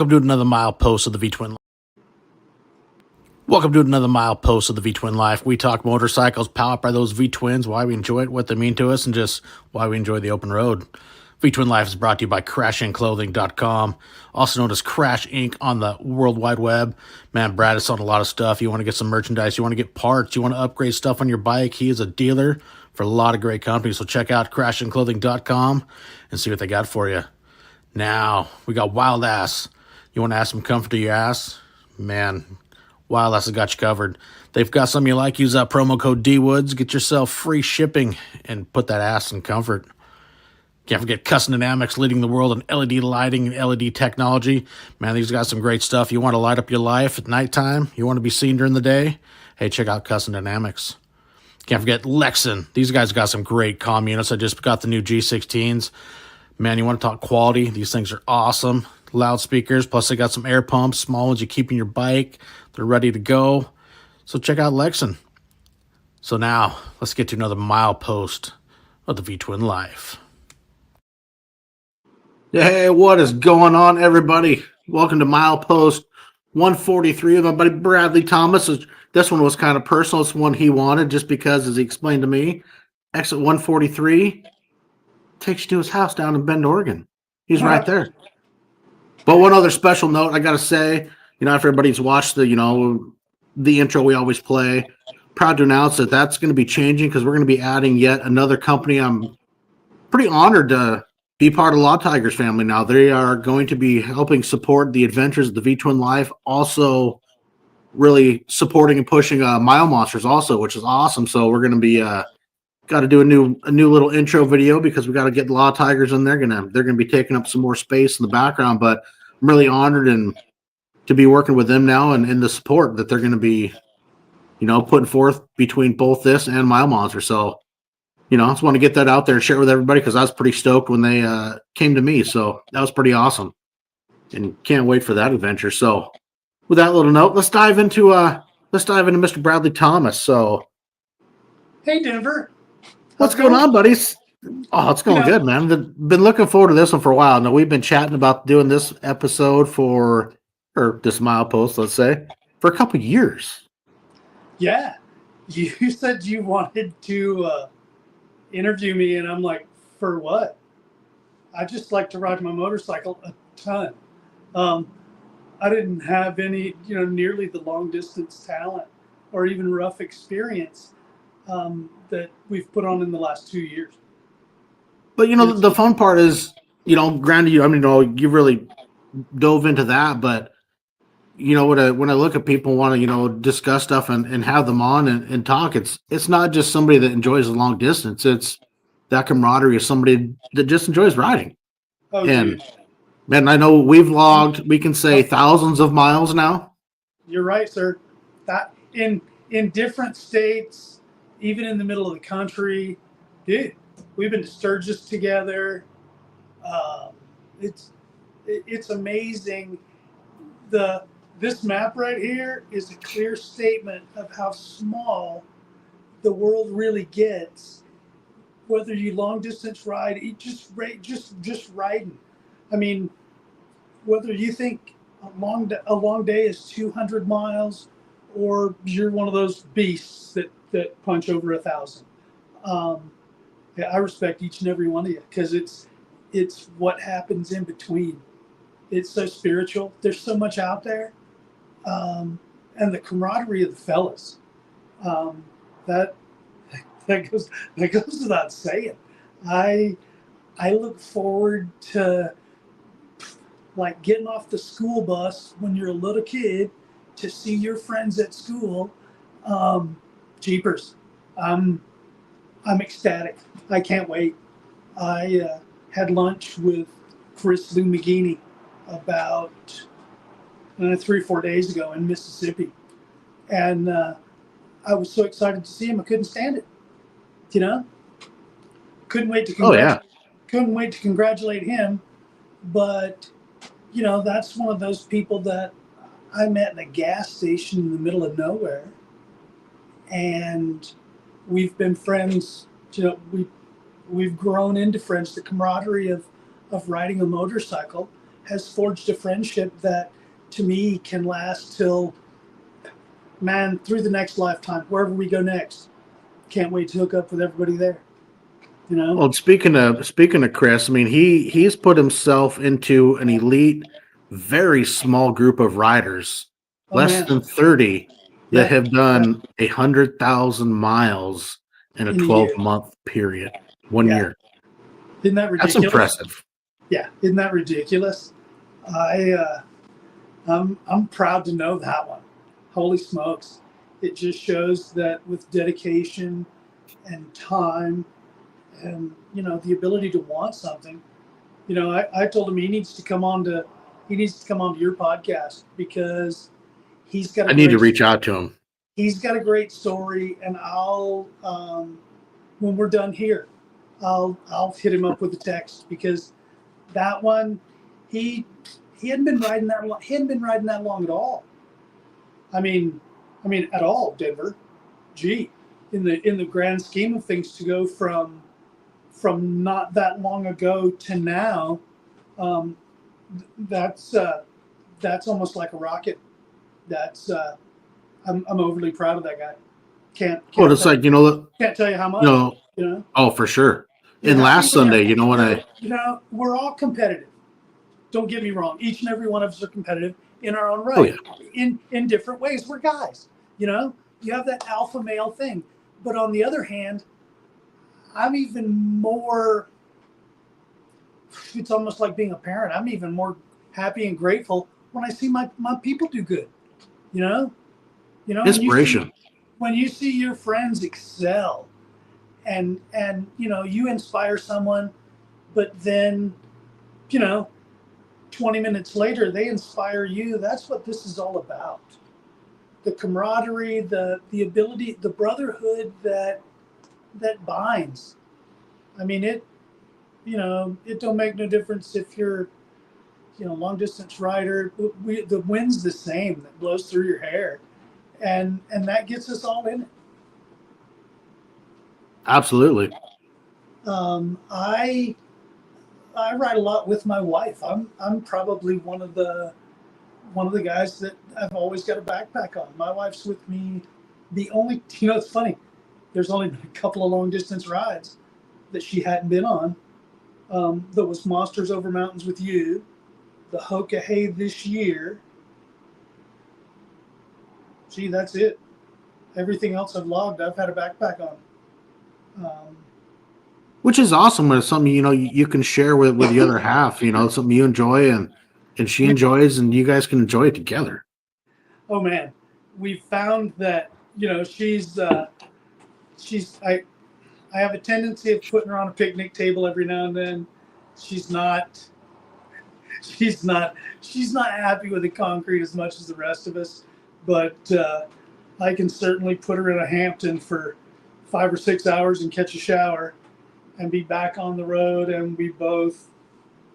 Welcome to another milepost of the V-Twin. Welcome to another milepost of the V-Twin Life. We talk motorcycles powered by those V-Twins, why we enjoy it, what they mean to us, and just why we enjoy the open road. V-Twin Life is brought to you by crashinclothing.com, also known as Crash Inc. on the World Wide Web. Man, Brad is selling a lot of stuff. You want to get some merchandise, you want to get parts, you want to upgrade stuff on your bike. He is a dealer for a lot of great companies, so check out crashinclothing.com and see what they got for you. Now, we got Wild Ass. You want to add some comfort to your ass? Man, Wild Ass has got you covered. They've got something you like. Use that promo code DWoods. Get yourself free shipping and put that ass in comfort. Can't forget Custom Dynamics, leading the world in LED lighting and LED technology. Man, these got some great stuff. You want to light up your life at nighttime? You want to be seen during the day? Hey, check out Custom Dynamics. Can't forget Lexan. These guys got some great comm units. I just got the new G16s. Man, you want to talk quality? These things are awesome. Loudspeakers, plus they got some air pumps, small ones you keep in your bike. They're ready to go. So check out Lexan. So now, let's get to another milepost of the V-Twin Life. Hey, what is going on, everybody? Welcome to milepost 143 of my buddy Bradley Thomas. This one was kind of personal. It's one he wanted just because, as he explained to me, exit 143 takes you to his house down in Bend, Oregon. He's right there. But one other special note I got to say, if everybody's watched the intro we always play, proud to announce that that's going to be changing because we're going to be adding yet another company. I'm pretty honored to be part of Law Tigers family now. They are going to be helping support the adventures of the V-Twin Life, also really supporting and pushing Mile Monsters also, which is awesome. So we're going to be got to do a new little intro video because we got to get the Law Tigers in there. They're gonna be taking up some more space in the background, but I'm really honored and to be working with them now and in the support that they're going to be, putting forth between both this and Mile Monster. So, I just want to get that out there and share it with everybody because I was pretty stoked when they came to me. So that was pretty awesome, and can't wait for that adventure. So, with that little note, let's dive into Mr. Bradley Thomas. So, hey, Denver. What's going on, buddies? Oh, it's going good, man. Been looking forward to this one for a while. Now, we've been chatting about doing this episode or this milepost, let's say, for a couple of years. Yeah. You said you wanted to interview me, and I'm like, for what? I just like to ride my motorcycle a ton. I didn't have any, nearly the long distance talent or even rough experience that we've put on in the last 2 years. But the fun part is, granted, you really dove into that, but when I look at people want to discuss stuff and have them on and talk, it's not just somebody that enjoys the long distance. It's that camaraderie of somebody that just enjoys riding. Oh, and dude. Man, I know we've logged, we can say, thousands of miles now. You're right, sir. That in different states, even in the middle of the country, dude. We've been to Sturgis together. It's amazing. This map right here is a clear statement of how small the world really gets. Whether you long distance ride, just riding. I mean, whether you think a long day is 200 miles, or you're one of those beasts that punch over 1,000. Yeah, I respect each and every one of you because it's what happens in between. It's so spiritual. There's so much out there, and the camaraderie of the fellas. That goes without saying. I look forward to like getting off the school bus when you're a little kid to see your friends at school. Jeepers. I'm ecstatic. I can't wait. I had lunch with Chris Lou McGeaney about 3 or 4 days ago in Mississippi. And I was so excited to see him. I couldn't stand it. Couldn't wait to congratulate him. But, that's one of those people that I met in a gas station in the middle of nowhere. And we've been friends, we've grown into friends. The camaraderie of riding a motorcycle has forged a friendship that to me can last till, man, through the next lifetime, wherever we go next. Can't wait to hook up with everybody there. You know? Well, speaking of Chris, I mean he's put himself into an elite, very small group of riders, Oh less man. than 30, that Yeah. have done 100,000 miles in a In a year. 12-month period, 1 Yeah. year. Isn't that That's ridiculous? impressive. Yeah, isn't that ridiculous? I'm proud to know that one. Holy smokes. It just shows that with dedication and time and, you know, the ability to want something, you know, I told him he needs to come on to your podcast because he's got I need to reach out to him. he's got a great story, and I'll when we're done here, I'll hit him up with a text because that one he hadn't been riding that long. He hadn't been riding that long at all. I mean at all, Denver. Gee, in the grand scheme of things, to go from not that long ago to now, um, that's almost like a rocket. That's I'm overly proud of that guy. Can't Well, it's like, can't tell you how much. You know. oh, for sure. You And know, last Sunday, we're all competitive. Don't get me wrong. Each and every one of us are competitive in our own right. Oh, yeah. In different ways. We're guys. You know, you have that alpha male thing. But on the other hand, I'm even more. It's almost like being a parent. I'm even more happy and grateful when I see my people do good. You know, Inspiration. When you see your friends excel, and you know you inspire someone, but then, you know, 20 minutes later they inspire you. That's what this is all about. The camaraderie, the ability, the brotherhood that binds. I mean, it don't make no difference if you're, you know, long distance rider. The wind's the same that blows through your hair, and that gets us all in it. Absolutely. I ride a lot with my wife. I'm probably one of the guys that I've always got a backpack on. My wife's with me. It's funny. There's only been a couple of long distance rides that she hadn't been on. That was Monsters Over Mountains with you, the Hoka this year. Gee, that's it. Everything else I've logged, I've had a backpack on. Which is awesome when it's something, you can share with the other half, something you enjoy and she enjoys, and you guys can enjoy it together. Oh man, we found that, I have a tendency of putting her on a picnic table every now and then. She's not happy with the concrete as much as the rest of us, but I can certainly put her in a Hampton for 5 or 6 hours and catch a shower and be back on the road, and we both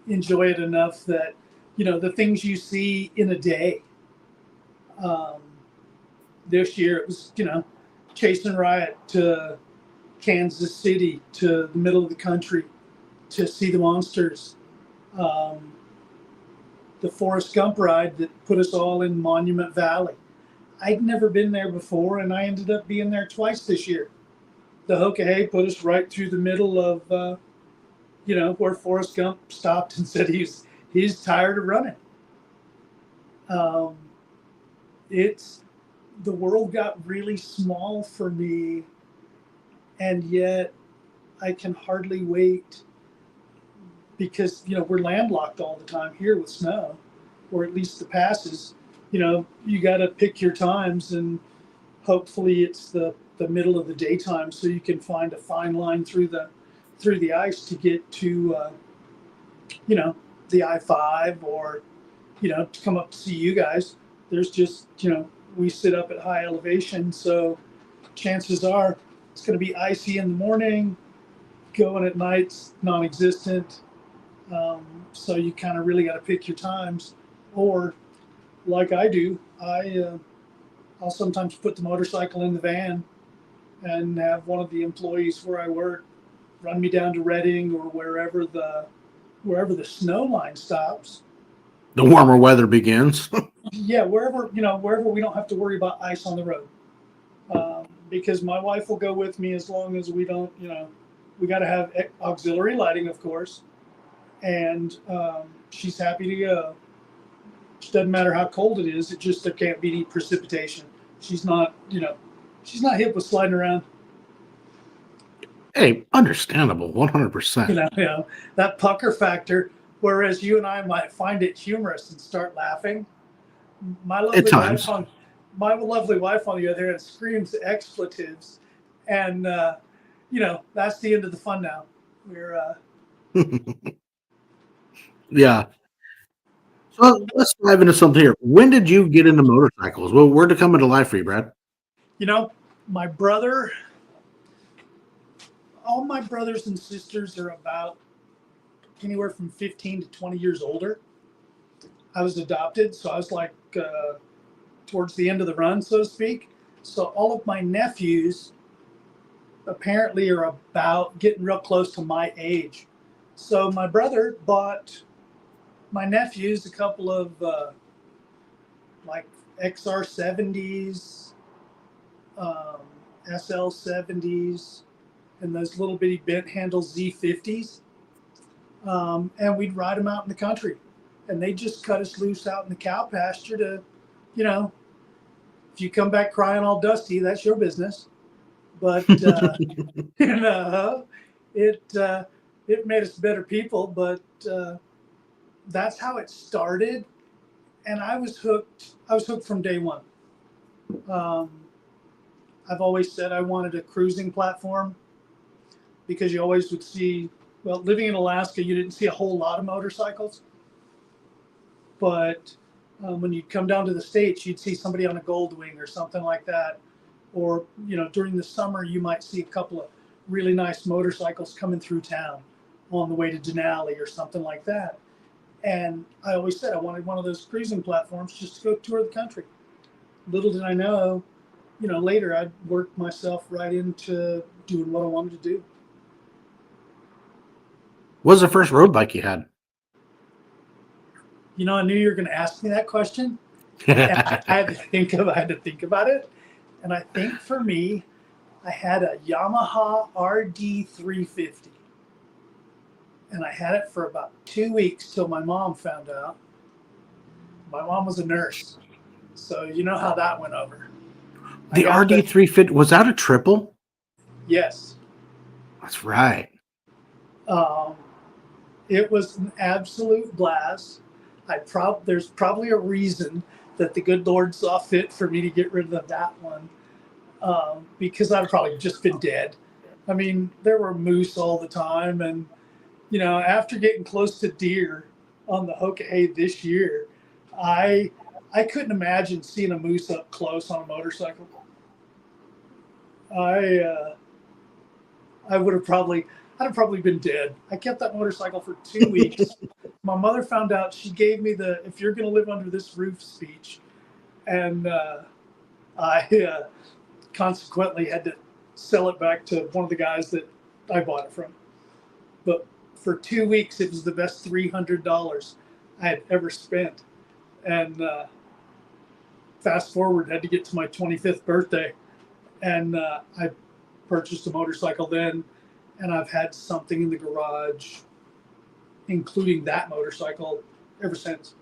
enjoy it enough that, the things you see in a day. This year it was, Chase and Riot to Kansas City, to the middle of the country to see the monsters. The Forrest Gump ride that put us all in Monument Valley. I'd never been there before, and I ended up being there twice this year. The Hoka put us right through the middle of, where Forrest Gump stopped and said he's tired of running. The world got really small for me, and yet I can hardly wait because, we're landlocked all the time here with snow, or at least the passes. You got to pick your times, and hopefully it's the middle of the daytime so you can find a fine line through the ice to get to, the I-5, or, to come up to see you guys. There's just, we sit up at high elevation, so chances are it's going to be icy in the morning, going at night's non-existent. So you kind of really got to pick your times, or like I do, I'll sometimes put the motorcycle in the van and have one of the employees where I work run me down to Reading or wherever the snow line stops, The warmer weather begins. Yeah, wherever we don't have to worry about ice on the road, because my wife will go with me as long as we don't, we got to have auxiliary lighting, of course, and she's happy to go. It doesn't matter how cold it is; it just there can't be any precipitation. She's not, she's not hip with sliding around. Hey, understandable, 100%. That pucker factor. Whereas you and I might find it humorous and start laughing, my At lovely wife times. on the other hand screams expletives, and that's the end of the fun now. We're Yeah. So let's dive into something here. When did you get into motorcycles? Well, where'd it come into life for you, Brad? My brother, all my brothers and sisters are about anywhere from 15 to 20 years older. I was adopted, so I was like towards the end of the run, so to speak. So all of my nephews apparently are about getting real close to my age. So my brother bought my nephews a couple of like XR70s, SL70s, and those little bitty bent handle Z50s. And we'd ride them out in the country. And they just cut us loose out in the cow pasture to, if you come back crying all dusty, that's your business. But, it made us better people. But that's how it started. And I was hooked. I was hooked from day one. I've always said I wanted a cruising platform because you always would see, well, living in Alaska, you didn't see a whole lot of motorcycles. But when you'd come down to the States, you'd see somebody on a Goldwing or something like that. Or, during the summer, you might see a couple of really nice motorcycles coming through town on the way to Denali or something like that. And I always said I wanted one of those cruising platforms just to go tour the country. Little did I know, later I'd work myself right into doing what I wanted to do. What was the first road bike you had? I knew you were going to ask me that question. And I had to think about it. And I think for me, I had a Yamaha RD350. And I had it for about 2 weeks till my mom found out. My mom was a nurse. So you know how that went over. The RD350, was that a triple? Yes. That's right. It was an absolute blast. There's probably a reason that the good Lord saw fit for me to get rid of that one, because I'd probably just been dead. I mean, there were moose all the time, and after getting close to deer on the Hoka this year, I couldn't imagine seeing a moose up close on a motorcycle. I'd have probably been dead. I kept that motorcycle for 2 weeks. My mother found out. She gave me the "if you're going to live under this roof" speech, and I consequently had to sell it back to one of the guys that I bought it from. But for 2 weeks, it was the best $300 I had ever spent. And fast forward, had to get to my 25th birthday, and I purchased a motorcycle then, and I've had something in the garage, including that motorcycle, ever since.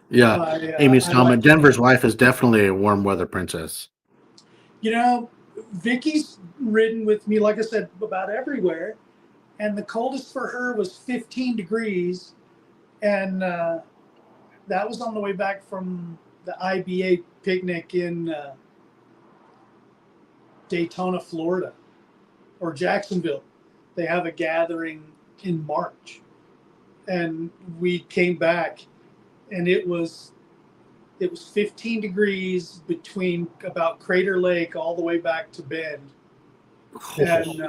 Yeah. Amy's comment, Denver's wife is definitely a warm weather princess. Vicky's ridden with me, like I said, about everywhere. And the coldest for her was 15 degrees. And that was on the way back from the IBA picnic in Daytona, Florida, or Jacksonville. They have a gathering in March. And we came back, and it was 15 degrees between about Crater Lake all the way back to Bend. And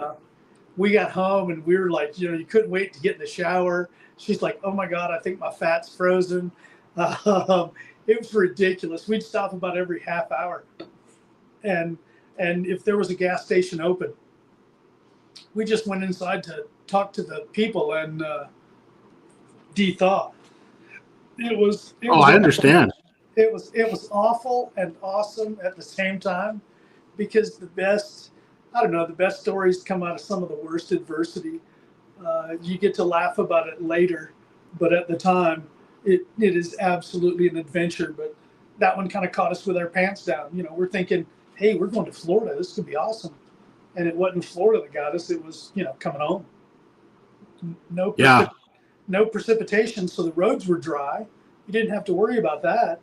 we got home, and we were like, you couldn't wait to get in the shower. She's like, "Oh my God, I think my fat's frozen." It was ridiculous. We'd stop about every half hour. And if there was a gas station open, we just went inside to talk to the people. And de-thaw. It was it Oh, was I awful. understand. It was awful and awesome at the same time, because the best stories come out of some of the worst adversity. You get to laugh about it later, but at the time, it is absolutely an adventure. But that one kind of caught us with our pants down. We're thinking, hey, we're going to Florida. This could be awesome. And it wasn't Florida that got us. It was, coming home. No Yeah. no precipitation, so the roads were dry. You didn't have to worry about that.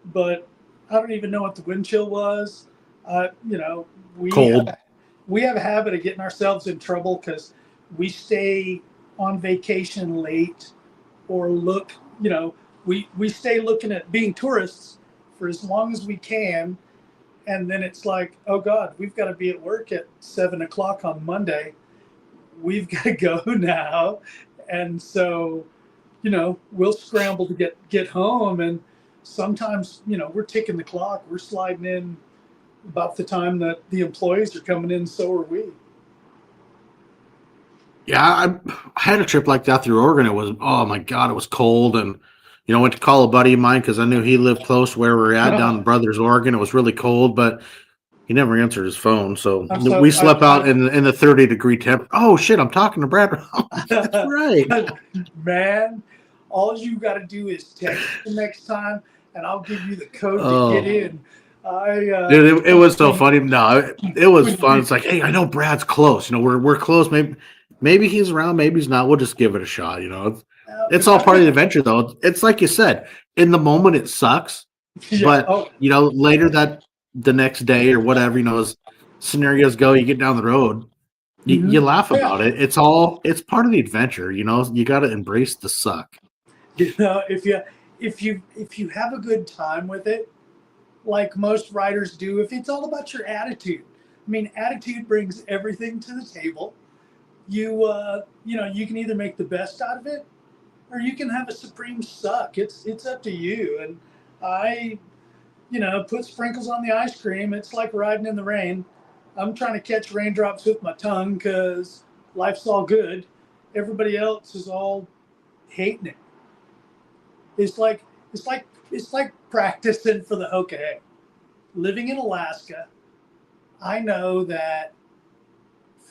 But I don't even know what the wind chill was. Uh, you know, we Cold. we have a habit of getting ourselves in trouble because we stay on vacation late, or we stay looking at being tourists for as long as we can, and then it's like, oh God, we've got to be at work at 7 o'clock on Monday. We've got to go now, and so we'll scramble to get home, and sometimes we're ticking the clock. We're sliding in about the time that the employees are coming in. So are we. Yeah, I had a trip like that through Oregon. It was, oh my God, it was cold. And, went to call a buddy of mine because I knew he lived close to where we were at down in Brothers, Oregon. It was really cold, but he never answered his phone. So we slept out in the 30-degree temp. Oh, shit, I'm talking to Brad. That's right. Man, all you got to do is text the next time, and I'll give you the code to Oh, get in. dude, it was so funny. No, it was fun. It's like, hey, I know Brad's close. We're close. Maybe he's around. Maybe he's not. We'll just give it a shot. It's all part of the adventure, though. It's like you said. In the moment, it sucks, Yeah. but later the next day or whatever, as scenarios go, you get down the road, you laugh about it. It's part of the adventure. You got to embrace the suck. If you have a good time with it, like most writers do, if it's all about your attitude. I mean, attitude brings everything to the table. You can either make the best out of it, or you can have a supreme suck. It's up to you. And I put sprinkles on the ice cream. It's like riding in the rain. I'm trying to catch raindrops with my tongue because life's all good. Everybody else is all hating it. It's like practicing for the Hoka. Living in Alaska, I know that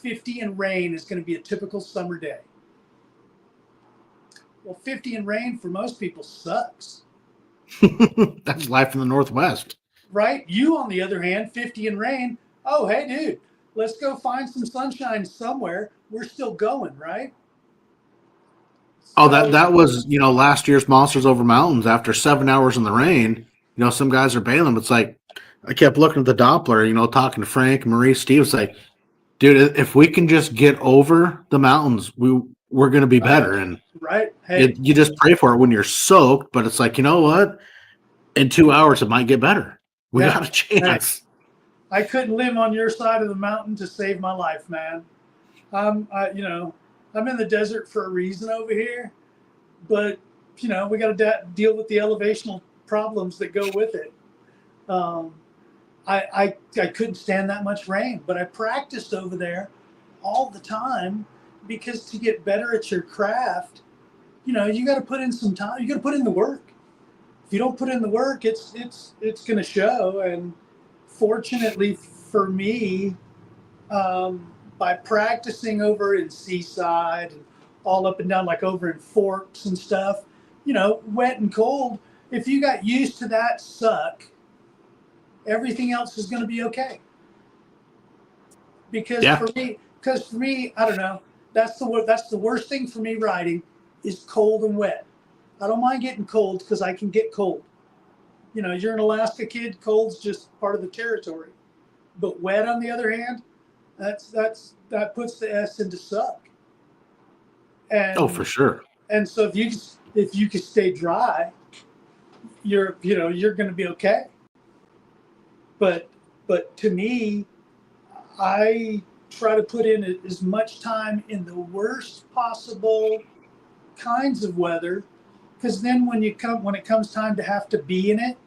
50 and rain is going to be a typical summer day. Well, 50 and rain for most people sucks. That's life in the Northwest. Right? You, on the other hand, 50 and rain. Oh, hey, dude, let's go find some sunshine somewhere. We're still going, right? Oh, that was, last year's Monsters Over Mountains. After 7 hours in the rain, some guys are bailing. It's like, I kept looking at the Doppler, talking to Frank, Marie, Steve. It's like, dude, if we can just get over the mountains, we're going to be better. And right. Hey, you just pray for it when you're soaked, but it's like, you know what? In 2 hours, it might get better. We got a chance. Hey, I couldn't live on your side of the mountain to save my life, man. I'm in the desert for a reason over here, but we got to deal with the elevational problems that go with it. I couldn't stand that much rain, but I practiced over there all the time, because to get better at your craft, you got to put in some time. You got to put in the work. If you don't put in the work, it's going to show. And fortunately for me, by practicing over in Seaside and all up and down, like over in Forks and stuff, wet and cold, if you got used to that suck, everything else is going to be okay. Because for me, I don't know. That's the worst thing for me riding is cold and wet. I don't mind getting cold because I can get cold. You're an Alaska kid. Cold's just part of the territory. But wet, on the other hand, that puts the S into suck. And for sure. And so if you can stay dry, you're going to be okay. But to me, I try to put in as much time in the worst possible kinds of weather, because then when it comes time to have to be in it,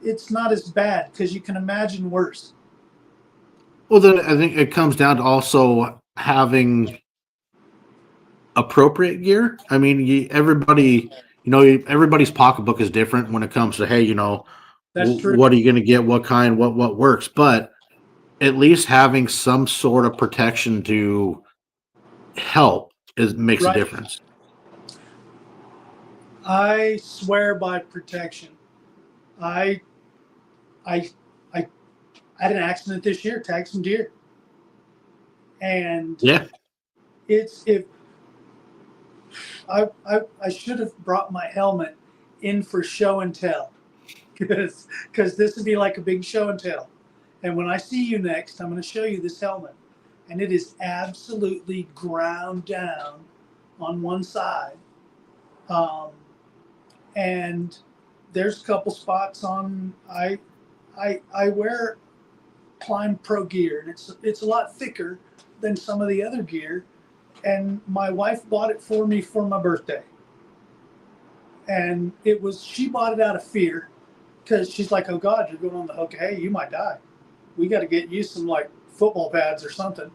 it's not as bad, because you can imagine worse. Well, then I think it comes down to also having appropriate gear. I mean, everybody, everybody's pocketbook is different when it comes to, hey, That's true. what are you going to get? What kind? What works? But at least having some sort of protection to help makes a Right. difference. I swear by protection. I I I had an accident this year, tagged some deer, and Yeah. it's if I should have brought my helmet in for show and tell, because this would be like a big show and tell. And when I see you next, I'm going to show you this helmet, and it is absolutely ground down on one side, and there's a couple spots on. I wear Climb Pro gear, and it's a lot thicker than some of the other gear. And my wife bought it for me for my birthday, and she bought it out of fear, because she's like, "Oh God, you're going on the hook. Hey, you might die. We got to get you some like football pads or something."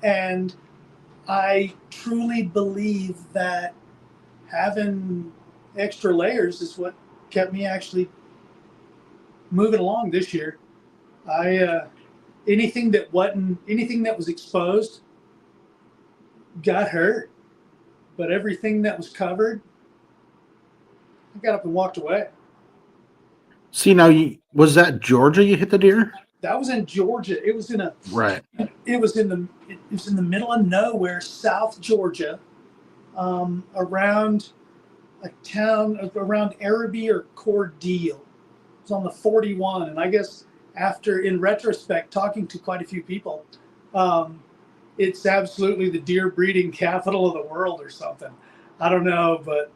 And I truly believe that having extra layers is what kept me actually moving along this year. Anything that was exposed got hurt, but everything that was covered, I got up and walked away. See, now was that Georgia you hit the deer? That was in Georgia. It was in Right. It was in the middle of nowhere, South Georgia, around a town around Araby or Cordele. It was on the 41, and I guess after, in retrospect, talking to quite a few people, it's absolutely the deer breeding capital of the world or something. I don't know, but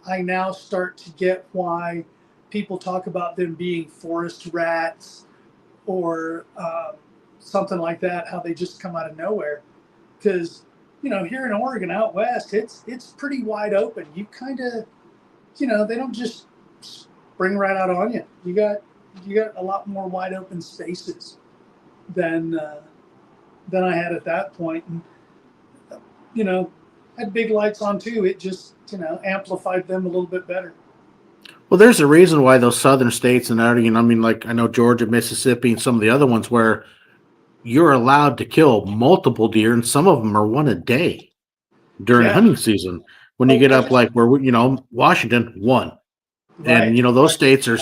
I now start to get why people talk about them being forest rats or something like that, how they just come out of nowhere. Because, here in Oregon out west, it's pretty wide open. You kind of, they don't just spring right out on you. You got a lot more wide open spaces than I had at that point. And, had big lights on too. It just, amplified them a little bit better. Well, there's a reason why those southern states and I mean, like I know Georgia, Mississippi, and some of the other ones where you're allowed to kill multiple deer, and some of them are one a day during hunting season. When you get up like where Washington, one, Right. and those states are,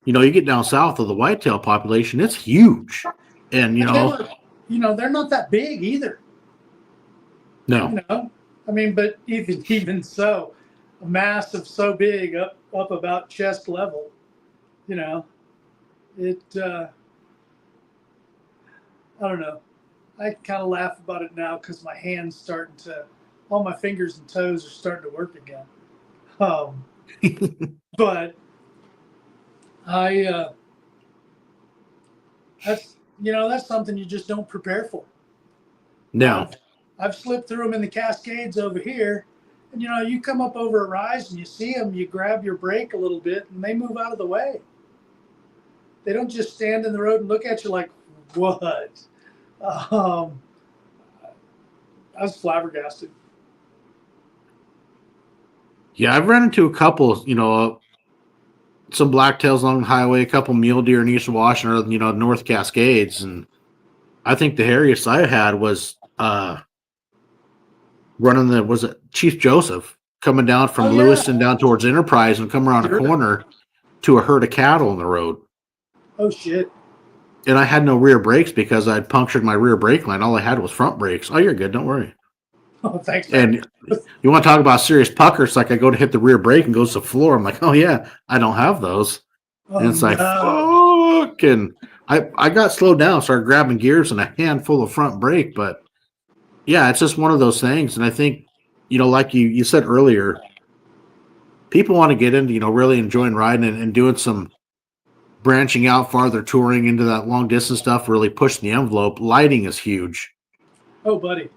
you get down south of the whitetail population, it's huge, and they're not that big either. No. I mean, but even so, a massive so big up about chest level, it I don't know. I kind of laugh about it now because my hands all my fingers and toes are starting to work again. But that's something you just don't prepare for. No. I've slipped through them in the Cascades over here, and you come up over a rise and you see them, you grab your brake a little bit, and they move out of the way. They don't just stand in the road and look at you like, what? I was flabbergasted. Yeah, I've run into a couple, some blacktails along the highway, a couple mule deer in Eastern Washington, or, North Cascades. And I think the hairiest I had was running was it Chief Joseph coming down from Lewiston down towards Enterprise and come around a corner to a herd of cattle on the road. Oh, shit. And I had no rear brakes because I'd punctured my rear brake line. All I had was front brakes. Oh, you're good. Don't worry. Oh, thanks. And you want to talk about serious puckers? Like I go to hit the rear brake and goes to the floor. I'm like, oh yeah, I don't have those. And it's like, fuck. And I got slowed down, started grabbing gears and a handful of front brake. But yeah, it's just one of those things. And I think, like you said earlier, people want to get into, really enjoying riding and doing some branching out farther, touring into that long distance stuff, really pushing the envelope. Lighting is huge. Oh, buddy.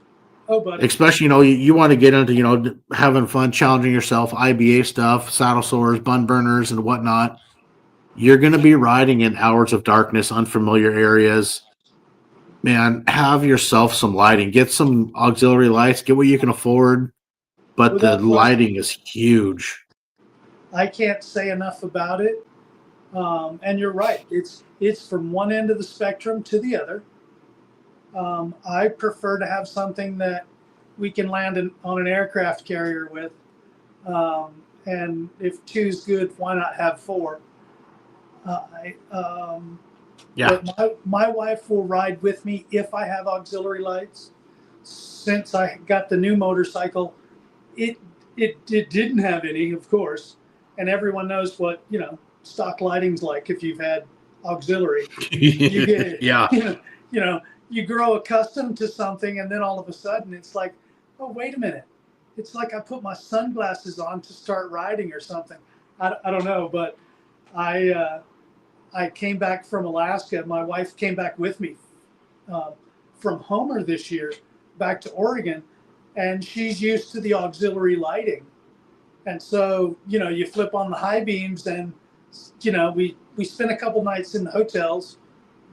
Especially, you want to get into, having fun, challenging yourself, IBA stuff, saddle sores, bun burners, and whatnot. You're going to be riding in hours of darkness, unfamiliar areas. Man, have yourself some lighting. Get some auxiliary lights. Get what you can afford. But the Without question, lighting is huge. I can't say enough about it. And you're right. It's from one end of the spectrum to the other. I prefer to have something that we can land on an aircraft carrier with. And if two's good, why not have four? Uh, I, um, Yeah. but my wife will ride with me if I have auxiliary lights. Since I got the new motorcycle, it it didn't have any, of course, and everyone knows what stock lighting's like. If you've had auxiliary, you get Yeah. you know you grow accustomed to something, and then all of a sudden it's like, oh, wait a minute, it's like I put my sunglasses on to start riding or something. I don't know, but I uh, I came back from Alaska. My wife came back with me uh, from Homer this year back to Oregon, and she's used to the auxiliary lighting. And so, you flip on the high beams, and we spent a couple nights in the hotels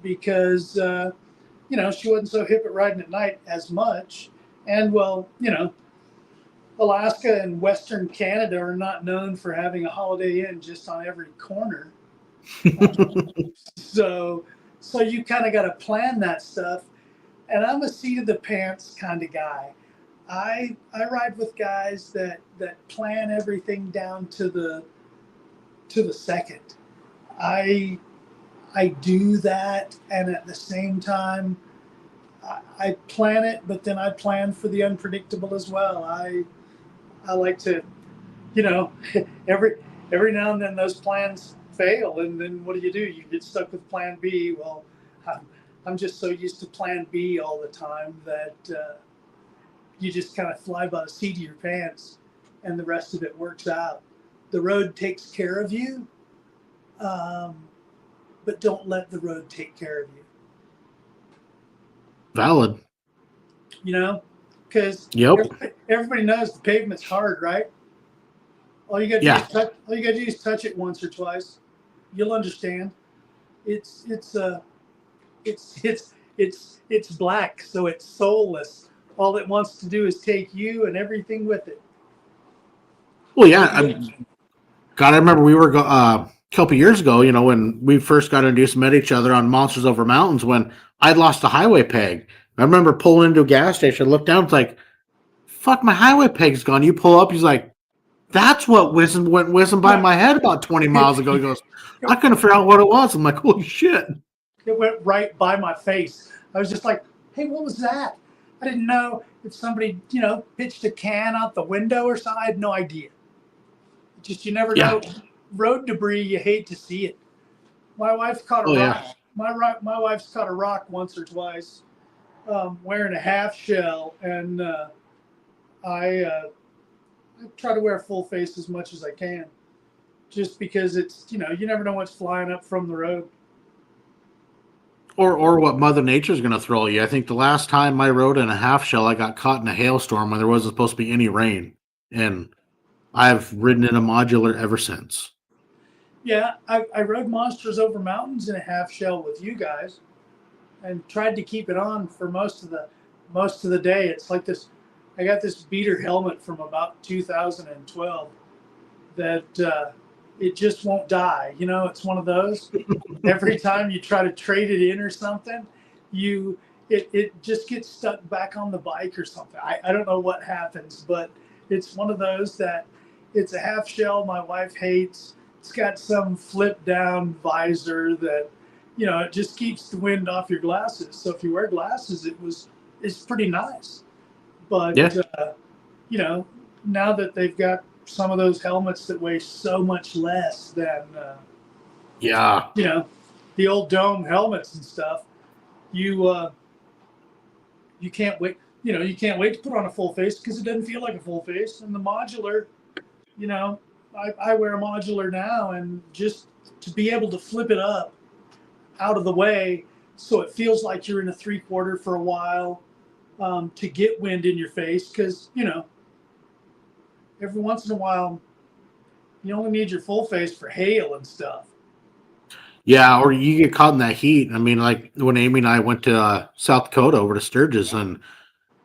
because she wasn't so hip at riding at night as much. And well, Alaska and Western Canada are not known for having a Holiday Inn just on every corner. So, so you kind of got to plan that stuff. And I'm a seat of the pants kind of guy. I ride with guys that plan everything down to the second. I I do that, and at the same time, I plan it, but then I plan for the unpredictable as well. I like to, you know, every every now and then those plans fail, and then what do? You get stuck with Plan B. Well, I'm just so used to Plan B all the time that you just kind of fly by the seat of your pants, and the rest of it works out. The road takes care of you, um, but don't let the road take care of you. Valid. You know, because Yep. everybody knows the pavement's hard, right? All you got to do Yeah. is touch. All you got to do is touch it once or twice. You'll understand. It's it's uh it's black, so it's soulless. All it wants to do is take you and everything with it. Well, yeah. God, I remember we were a couple years ago, when we first got introduced, met each other on Monsters Over Mountains when I'd lost a highway peg. I remember pulling into a gas station, looked down, it's like, fuck, my highway peg's gone. You pull up, he's like, that's what went whizzing by Right. my head about 20 miles ago. He goes, It I couldn't figure out what it was. I'm like, holy shit. went right by my face. I was just like, "Hey, what was that?" I didn't know if somebody, pitched a can out the window or something. I had no idea. Just you never Yeah. know. Road debris, you hate to see it. My wife caught a Oh, rock. yeah. My wife's caught a rock once or twice, wearing a half shell, and I, uh, I try to wear a full face as much as I can, just because it's you never know what's flying up from the road. Or what Mother Nature's going to throw you. I think the last time I rode in a half shell, I got caught in a hailstorm when there wasn't supposed to be any rain. And I've ridden in a modular ever since. Yeah, I rode Monsters Over Mountains in a half shell with you guys, and tried to keep it on for most of the day. It's like this. I got this beater helmet from about 2012 that it just won't die. It's one of those. Every time you try to trade it in or something, you it just gets stuck back on the bike or something. I don't know what happens, but it's one of those that it's a half shell my wife hates. It's got some flip down visor that it just keeps the wind off your glasses. So if you wear glasses, it's pretty nice. But Yeah. you know now that they've got some of those helmets that weigh so much less than Yeah. you know the old dome helmets and stuff, you you can't wait. You can't wait to put on a full face because it doesn't feel like a full face. And the modular, you know, I wear a modular now, and just to be able to flip it up out of the way so it feels like you're in a 3/4 for a while, to get wind in your face, because every once in a while you only need your full face for hail and stuff. Yeah, or you get caught in that heat. I mean, like when Amy and I went to South Dakota over to Sturgis, and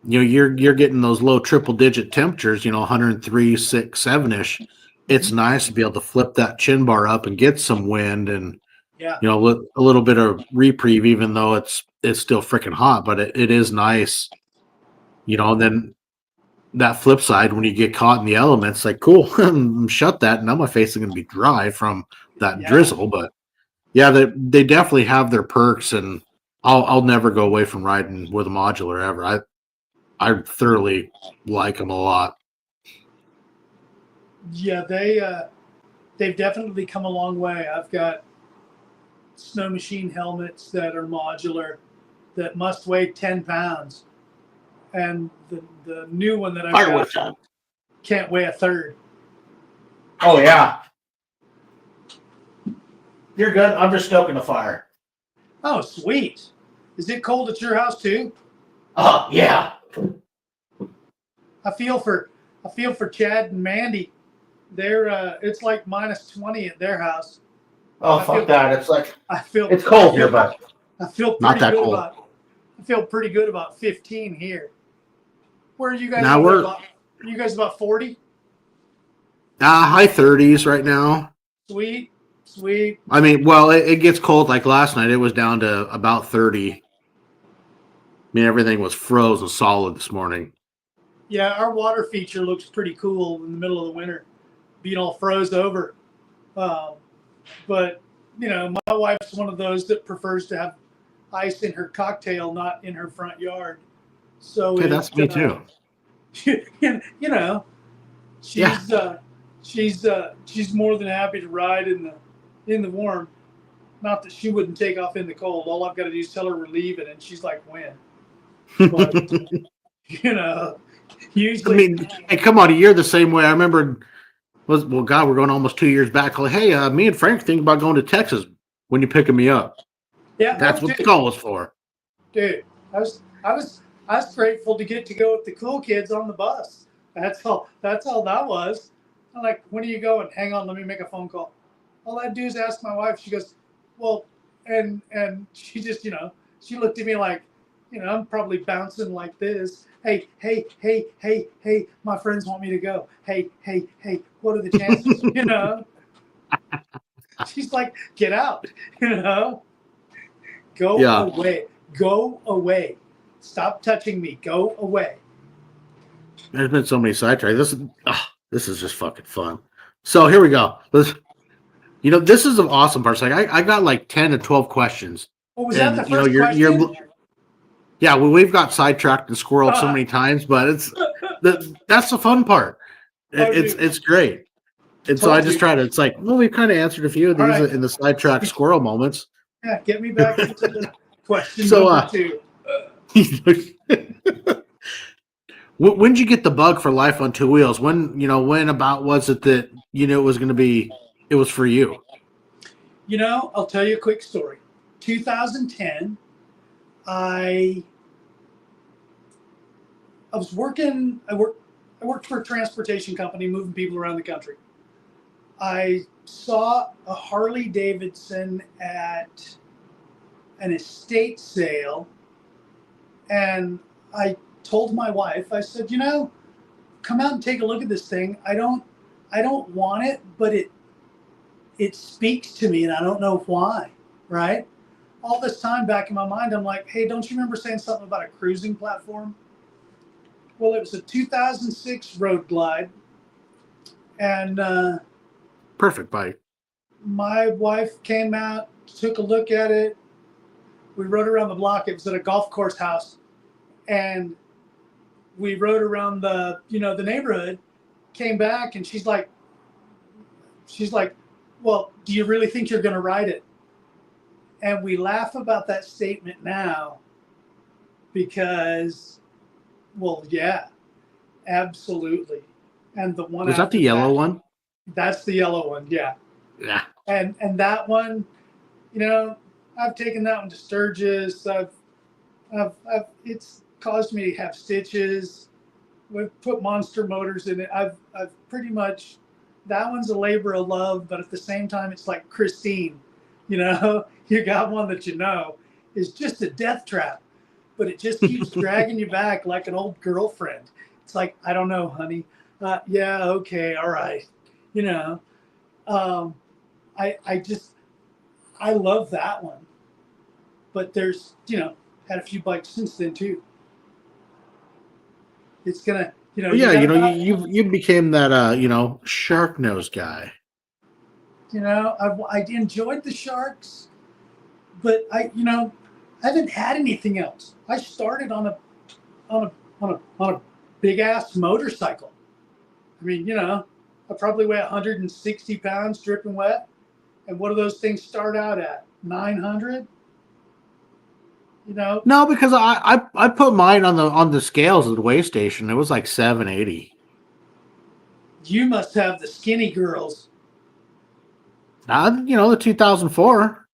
you're getting those low triple digit temperatures. 103, 6, 7 ish. It's nice to be able to flip that chin bar up and get some wind and Yeah. a little bit of reprieve, even though it's still freaking hot. But it is nice, And then that flip side, when you get caught in the elements, like cool, shut that. Now my face is going to be dry from that Yeah. drizzle, but. Yeah, they definitely have their perks, and I'll never go away from riding with a modular ever. I thoroughly like them a lot. Yeah, they've definitely come a long way. I've got snow machine helmets that are modular that must weigh 10 pounds. And the new one that I've got can't weigh a third. Oh yeah, you're good. I'm just stoking the fire. Oh, sweet. Is it cold at your house too? Oh yeah. I feel for Chad and Mandy. They're it's like -20 at their house. Oh fuck that! It's like it's cold here, but I feel not pretty that good cold. I feel pretty good about 15 here. Where are you guys? Now are you guys about 40? High 30s right now. Sweet. I mean, well, it gets cold. Like last night, it was down to about 30. I mean, everything was frozen solid this morning. Yeah, our water feature looks pretty cool in the middle of the winter, being all froze over. But my wife's one of those that prefers to have ice in her cocktail, not in her front yard. So Hey, that's me too. She's more than happy to ride in the warm. Not that she wouldn't take off in the cold. All I've got to do is tell her we're leaving, and she's like, "When?" But usually. I mean, hey, come on, you're the same way. I remember, God, we're going almost 2 years back. Like, hey, me and Frank think about going to Texas when you picking me up. Yeah, that's what the call was for. Dude, I was grateful to get to go with the cool kids on the bus. That's all that was. I'm like, when are you going? Hang on, let me make a phone call. All I do is ask my wife. She goes, well, and she just, she looked at me like, I'm probably bouncing like this. Hey, my friends want me to go. Hey, what are the chances? She's like, get out, Go away. Stop touching me. Go away. There's been so many sidetracks. This is just fucking fun. So here we go. This is an awesome part. Like I got like 10 to 12 questions. Well, was that the first question? Yeah, we've got sidetracked and squirreled so many times, but that's the fun part. It's great. And so I just try to. It's like, well, we've kind of answered a few of these in the sidetrack squirrel moments. Yeah, get me back into the question number 2. When did you get the bug for Life on Two Wheels? When about was it that it was going to be? It was for you. I'll tell you a quick story. 2010, I was working. I worked for a transportation company, moving people around the country. I saw a Harley-Davidson at an estate sale, and I told my wife, I said, come out and take a look at this thing. I don't want it, but it speaks to me, and I don't know why, right? All this time back in my mind, I'm like, hey, don't you remember saying something about a cruising platform? Well, it was a 2006 roadglide, and perfect bike. My wife came out, took a look at it. We rode around the block. It was at a golf course house, and we rode around the neighborhood. Came back, and she's like, well, do you really think you're going to ride it? And we laugh about that statement now because, well, yeah, absolutely. And the one was that the yellow one? That's the yellow one, yeah. Yeah. And that one, I've taken that one to Sturgis. It's caused me to have stitches. We've put monster motors in it. I've pretty much, that one's a labor of love, but at the same time, it's like Christine. You know, you got one that you know is just a death trap, but it just keeps dragging you back like an old girlfriend. It's like, I don't know, honey. Yeah, okay, all right. You know, um, I love that one. But there's, had a few bikes since then too. It's gonna, Well, you yeah, got about, you became that shark nose guy. I enjoyed the Sharks, but I haven't had anything else. I started on a on a big ass motorcycle. I mean, I probably weigh 160 pounds, dripping wet. And what do those things start out at? 900. No, because I put mine on the scales at the weigh station. It was like 780. You must have the skinny girls. The 2004.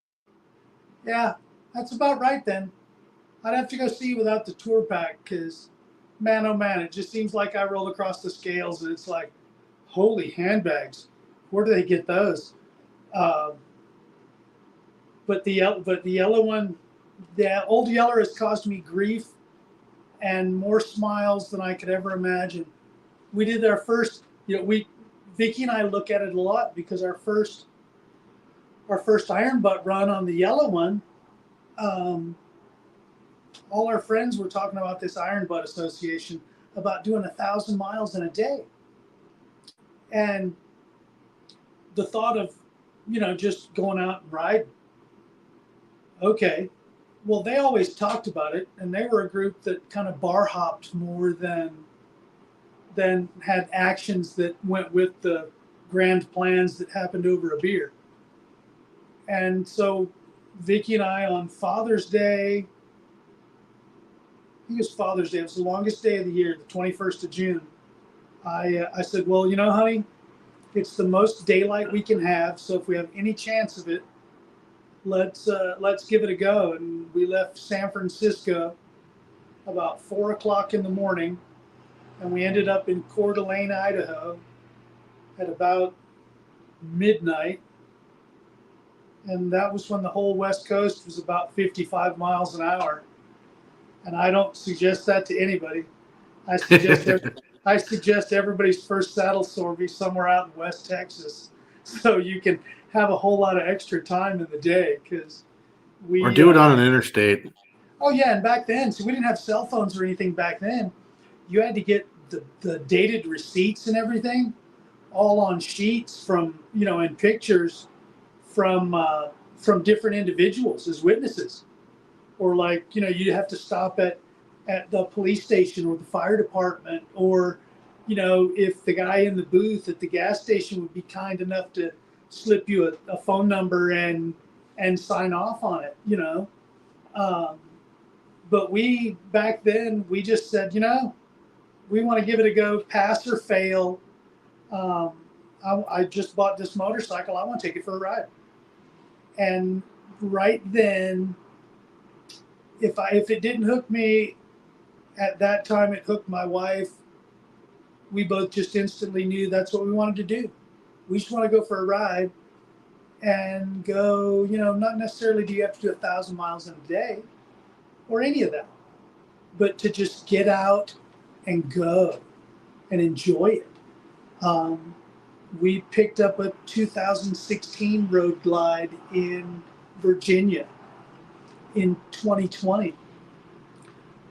Yeah, that's about right then. I'd have to go see without the tour pack because, man, oh man, it just seems like I rolled across the scales and it's like, holy handbags, where do they get those? Um, but the yellow one, the old Yeller has caused me grief and more smiles than I could ever imagine. We did our first, Vicky and I look at it a lot because our first iron butt run on the yellow one, all our friends were talking about this Iron Butt Association about doing 1,000 miles in a day. And the thought of, just going out and riding. Okay. Well, they always talked about it, and they were a group that kind of bar hopped more than had actions that went with the grand plans that happened over a beer. And so Vicky and I on Father's Day, I think it was Father's Day. It was the longest day of the year, the 21st of June. I said, well, honey, it's the most daylight we can have. So if we have any chance of it, let's give it a go. And we left San Francisco about 4:00 in the morning, and we ended up in Coeur d'Alene, Idaho, at about midnight. And that was when the whole West Coast was about 55 miles an hour. And I don't suggest that to anybody. I suggest everybody's first saddle sore be somewhere out in West Texas, so you can have a whole lot of extra time in the day because or do it on an interstate. Oh yeah, and back then, so we didn't have cell phones or anything back then. You had to get the dated receipts and everything, all on sheets from and pictures from different individuals as witnesses. Or you have to stop at the police station or the fire department, or if the guy in the booth at the gas station would be kind enough to slip you a phone number and sign off on it. But we back then we just said we want to give it a go, pass or fail. I just bought this motorcycle. I want to take it for a ride. And right then, if it didn't hook me at that time, it hooked my wife. We both just instantly knew that's what we wanted to do. We just want to go for a ride and go, not necessarily do you have to do 1,000 miles in a day or any of that, but to just get out and go and enjoy it. We picked up a 2016 Road Glide in Virginia in 2020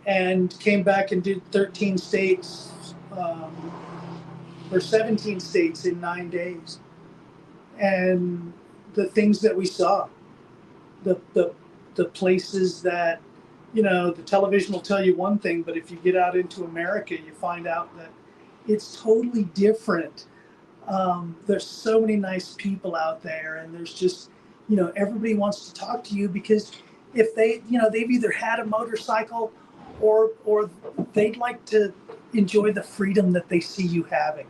and came back and did 13 states or 17 states in 9 days. And the things that we saw, the places that, the television will tell you one thing, but if you get out into America, you find out that it's totally different. There's so many nice people out there, and there's just, everybody wants to talk to you because if they, they've either had a motorcycle or they'd like to enjoy the freedom that they see you having.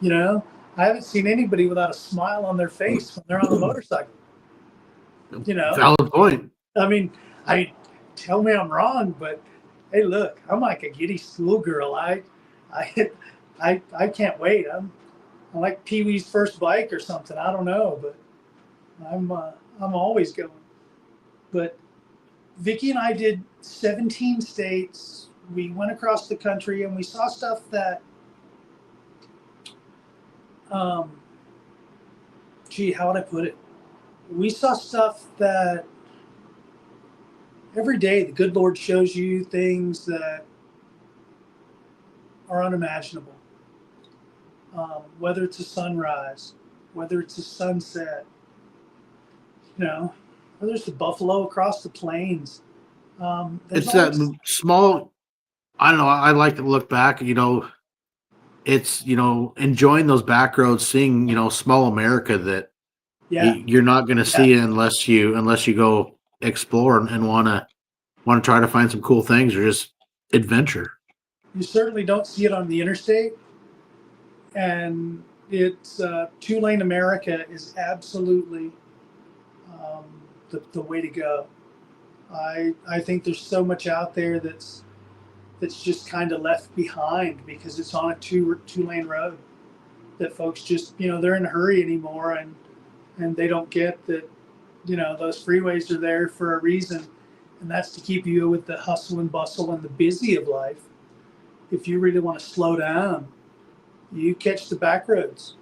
I haven't seen anybody without a smile on their face when they're on a motorcycle. Valid point. I mean, tell me I'm wrong, but hey, look, I'm like a giddy schoolgirl. I can't wait. I'm like Pee Wee's first bike or something. I don't know, but I'm I'm always going. But Vicky and I did 17 states. We went across the country and we saw stuff that, um, gee, how would I put it? We saw stuff that every day the good Lord shows you things that are unimaginable. Whether it's a sunrise, whether it's a sunset, whether it's the buffalo across the plains. It's that small. I don't know. I like to look back. It's enjoying those back roads, seeing small America that you're not going to see unless you go explore and want to try to find some cool things or just adventure. You certainly don't see it on the interstate, and it's 2-lane America is absolutely the way to go. I think there's so much out there that's just kind of left behind because it's on a two-lane road that folks just they're in a hurry anymore, and they don't get that those freeways are there for a reason, and that's to keep you with the hustle and bustle and the busy of life. If you really want to slow down, you catch the back roads,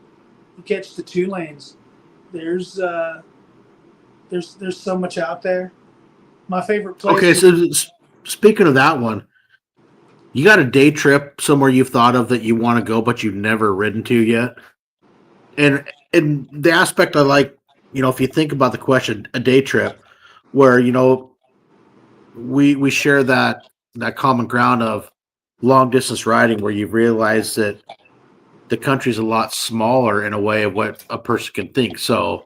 you catch the 2 lanes. There's so much out there. My favorite place. Okay, so speaking of that one, you got a day trip somewhere you've thought of that you want to go but you've never ridden to yet? And the aspect I like, if you think about the question, a day trip, where we share that common ground of long distance riding, where you realize that the country's a lot smaller in a way of what a person can think. So,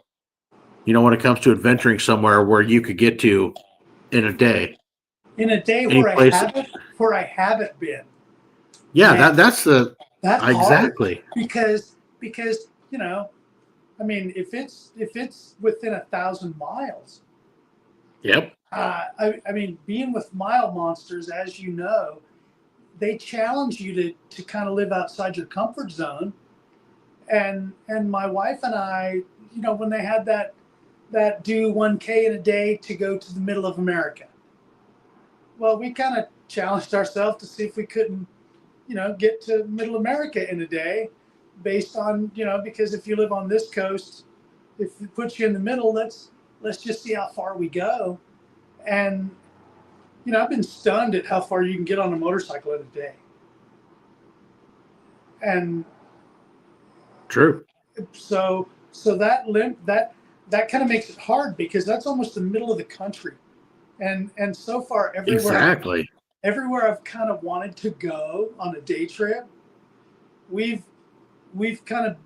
when it comes to adventuring somewhere where you could get to in a day. In a day where I haven't been. Yeah, Man, that's exactly. Because I mean, if it's within 1,000 miles. Yep. I mean, being with Mile Monsters, as you know, they challenge you to kind of live outside your comfort zone. And my wife and I, when they had that do 1K in a day to go to the middle of America. Well, we kind of challenged ourselves to see if we couldn't, get to middle America in a day based on, because if you live on this coast, if it puts you in the middle, let's just see how far we go. And, I've been stunned at how far you can get on a motorcycle in a day. And true. So that kind of makes it hard because that's almost the middle of the country. And so far everywhere I've kind of wanted to go on a day trip, we've kind of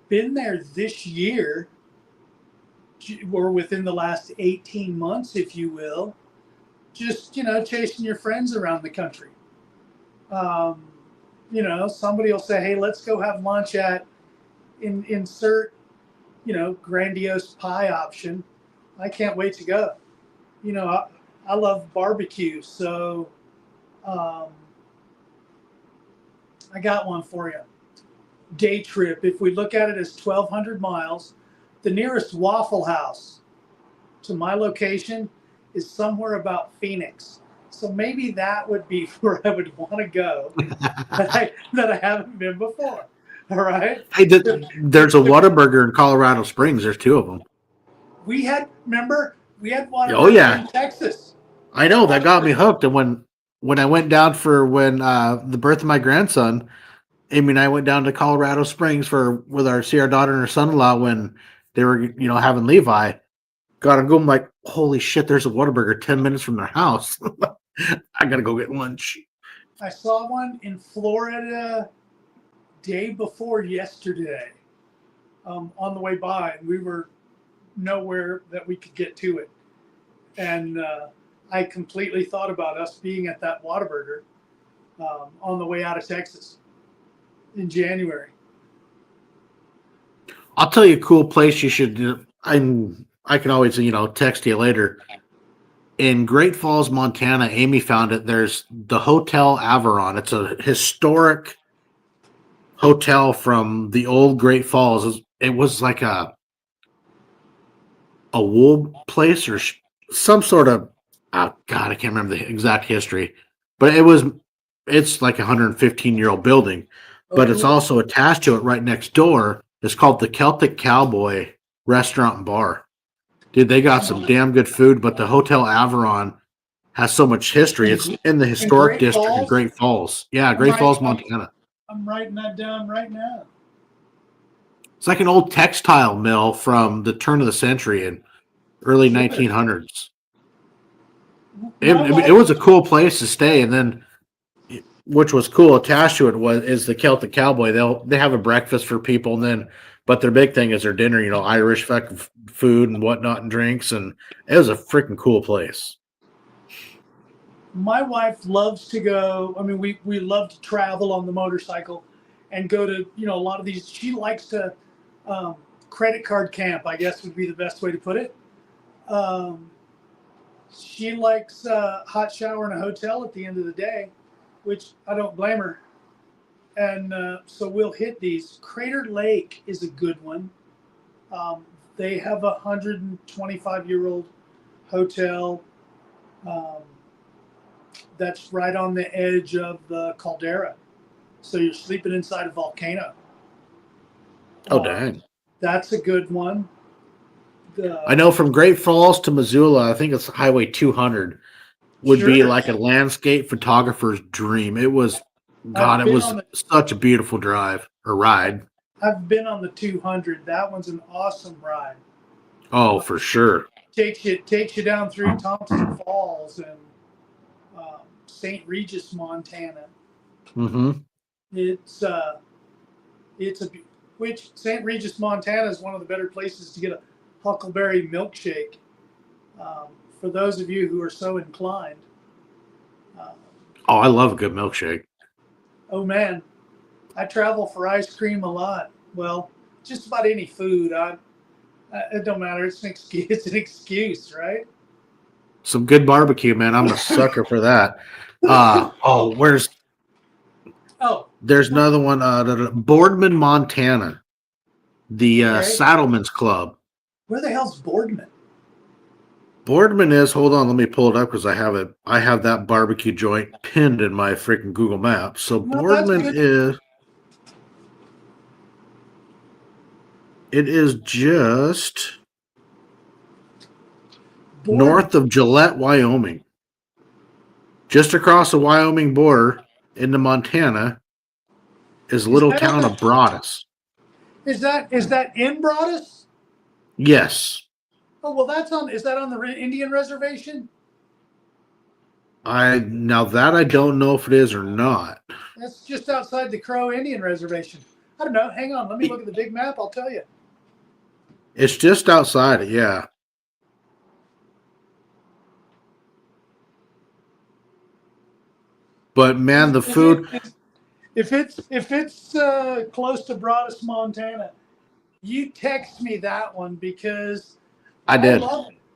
been there this year, or within the last 18 months, if you will, just chasing your friends around the country. Somebody will say, hey, let's go have lunch at insert grandiose pie option. I can't wait to go. I love barbecue, so I got one for you. Day trip. If we look at it as 1,200 miles, the nearest Waffle House to my location is somewhere about Phoenix. So maybe that would be where I would want to go that I haven't been before. All right. Hey, there's a Whataburger in Colorado Springs. There's 2 of them. Remember, we had Whataburger in Texas. I know, that got me hooked. And when I went down for the birth of my grandson, Amy and I went down to Colorado Springs with our daughter and her son-in-law when they were having Levi. Got to go. I'm like, holy shit! There's a Whataburger 10 minutes from their house. I gotta go get lunch. I saw one in Florida day before yesterday, on the way by, and we were nowhere that we could get to it. And I completely thought about us being at that Whataburger on the way out of Texas in January. I'll tell you a cool place you should. I can always text you later. In Great Falls, Montana, Amy found it. There's the Hotel Averon. It's a historic hotel from the old Great Falls. It was like a wool place or some sort of, oh God, I can't remember the exact history, but it's like a 115-year-old building, Oh, but it's cool. also attached to it right next door. It's called the Celtic Cowboy Restaurant and Bar. Dude, they got some damn good food, but the Hotel Avalon has so much history. It's in the In historic Great district in Falls? Great Falls. Yeah, I'm Great writing, Falls, Montana. I'm writing that down right now. It's like an old textile mill from the turn of the century in early Sure. 1900s. It, My it wife, was a cool place to stay, and then which was cool attached to it is the Celtic Cowboy. They have a breakfast for people, and then but their big thing is their dinner. Irish food and whatnot and drinks, and it was a freaking cool place. my wife loves to go. I mean, we love to travel on the motorcycle and go to, a lot of these. She likes to credit card camp, I guess would be the best way to put it. Um, she likes hot shower in a hotel at the end of the day, which I don't blame her. And so we'll hit these. Crater Lake is a good one. They have a 125-year-old hotel that's right on the edge of the caldera. So you're sleeping inside a volcano. Oh dang! That's a good one. I know from Great Falls to Missoula, I think it's Highway 200 would be Sure. like a landscape photographer's dream. It was, God, I've it been was on the such a beautiful drive or ride. I've been on the 200. That one's an awesome ride. Oh, for sure. Takes you down through Thompson Falls and St. Regis, Montana. Mm-hmm. It's a which St. Regis, Montana is one of the better places to get a huckleberry milkshake. For those of you who are so inclined. Oh, I love a good milkshake. Oh man, I travel for ice cream a lot. Well, just about any food. It don't matter. It's an excuse. It's an excuse, right? Some good barbecue, man. I'm a sucker for that. Where's Oh, there's another one, Boardman, Montana. The okay. Saddlemen's Club. Where the hell's Boardman? Boardman is, hold on, let me pull it up because I have it. I have that barbecue joint pinned in my freaking Google Maps. So Boardman is just north of Gillette, Wyoming. Just across the Wyoming border into Montana is a little town of Broadus. Is that in Broadus? Yes. Oh well, is that on the Indian reservation? Now that I don't know if it is or not. That's just outside the Crow Indian reservation. I don't know. Hang on, let me look at the big map. I'll tell you. It's just outside it, yeah. But man, the food. If it's close to Broadus, Montana, you text me that one because I did.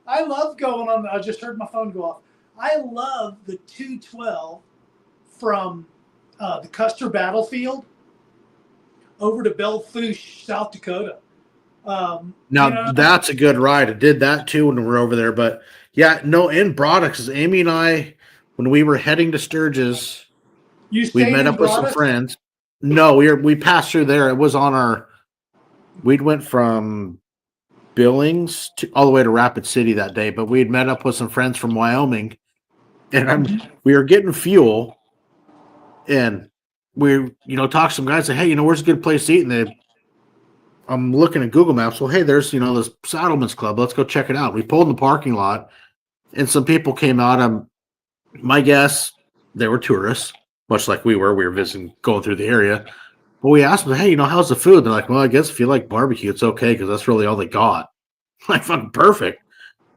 I love going on. I just heard my phone go off. I love the 212 from the Custer Battlefield over to Belfouche, South Dakota. That's a good ride. I did that too when we were over there. But yeah, no, in Broadus, Amy and I, when we were heading to Sturgis, we met up with some friends. No, we passed through there. It was on we'd went from Billings all the way to Rapid City that day, but we'd met up with some friends from Wyoming, and we were getting fuel, and we talked to some guys, say, hey, where's a good place to eat? And I'm looking at Google Maps. Well, hey, there's this Saddlemen's Club. Let's go check it out. We pulled in the parking lot, and some people came out. My guess, they were tourists, much like we were. We were visiting, going through the area. But we asked them, hey, how's the food? They're like, well, I guess if you like barbecue, it's okay because that's really all they got. Like, fucking perfect.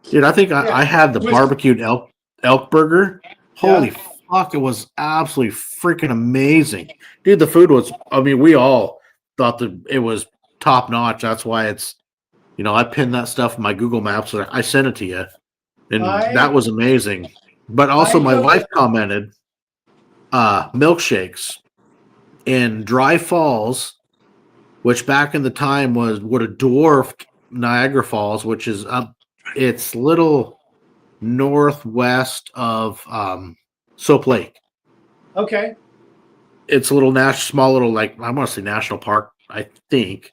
Dude, I think I had the barbecued elk burger. Holy fuck, it was absolutely freaking amazing. Dude, the food was, we all thought that it was top notch. That's why it's, I pinned that stuff in my Google Maps. So I sent it to you. And that was amazing. But also my wife commented, milkshakes in Dry Falls, which back in the time would have dwarfed Niagara Falls, which is up It's little northwest of Soap Lake. Okay. It's a little small little, like, I want to say national park, I think.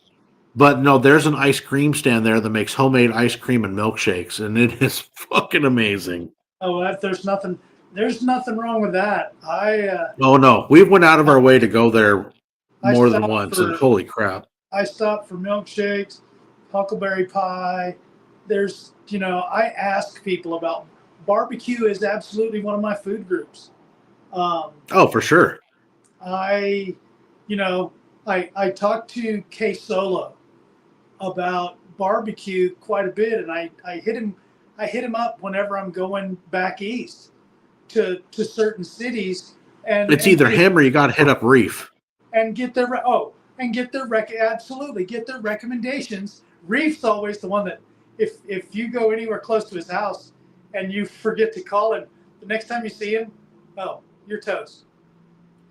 But no, there's an ice cream stand there that makes homemade ice cream and milkshakes, and it is fucking amazing. Oh, there's nothing wrong with that. Oh no, we've went out of our way to go there I more than stopped once, and for holy crap. I stopped for milkshakes, huckleberry pie. There's, I ask people about barbecue is absolutely one of my food groups. Oh, for sure. I, I talked to K Solo about barbecue quite a bit, and I hit him up whenever I'm going back east to certain cities, It's either him or you got to hit up Reef. and get their absolutely get their recommendations. Reef's always the one that if you go anywhere close to his house and you forget to call him, the next time you see him, oh, you're toast.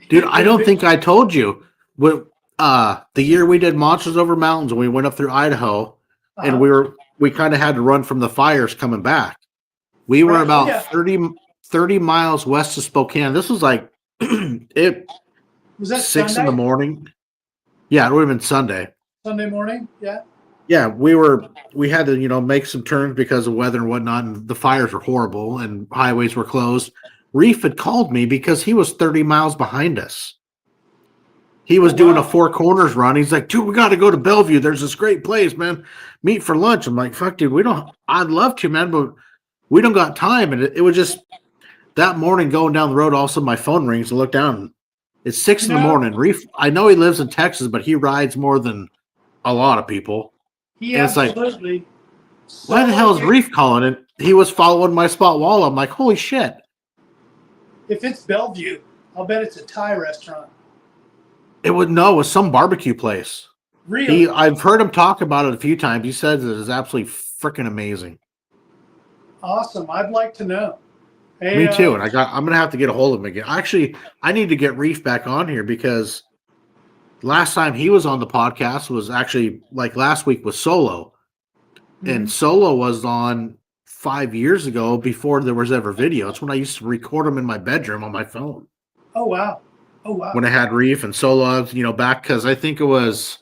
Dude, I don't think I told you. When, the year we did Monsters Over Mountains and we went up through Idaho, and we kind of had to run from the fires coming back. We were about 30 miles west of Spokane. This was like it was that 6 Sunday? in the morning. Yeah, it would have been Sunday. Sunday morning, yeah. Yeah, we had to, make some turns because of weather and whatnot, and the fires were horrible and highways were closed. Reef had called me because he was 30 miles behind us. He was doing a Four Corners run. He's like, dude, we got to go to Bellevue. There's this great place, man. Meet for lunch. I'm like, fuck, dude, I'd love to, man, but we don't got time. And it was just that morning going down the road. Also, my phone rings. I look down. It's 6 in the morning. Reef, I know he lives in Texas, but he rides more than a lot of people. He and it's absolutely. Like, why the hell is Reef calling it? He was following my spot wall. I'm like, holy shit. If it's Bellevue, I'll bet it's a Thai restaurant. It was some barbecue place. Really? I've heard him talk about it a few times. He says it is absolutely freaking amazing. Awesome. I'd like to know. Hey, Me too. And I'm gonna have to get a hold of him again. Actually, I need to get Reef back on here because last time he was on the podcast was actually like last week was Solo. Mm-hmm. And Solo was on 5 years ago before there was ever video. It's when I used to record him in my bedroom on my phone. Oh wow. When I had Reef and Solo, back because I think it was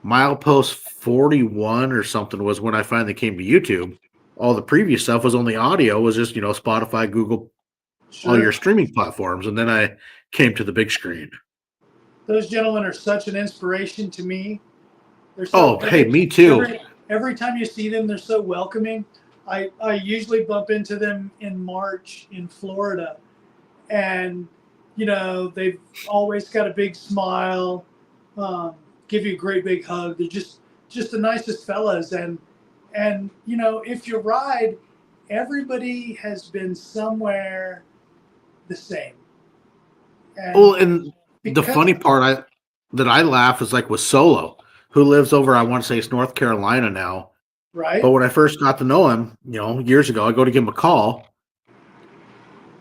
Milepost 41 or something was when I finally came to YouTube. All the previous stuff was only audio, was just, Spotify, Google, all your streaming platforms. And then I came to the big screen. Those gentlemen are such an inspiration to me. Hey, me too. Every time you see them, they're so welcoming. I usually bump into them in March in Florida. And they've always got a big smile, give you a great big hug. They're just the nicest fellas. And if you ride, everybody has been somewhere the same. And the funny part that I laugh is like with Solo, who lives over, I want to say it's North Carolina now. Right. But when I first got to know him, years ago, I go to give him a call.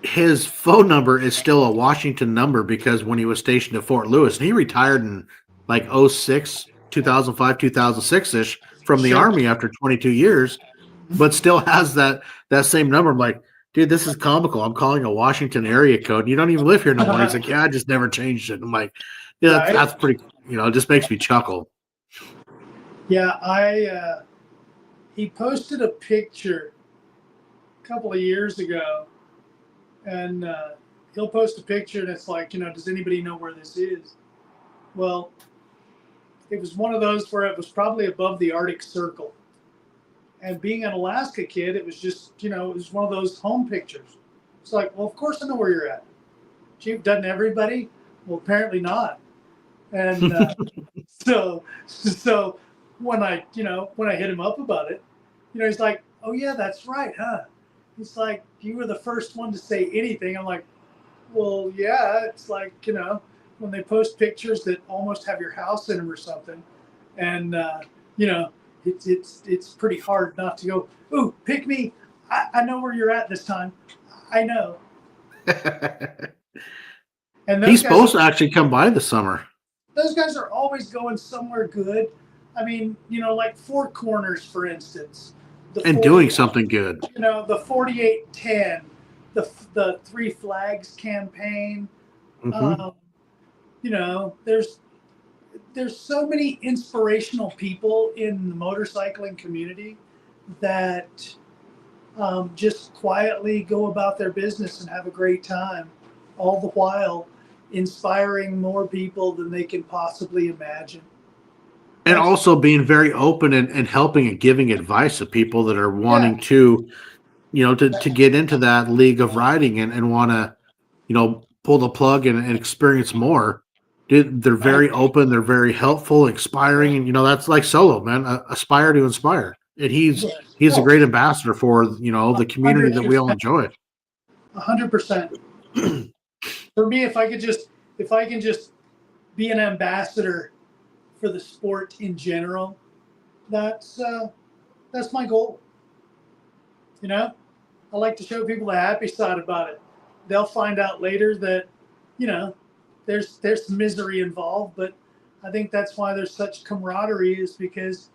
His phone number is still a Washington number because when he was stationed at Fort Lewis, and he retired in like 06, 2005, 2006-ish from the Army after 22 years, but still has that same number. I'm like, dude, this is comical. I'm calling a Washington area code. And you don't even live here no more. He's like, yeah, I just never changed it. I'm like, yeah, that's pretty, it just makes me chuckle. Yeah, he posted a picture a couple of years ago. And he'll post a picture and it's like, does anybody know where this is? Well, it was one of those where it was probably above the Arctic Circle. And being an Alaska kid, it was just, it was one of those home pictures. It's like, well, of course I know where you're at. Gee, doesn't everybody? Well, apparently not. And so when I hit him up about it, he's like, oh yeah, that's right, huh? It's like, you were the first one to say anything. I'm like, well, yeah. It's like, when they post pictures that almost have your house in them or something. And, it's pretty hard not to go, ooh, pick me. I know where you're at this time. I know. And he's supposed to actually come by this summer. Those guys are always going somewhere good. I mean, like Four Corners, for instance. And 40, doing something good. the 4810, the Three Flags campaign. Mm-hmm. There's so many inspirational people in the motorcycling community that just quietly go about their business and have a great time, all the while inspiring more people than they can possibly imagine. And That's also being very open and helping and giving advice to people that are yeah, wanting to, to get into that league of riding and want to, pull the plug and experience more. Dude, they're very open. They're very helpful, inspiring. And, that's like Solo, man, aspire to inspire. And he's a oh, great ambassador for, the community that we all 100%, enjoy. 100%. For me, if I can just be an ambassador for the sport in general, that's my goal. I like to show people the happy side about it. They'll find out later that, you know, there's misery involved, but I think that's why there's such camaraderie, is because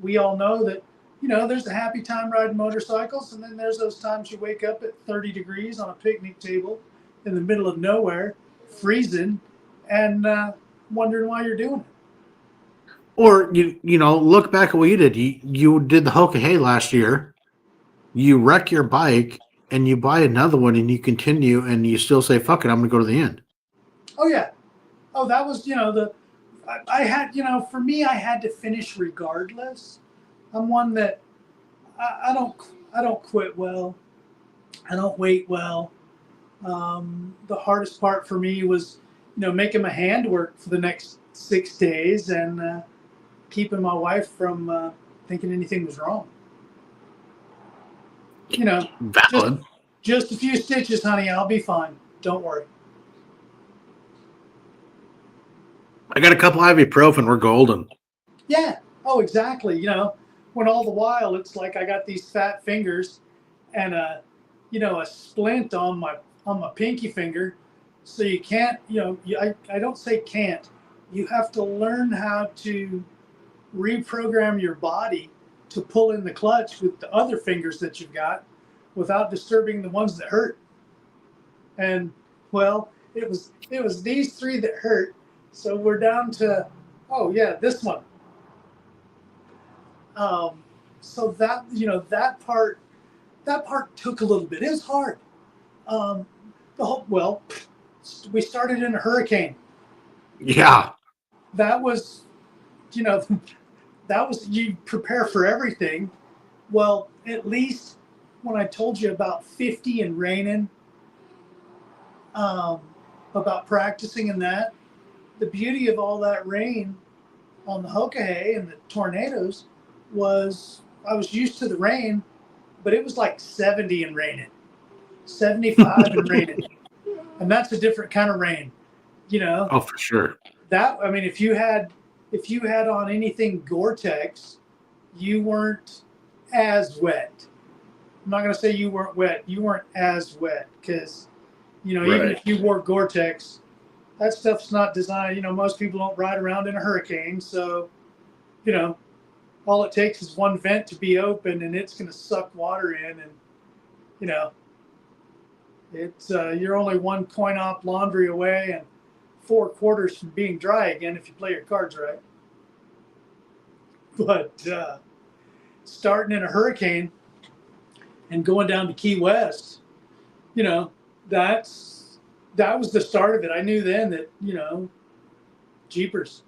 we all know that, there's a happy time riding motorcycles, and then there's those times you wake up at 30 degrees on a picnic table in the middle of nowhere, freezing, and wondering why you're doing it. Or look back at what you did. You did the Hoka Hay last year. You wreck your bike and you buy another one and you continue and you still say, fuck it, I'm gonna go to the end. Oh yeah. Oh, that was, I had, for me, I had to finish regardless. I'm one that I don't quit well. I don't wait well. The hardest part for me was, making my hand work for the next 6 days and keeping my wife from thinking anything was wrong. Valid. Just a few stitches, honey. I'll be fine. Don't worry. I got a couple ibuprofen. We're golden. Yeah. Oh, exactly. When all the while it's like I got these fat fingers and a splint on my pinky finger, so you can't. I don't say can't. You have to learn how to reprogram your body to pull in the clutch with the other fingers that you've got without disturbing the ones that hurt. And well, it was these three that hurt. So we're down to, oh yeah, this one. So that part took a little bit. It was hard. We started in a hurricane. Yeah. That was, you prepare for everything. Well, at least when I told you about 50 and raining, about practicing in that, the beauty of all that rain on the Hoka Hay and the tornadoes was I was used to the rain, but it was like 70 and raining, 75 and raining. And that's a different kind of rain, Oh, for sure. if you had on anything Gore-Tex, you weren't as wet. I'm not going to say you weren't wet. You weren't as wet because, Right. Even if you wore Gore-Tex, that stuff's not designed. Most people don't ride around in a hurricane. So, all it takes is one vent to be open and it's going to suck water in. And, it's you're only one coin op laundry away and 4 quarters from being dry again if you play your cards right. But starting in a hurricane and going down to Key West, that was the start of it. I knew then that, jeepers,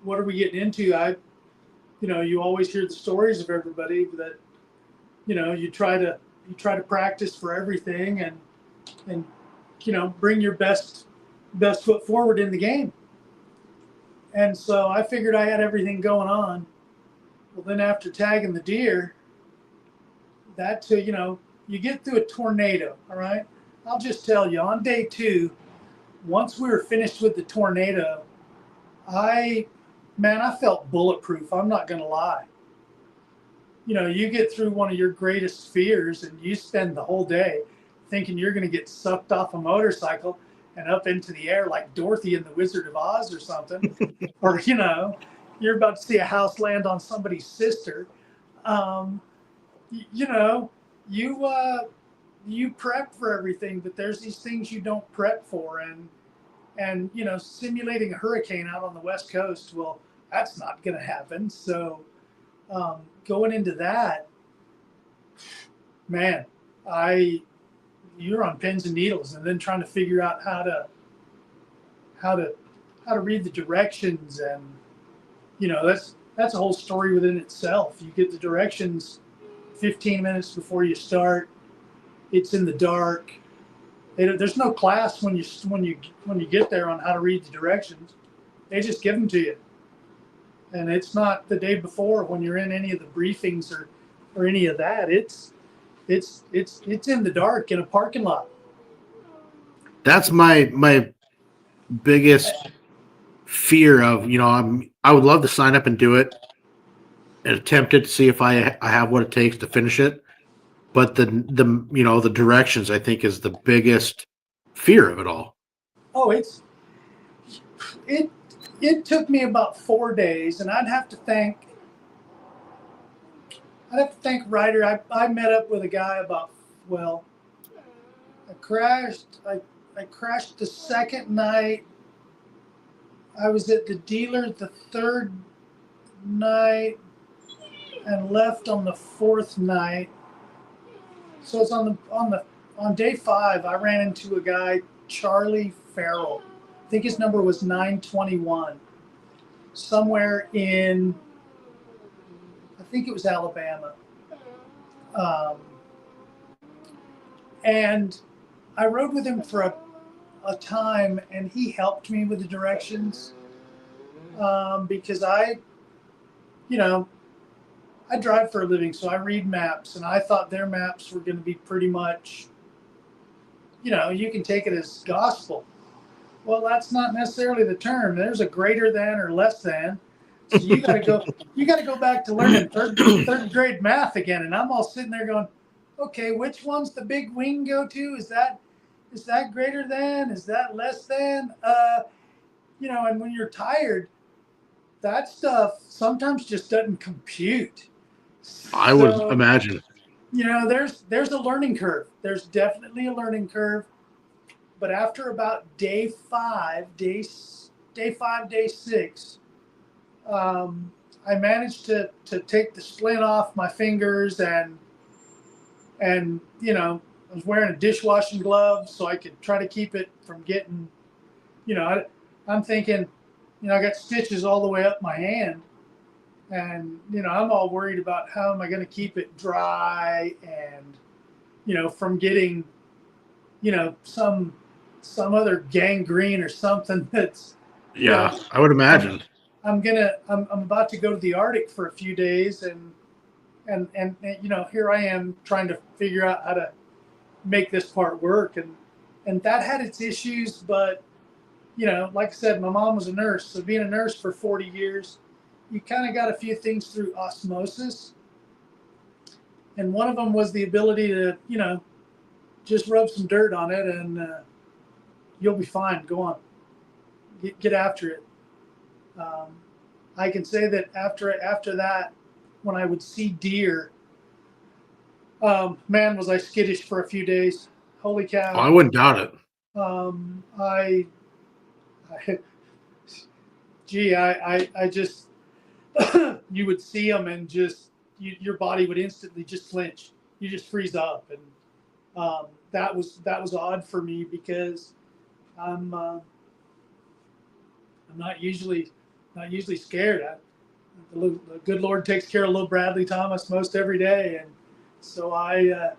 what are we getting into? You always hear the stories of everybody that, you try to practice for everything and bring your best foot forward in the game. And so I figured I had everything going on. Well, then after tagging the deer, you get through a tornado, all right? I'll just tell you, on day 2, once we were finished with the tornado, I felt bulletproof. I'm not going to lie. You get through one of your greatest fears and you spend the whole day thinking you're going to get sucked off a motorcycle and up into the air like Dorothy in the Wizard of Oz or something. Or, you're about to see a house land on somebody's sister. you know, you prep for everything, but there's these things you don't prep for, and simulating a hurricane out on the West Coast, well, that's not going to happen. So going into that, man, I you're on pins and needles, and then trying to figure out how to read the directions, and that's a whole story within itself. You get the directions 15 minutes before you start. It's in the dark. There's no class when you get there on how to read the directions. They just give them to you, and it's not the day before when you're in any of the briefings or any of that. It's in the dark in a parking lot. That's my biggest fear of, I would love to sign up and do it and attempt it to see if I have what it takes to finish it. But the directions, I think, is the biggest fear of it all. Oh, it took me about 4 days, and I'd have to thank Ryder. I met up with a guy I crashed the second night. I was at the dealer the third night and left on the fourth night. So it's on day 5. I ran into a guy, Charlie Farrell. I think his number was 921. Somewhere in, I think it was Alabama. And I rode with him for a time, and he helped me with the directions because I drive for a living, so I read maps, and I thought their maps were going to be pretty much, you can take it as gospel. Well, that's not necessarily the term. There's a greater than or less than. So you got to go back to learning third grade math again. And I'm all sitting there going, okay, which one's the big wing go to? Is that greater than? Is that less than? And when you're tired, that stuff sometimes just doesn't compute. I would imagine. There's a learning curve. There's definitely a learning curve. But after about day 6, I managed to take the splint off my fingers, and I was wearing a dishwashing glove so I could try to keep it from getting, I'm thinking, I got stitches all the way up my hand. And, I'm all worried about how am I going to keep it dry and, from getting, some other gangrene or something that's. Yeah, I would imagine. I'm about to go to the Arctic for a few days, and here I am trying to figure out how to make this part work. And that had its issues, but, like I said, my mom was a nurse. So being a nurse for 40 years, you kind of got a few things through osmosis. And one of them was the ability to, just rub some dirt on it and you'll be fine. Go on. Get after it. I can say that after that, when I would see deer, man, was I skittish for a few days. Holy cow. I wouldn't doubt it. I just, you would see them and just, your body would instantly just flinch. You just freeze up. And that was odd for me because I'm not usually scared. The good Lord takes care of little Bradley Thomas most every day, and so I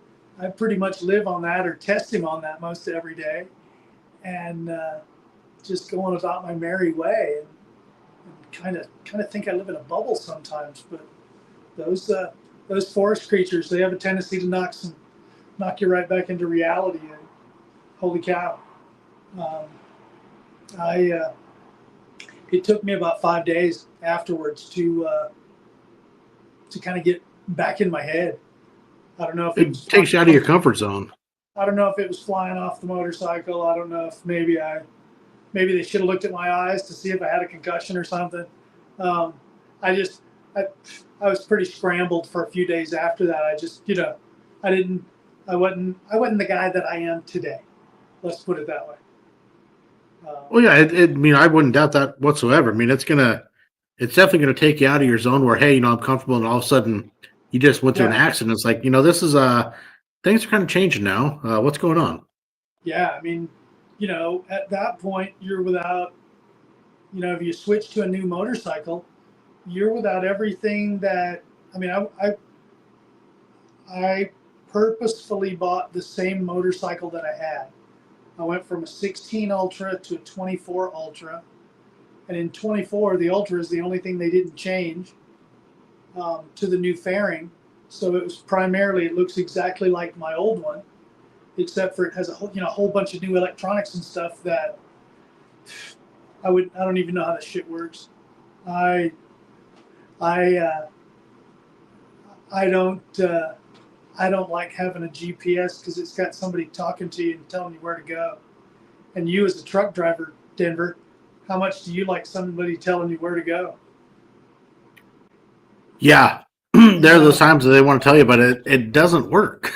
pretty much live on that or test him on that most every day, and just going about my merry way, and kind of think I live in a bubble sometimes. But those forest creatures, they have a tendency to knock you right back into reality. And holy cow, it took me about 5 days afterwards to kind of get back in my head. I don't know if it takes you out of your comfort zone. I don't know if it was flying off the motorcycle. I don't know if maybe they should have looked at my eyes to see if I had a concussion or something. I I was pretty scrambled for a few days after that. I just, I wasn't the guy that I am today. Let's put it that way. Well, yeah, I mean, I wouldn't doubt that whatsoever. I mean, it's definitely gonna take you out of your zone where, hey, I'm comfortable, and all of a sudden you just went through an Yeah. accident. It's like, this is things are kind of changing now. What's going on? Yeah, I mean, at that point, you're without, if you switch to a new motorcycle, you're without everything that, I mean, I purposefully bought the same motorcycle that I had. I went from a 16 Ultra to a 24 Ultra. And in 24, the Ultra is the only thing they didn't change to the new fairing. So it was primarily, it looks exactly like my old one, except for it has a whole bunch of new electronics and stuff that I don't even know how that shit works. I don't like having a GPS because it's got somebody talking to you and telling you where to go. And you as a truck driver, Denver, how much do you like somebody telling you where to go? Yeah, there are those times that they want to tell you, but it doesn't work.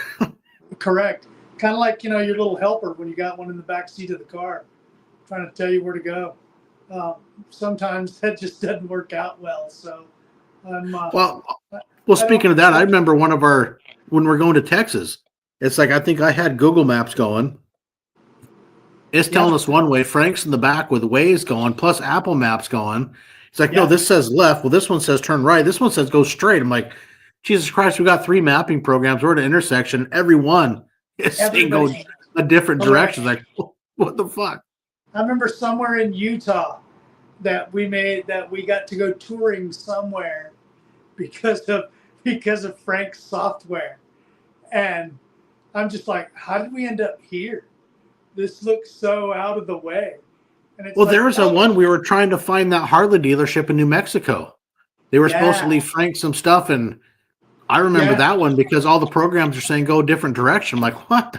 Correct. Kind of like, your little helper when you got one in the back seat of the car trying to tell you where to go. Sometimes that just doesn't work out well. So I'm Well, speaking of that, I remember when we're going to Texas, it's like, I think I had Google Maps going. It's telling us one way. Frank's in the back with Waze going, plus Apple Maps going. It's like, no, this says left. Well, this one says turn right. This one says go straight. I'm like, Jesus Christ, we got 3 mapping programs. We're at an intersection. Every one is saying go a different direction. Like, what the fuck? I remember somewhere in Utah that we got to go touring somewhere because of Frank's software. And I'm just like, how did we end up here? This looks so out of the way. And it's there was one we were trying to find that Harley dealership in New Mexico. They were supposed to leave Frank some stuff, and I remember that one because all the programs are saying go a different direction. I'm like, where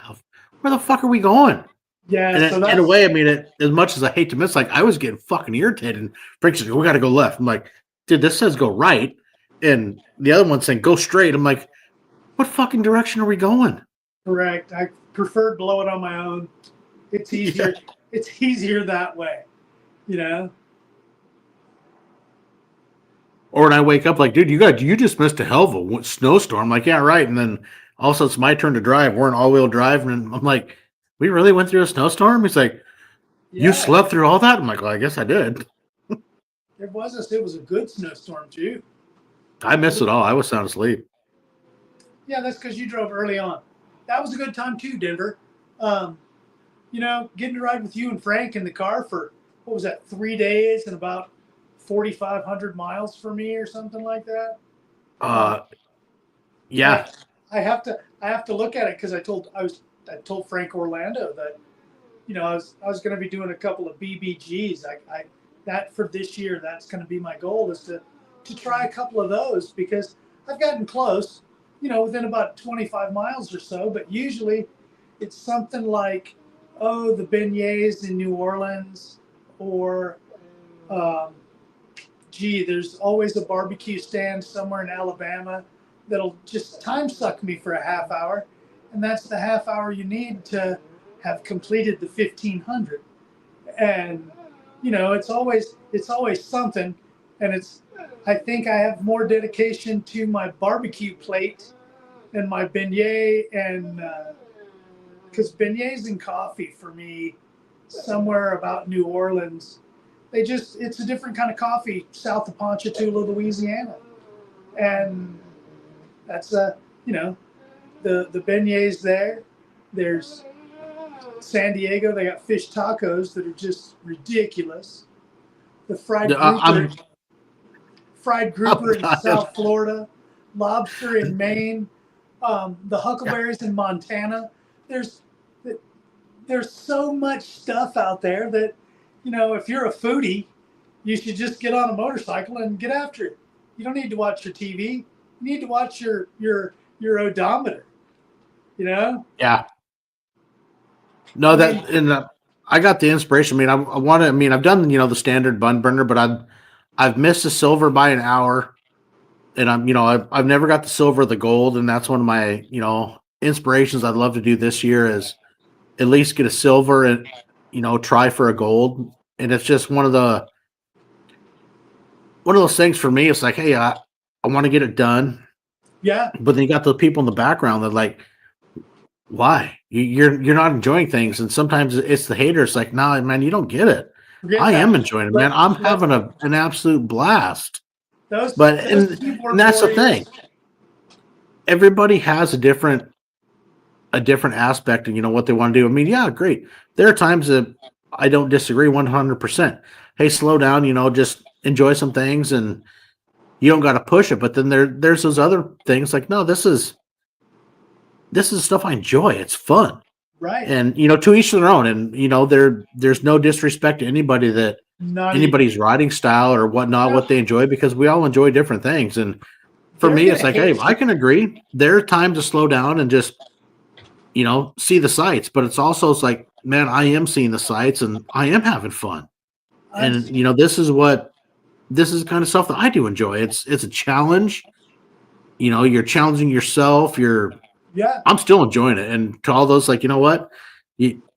the fuck are we going? Yeah. And so in a way, I mean, as much as I hate to miss, like, I was getting fucking irritated. And Frank says, we got to go left. I'm like, dude, this says go right. And the other one's saying go straight. I'm like, what fucking direction are we going? Correct. I prefer to blow it on my own. It's easier. Yeah. It's easier that way, Or when I wake up, like, dude, you just missed a hell of a snowstorm. I'm like, yeah, right. And then also it's my turn to drive. We're in all-wheel drive, and I'm like, we really went through a snowstorm? He's like, you slept through all that? I'm like, well, I guess I did. It was a good snowstorm too. I missed it all. I was sound asleep. Yeah, that's because you drove early on. That was a good time too, Denver. Getting to ride with you and Frank in the car for, what was that, 3 days and about 4,500 miles for me or something like that. Yeah. I have to look at it because I told Frank Orlando that, I was going to be doing a couple of BBGs. That for this year, that's going to be my goal, is to try a couple of those, because I've gotten close, within about 25 miles or so, but usually it's something like, the beignets in New Orleans, or there's always a barbecue stand somewhere in Alabama that'll just time suck me for a half hour, and that's the half hour you need to have completed the 1,500. And it's always something, and I think I have more dedication to my barbecue plate than my beignet, and because beignets and coffee for me, somewhere about New Orleans, it's a different kind of coffee south of Ponchatoula, Louisiana. And that's the beignets there. There's San Diego, they got fish tacos that are just ridiculous. The fried grouper in South Florida, lobster in Maine, the huckleberries in Montana. There's so much stuff out there that, if you're a foodie, you should just get on a motorcycle and get after it. You don't need to watch your TV. You need to watch your odometer. Yeah. No, I got the inspiration. I mean, I've done, the standard bun burner, but I've missed the silver by an hour. and I've never got the silver or the gold, and that's one of my, inspirations I'd love to do this year is at least get a silver and, try for a gold. And it's just one of those things for me. It's like, hey, I want to get it done. Yeah. But then you got the people in the background that like, why? You're not enjoying things. And sometimes it's the haters like, nah, man, you don't get it. Forget I that. am enjoying it, man. I'm having an absolute blast. But and keyboard that's the warriors. thing. Everybody has a different aspect and what they want to do. I mean, yeah, great. There are times that I don't disagree 100%. Hey, slow down, just enjoy some things and you don't got to push it. But then there's those other things like, no, this is stuff I enjoy. It's fun. Right. And to each their own. And there's no disrespect to anybody that anybody's riding style or whatnot, what they enjoy, because we all enjoy different things. And for me, it's like, hey, I can agree. There are times to slow down and just see the sights, but it's like, man, I am seeing the sights and I am having fun. And this is kind of stuff that I do enjoy. It's a challenge. You're challenging yourself. I'm still enjoying it. And to all those, like, what?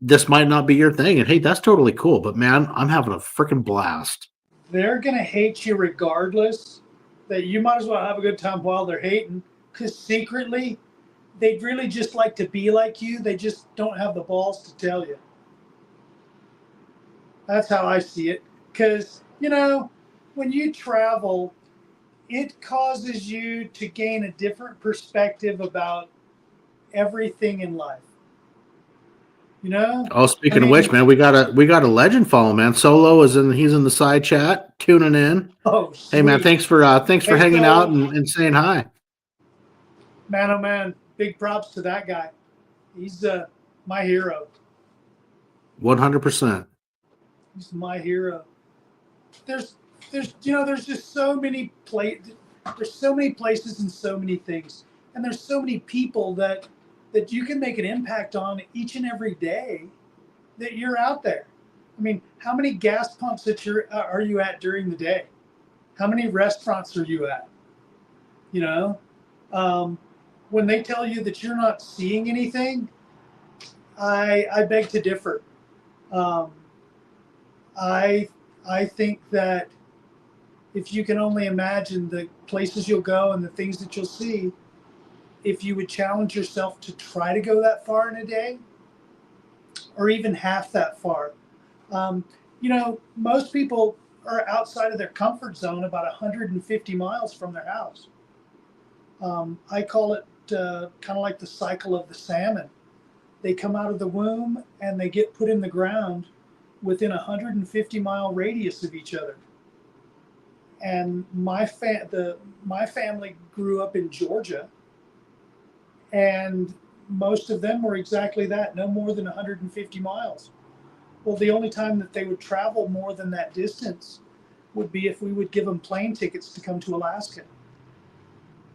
This might not be your thing. And hey, that's totally cool. But man, I'm having a freaking blast. They're going to hate you regardless. That you might as well have a good time while they're hating. Because secretly, they'd really just like to be like you. They just don't have the balls to tell you. That's how I see it. Because, when you travel, it causes you to gain a different perspective about everything in life. Oh, speaking of which, man, we got a legend follow, man. Solo he's in the side chat tuning in. Oh, sweet. Hey, man, thanks for hanging out and saying hi. Man, oh man, big props to that guy. He's my hero. 100%. He's my hero. There's just so many there's so many places and so many things, and there's so many people that you can make an impact on each and every day that you're out there. I mean, how many gas pumps are you at during the day? How many restaurants are you at? When they tell you that you're not seeing anything, I beg to differ. I think that if you can only imagine the places you'll go and the things that you'll see, if you would challenge yourself to try to go that far in a day, or even half that far. Most people are outside of their comfort zone about 150 miles from their house. I call it kind of like the cycle of the salmon. They come out of the womb and they get put in the ground within 150-mile radius of each other. And my family grew up in Georgia, and most of them were exactly that, no more than 150 miles. Well, the only time that they would travel more than that distance would be if we would give them plane tickets to come to Alaska.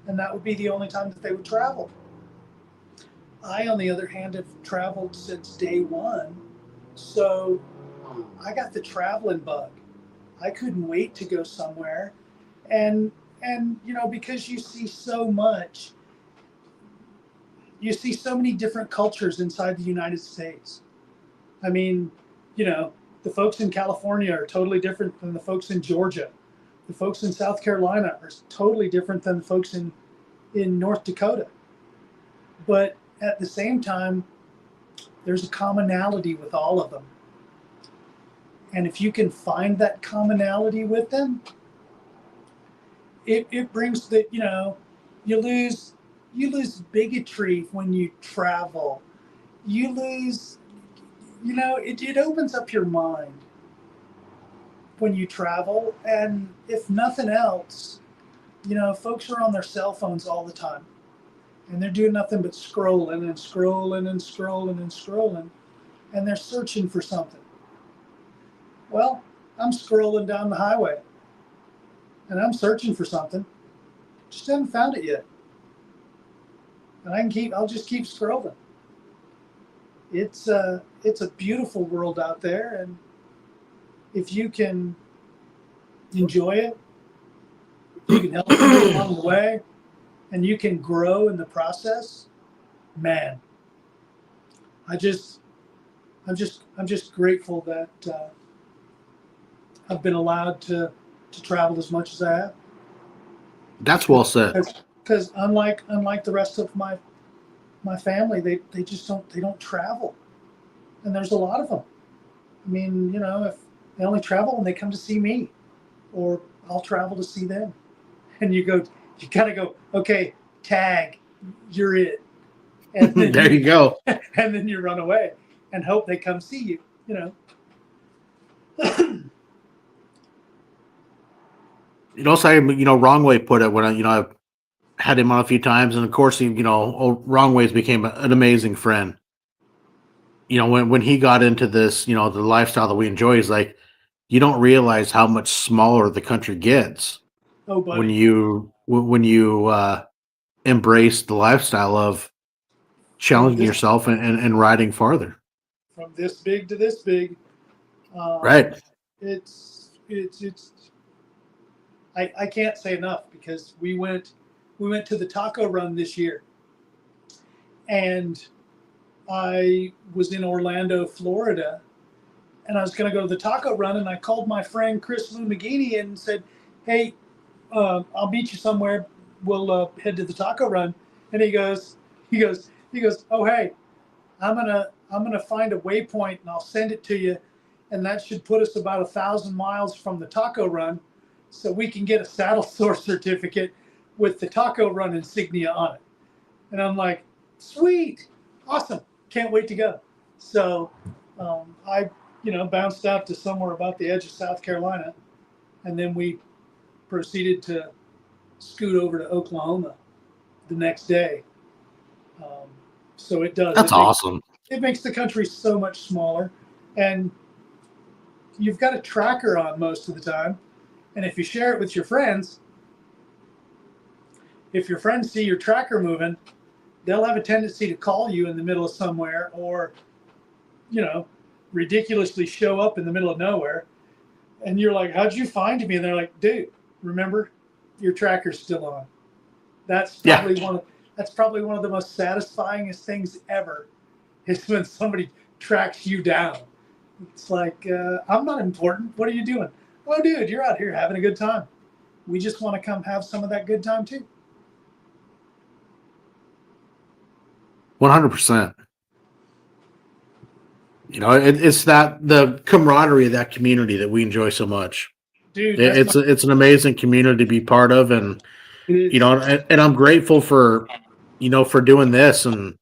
And that would be the only time that they would travel. I, on the other hand, have traveled since day one. So I got the traveling bug. I couldn't wait to go somewhere. And because you see so much, you see so many different cultures inside the United States. I mean, the folks in California are totally different than the folks in Georgia. The folks in South Carolina are totally different than the folks in North Dakota. But at the same time, there's a commonality with all of them. And if you can find that commonality with them, it brings you lose bigotry when you travel. You lose, it opens up your mind when you travel. And if nothing else, folks are on their cell phones all the time. And they're doing nothing but scrolling and scrolling and scrolling and scrolling. And they're searching for something. Well, I'm scrolling down the highway. And I'm searching for something. Just haven't found it yet. And I'll just keep scrolling. It's a beautiful world out there. And if you can enjoy it, you can help somebody along the way, and you can grow in the process, man. I just, I'm just grateful that I've been allowed to travel as much as I have. That's well said. Because unlike the rest of my family, they just don't travel, and there's a lot of them. I mean, you know, if they only travel when they come to see me, or I'll travel to see them, and you kind of go, okay, tag, you're it, and then There you go. and then you run away and hope they come see you. You know. You know, so Wrong Way put it when I've had him on a few times, and of course, Wrong Ways became an amazing friend. You know, when he got into this, the lifestyle that we enjoy, is like, you don't realize how much smaller the country gets Oh, when buddy. you embrace the lifestyle of challenging yourself and riding farther. From this big to this big. Right. It's I can't say enough, because we went to the taco run this year, and I was in Orlando, Florida, and I was going to go to the taco run, and I called my friend Chris Lou McGeady and said, "Hey, I'll meet you somewhere. We'll head to the taco run." And he goes, "Oh, hey, I'm gonna find a waypoint and I'll send it to you, and that should put us about 1,000 miles from the taco run, so we can get a saddle sore certificate with the taco run insignia on it." And I'm like, "Sweet, awesome, can't wait to go." So I, bounced out to somewhere about the edge of South Carolina, and then we proceeded to scoot over to Oklahoma the next day. So it does. That's awesome. It makes the country so much smaller, and you've got a tracker on most of the time. And if you share it with your friends, if your friends see your tracker moving, they'll have a tendency to call you in the middle of somewhere, or, ridiculously show up in the middle of nowhere. And you're like, "How'd you find me?" And they're like, "Dude, remember, your tracker's still on." That's probably one of the most satisfyingest things ever, is when somebody tracks you down. It's like, I'm not important. What are you doing? "Oh, dude, you're out here having a good time. We just want to come have some of that good time too." 100%. It's the camaraderie of that community that we enjoy so much. Dude, It's an amazing community to be part of, and and I'm grateful for for doing this, and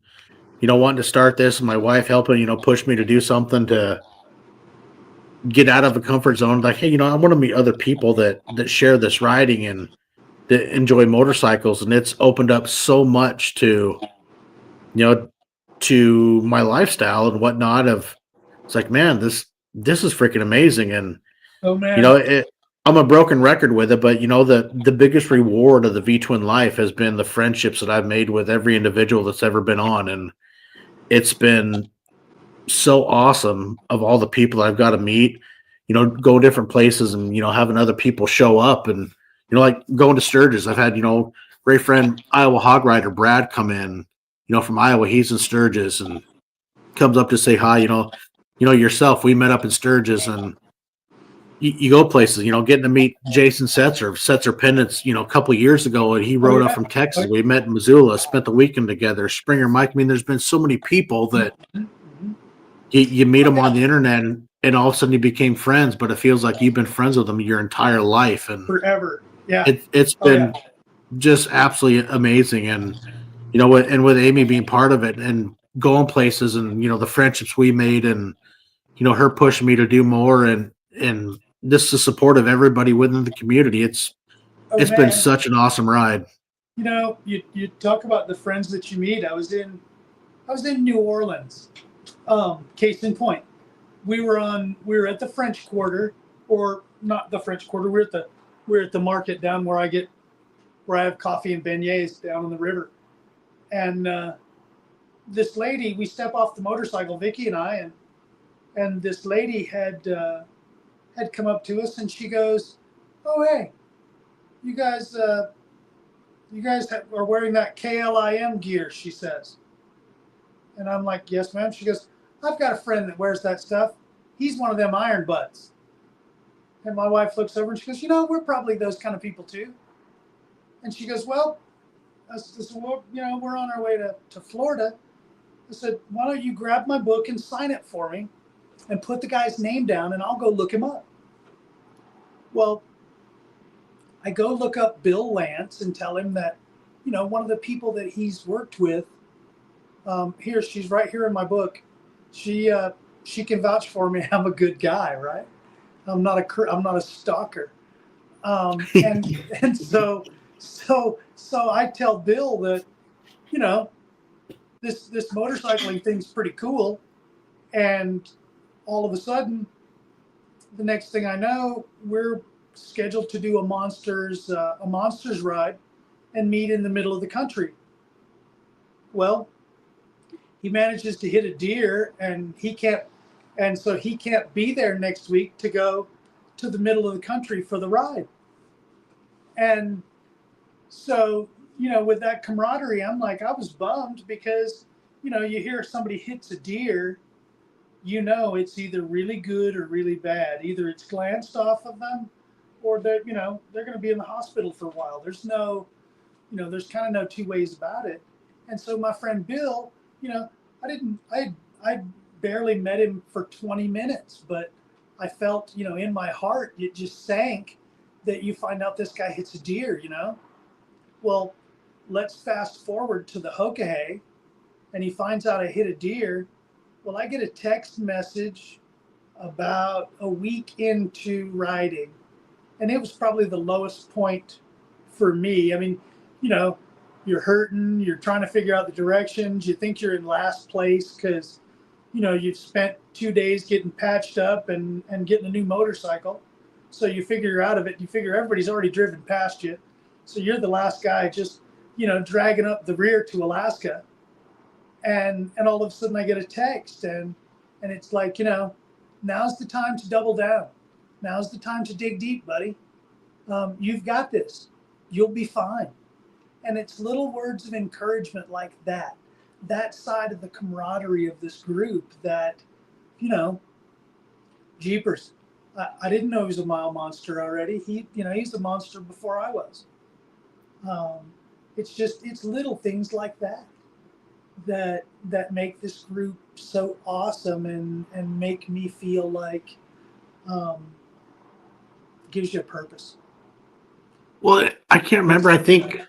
wanting to start this, and my wife helping push me to do something to get out of a comfort zone. Like, hey, I want to meet other people that share this riding and that enjoy motorcycles, and it's opened up so much to you know to my lifestyle and whatnot. Of It's like, man, this is freaking amazing, and oh you man, know it. I'm a broken record with it, but the biggest reward of the V Twin life has been the friendships that I've made with every individual that's ever been on, and it's been so awesome of all the people I've got to meet, go different places, and having other people show up, and like going to Sturgis. I've had great friend Iowa hog rider Brad come in, from Iowa. He's in Sturgis and comes up to say hi. Yourself. We met up in Sturgis, and you go places. Getting to meet Jason Setzer Pendants. A couple of years ago, and he rode up from Texas. We met in Missoula, spent the weekend together. Springer Mike. I mean, there's been so many people that you meet them on the internet, and all of a sudden you became friends, but it feels like you've been friends with them your entire life, and forever. Yeah. it's been just absolutely amazing. And with Amy being part of it and going places, and the friendships we made, and her pushing me to do more, and this the support of everybody within the community. It's been such an awesome ride. You talk about the friends that you meet. I was in New Orleans. Case in point, we were at the French Quarter, or not the French Quarter. We're at the market down where I have coffee and beignets down on the river. And this lady, we step off the motorcycle, Vicky and I, and this lady had come up to us, and she goes, "Oh, hey, you guys are wearing that KLIM gear," she says. And I'm like, "Yes, ma'am." She goes, "I've got a friend that wears that stuff. He's one of them iron butts." And my wife looks over and she goes, "We're probably those kind of people too." And she goes, "Well," I said, "Well, we're on our way to Florida." I said, "Why don't you grab my book and sign it for me and put the guy's name down and I'll go look him up." Well, I go look up Bill Lance and tell him that, one of the people that he's worked with, here, she's right here in my book. She can vouch for me. I'm a good guy, right? I'm not a stalker. And and so I tell Bill that, you know, this motorcycling thing's pretty cool. And all of a sudden, the next thing I know, we're scheduled to do a monsters ride and meet in the middle of the country. Well, he manages to hit a deer, so he can't be there next week to go to the middle of the country for the ride. And so, with that camaraderie, I'm like, I was bummed because, you hear somebody hits a deer, it's either really good or really bad. Either it's glanced off of them, or they're going to be in the hospital for a while. There's kind of no two ways about it. And so my friend Bill, I barely met him for 20 minutes, but I felt, in my heart, it just sank that you find out this guy hits a deer. Well, let's fast forward to the Hokahay, and he finds out I hit a deer. Well, I get a text message about a week into riding, and it was probably the lowest point for me. I mean, you're hurting, you're trying to figure out the directions, you think you're in last place because, you've spent 2 days getting patched up and getting a new motorcycle. So you figure you're out of it. You figure everybody's already driven past you. So you're the last guy just, dragging up the rear to Alaska. And all of a sudden I get a text and it's like, now's the time to double down. Now's the time to dig deep, buddy. You've got this. You'll be fine. And it's little words of encouragement like that side of the camaraderie of this group that, jeepers. I didn't know he was a mile monster already. He's a monster before I was. It's little things like that make this group so awesome and make me feel like gives you a purpose. Well, I can't remember. I think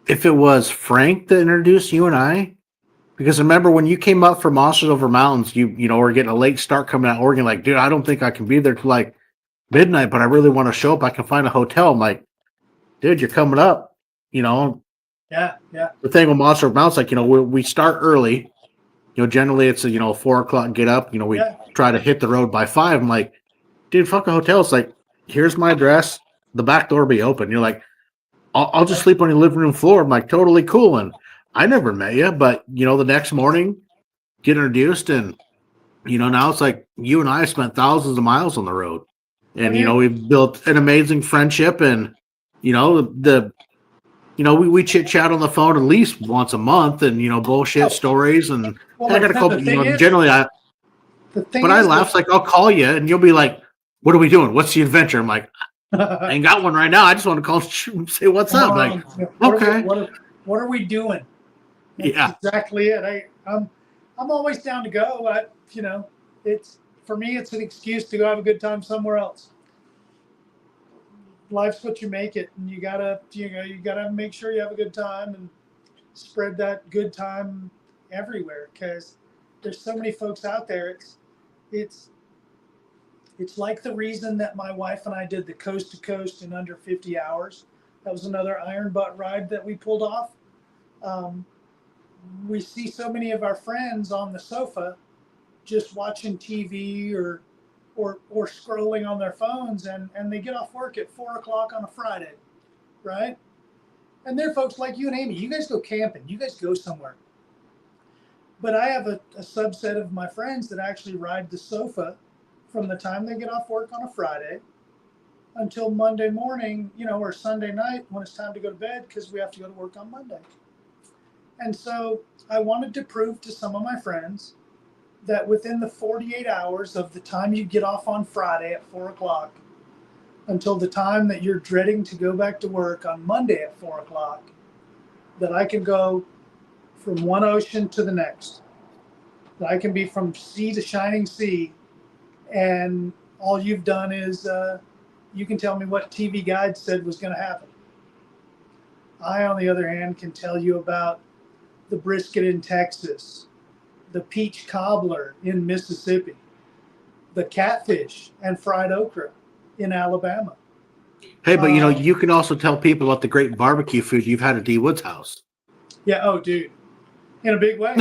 if it was Frank that introduced you and I, because I remember when you came up for Monsters Over Mountains, you were getting a late start coming out of Oregon. Like, dude, I don't think I can be there till like midnight, but I really want to show up. I can find a hotel. I'm like, dude, you're coming up. Yeah. The thing with Monster Over Mountains, like, we start early. Generally it's 4:00 get up. We try to hit the road by 5. I'm like, dude, fuck a hotel. It's like, here's my address. The back door will be open. You're like, I'll just sleep on your living room floor. I'm like, totally cool. And I never met you, but the next morning get introduced and now it's like you and I spent thousands of miles on the road. And we've built an amazing friendship and we chit chat on the phone at least once a month and bullshit stories and I got a couple generally I laugh like I'll call you and you'll be like, what are we doing? What's the adventure? I'm like, I ain't got one right now. I just want to call and say what's up. Like, okay. What are we doing? That's exactly it. I'm always down to go. It's for me. It's an excuse to go have a good time somewhere else. Life's what you make it, and you gotta make sure you have a good time and spread that good time everywhere. Because there's so many folks out there. It's like the reason that my wife and I did the coast to coast in under 50 hours. That was another iron butt ride that we pulled off. We see so many of our friends on the sofa just watching TV or scrolling on their phones and they get off work at 4:00 on a Friday, right? And they're folks like you and Amy. You guys go camping. You guys go somewhere. But I have a subset of my friends that actually ride the sofa from the time they get off work on a Friday until Monday morning, or Sunday night when it's time to go to bed because we have to go to work on Monday. And so I wanted to prove to some of my friends that within the 48 hours of the time you get off on Friday at 4 o'clock until the time that you're dreading to go back to work on Monday at 4 o'clock, that I can go from one ocean to the next. That I can be from sea to shining sea, and all you've done is you can tell me what TV guide said was going to happen. I, on the other hand, can tell you about the brisket in Texas, the peach cobbler in Mississippi, the catfish and fried okra in Alabama. Hey, but you can also tell people about the great barbecue food you've had at D Wood's house. Yeah, oh dude. In a big way.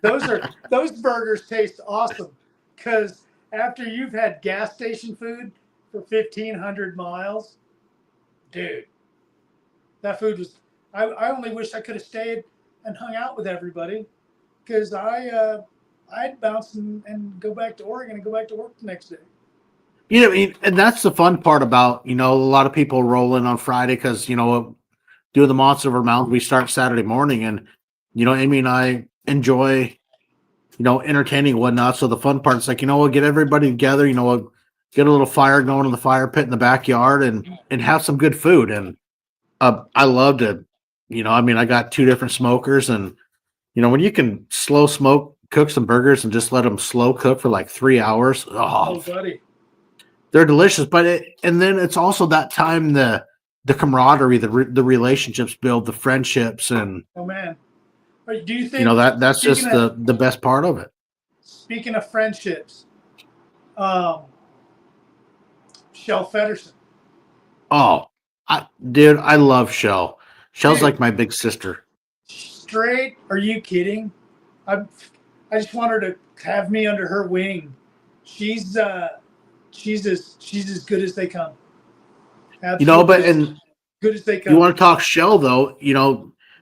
Those burgers taste awesome because after you've had gas station food for 1,500 miles, dude, that food was. I only wish I could have stayed and hung out with everybody because I'd bounce and go back to Oregon and go back to work the next day. And that's the fun part about a lot of people roll in on Friday because doing the Monster of Mountain, we start Saturday morning, and Amy and I enjoy entertaining and whatnot. So the fun part is like we'll get everybody together, we'll get a little fire going in the fire pit in the backyard and have some good food. And I love to I got 2 different smokers, and when you can slow smoke cook some burgers and just let them slow cook for like 3 hours, Oh buddy, they're delicious. But and then it's also that time the camaraderie, the relationships build, the friendships, and oh man, do you think that's just the best part of it? Speaking of friendships, Shell Federson. Oh, dude, I love Shell. Shell's like my big sister. Straight? Are you kidding? I just want her to have me under her wing. She's as good as they come. Absolutely good as they come. You want to talk Shell though?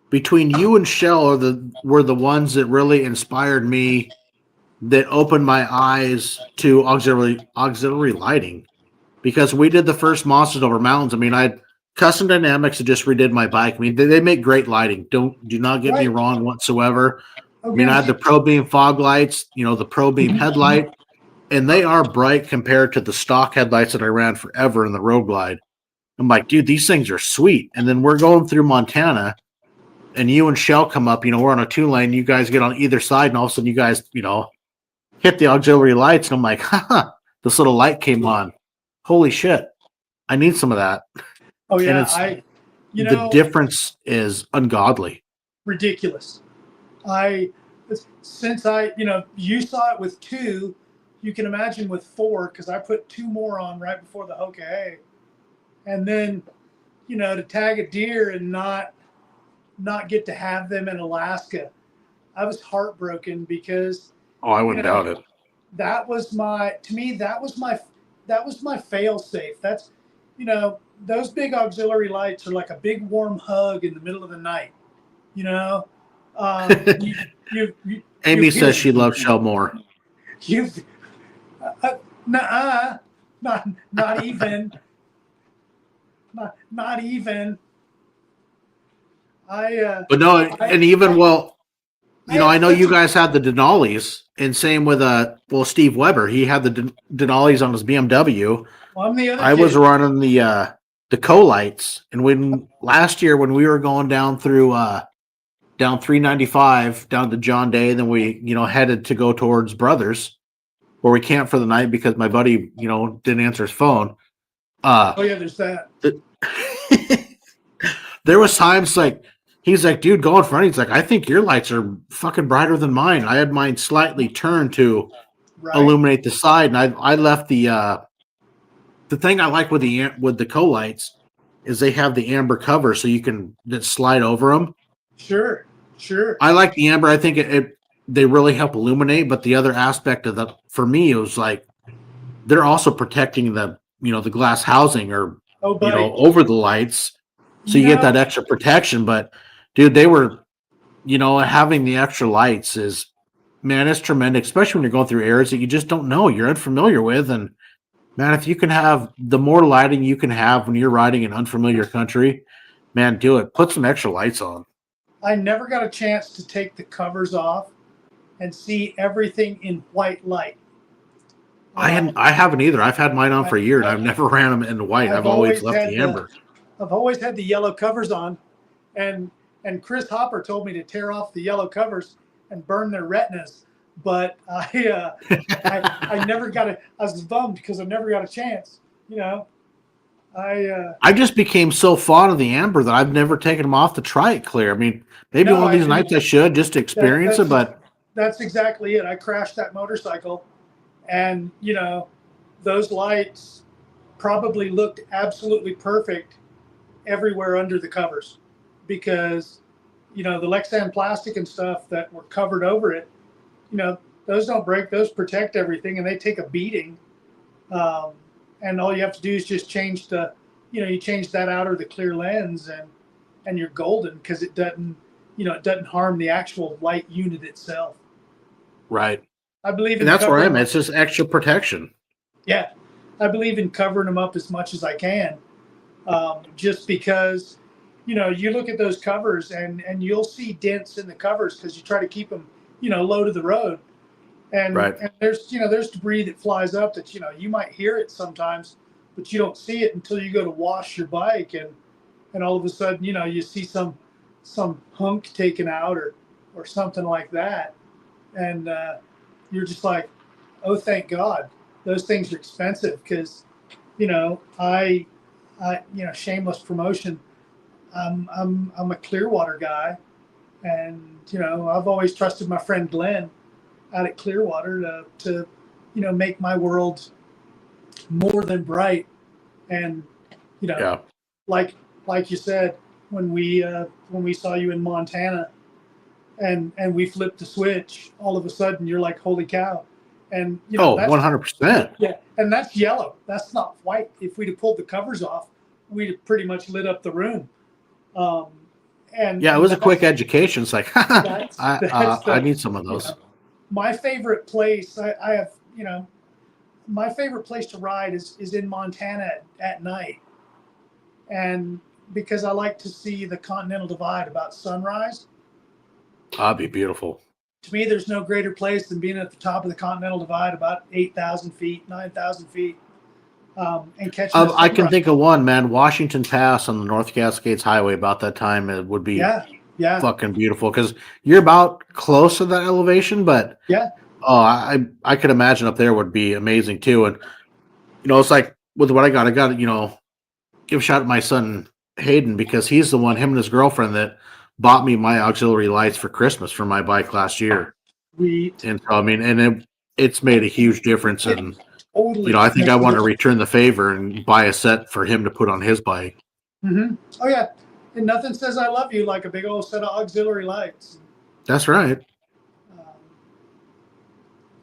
Between you and Shell were the ones that really inspired me, that opened my eyes to auxiliary lighting, because we did the first Monsters Over Mountains. I mean, I Custom Dynamics just redid my bike. I mean, they make great lighting. Do not get me wrong whatsoever. Okay. I mean, I had the Pro Beam fog lights, the Pro Beam headlight, and they are bright compared to the stock headlights that I ran forever in the roadglide. I'm like, dude, these things are sweet. And then we're going through Montana, and you and Shell come up, we're on a 2-lane, you guys get on either side, and all of a sudden you guys, hit the auxiliary lights, and I'm like, haha, this little light came on. Holy shit. I need some of that. Oh yeah, the difference is ungodly. Ridiculous. Since you saw it with 2, you can imagine with 4, because I put 2 more on right before the Hoka. And then, to tag a deer and not get to have them in Alaska, I was heartbroken because I wouldn't doubt it. That was my fail safe. That's those big auxiliary lights are like a big warm hug in the middle of the night. Amy says she loves Shell more. Not even. Not even. But no, and even I know you guys had the Denali's, and same with Steve Weber. He had the Denali's on his BMW. Well, I'm the other I was running the co-lights, and last year when we were going down through down 395 down to John Day, then we headed to go towards Brothers, where we camped for the night because my buddy didn't answer his phone. There's that. There was times like he's like, dude, go in front. He's like, I think your lights are fucking brighter than mine. I had mine slightly turned to illuminate the side, and I left the thing I like with the co-lights is they have the amber cover, so you can just slide over them. Sure. I like the amber. I think they really help illuminate. But the other aspect of for me, it was like they're also protecting the the glass housing or over the lights, so you get that extra protection. But dude, they were having the extra lights is, man, it's tremendous, especially when you're going through areas that you just don't know, you're unfamiliar with, and Man, if you can have the more lighting you can have when you're riding in unfamiliar country, man, do it. Put some extra lights on. I never got a chance to take the covers off and see everything in white light. I haven't either. I've had mine on I, for a year and I, I've never ran them in white. I've I've always always left had the amber. I've always had the yellow covers on, and Chris Hopper told me to tear off the yellow covers and burn their retinas, but I never got it. I was bummed because I never got a chance. You know, I just became so fond of the amber that I've never taken them off to try it clear. I mean, maybe no, one of these nights I should just to experience it, but that's exactly it. I crashed that motorcycle, and those lights probably looked absolutely perfect everywhere under the covers, because the Lexan plastic and stuff that were covered over it, those don't break, those protect everything, and they take a beating. And all you have to do is just change you change that out, or the clear lens, and you're golden, because it doesn't harm the actual light unit itself. right. I believe in And that's where I'm at. It's just extra protection. Yeah, I believe in covering them up as much as I can, just because you look at those covers, and you'll see dents in the covers because you try to keep them low to the road, and, right. and there's debris that flies up that you might hear it sometimes, but you don't see it until you go to wash your bike, and all of a sudden you see some hunk taken out, or something like that, and you're just like, oh, thank God. Those things are expensive, because I shameless promotion, I'm a Clearwater guy, and I've always trusted my friend Glenn out at Clearwater to make my world more than bright. And Yeah. like you said, when we saw you in Montana, and we flipped the switch, all of a sudden you're like, holy cow. And 100%. Yeah, and that's yellow. That's not white. If we'd have pulled the covers off, we'd have pretty much lit up the room. And yeah, it was a quick education. It's like, I need some of those. My favorite place, I have, my favorite place to ride is in Montana at night, and because I like to see the Continental Divide about sunrise. That'd be beautiful. To me, there's no greater place than being at the top of the Continental Divide, about 8,000 feet, 9,000 feet, and catching. I can think of one, man. Washington Pass on the North Cascades Highway. About that time, it would be fucking beautiful, because you're about close to that elevation. But I could imagine up there would be amazing too. And it's like with what I got give a shout at my son Hayden, because he's the one, him and his girlfriend, that bought me my auxiliary lights for Christmas for my bike last year. Sweet. And so, I mean, it's made a huge difference. And, totally. I think I want to return the favor and buy a set for him to put on his bike. Mm-hmm. Oh, yeah. And nothing says I love you like a big old set of auxiliary lights. That's right.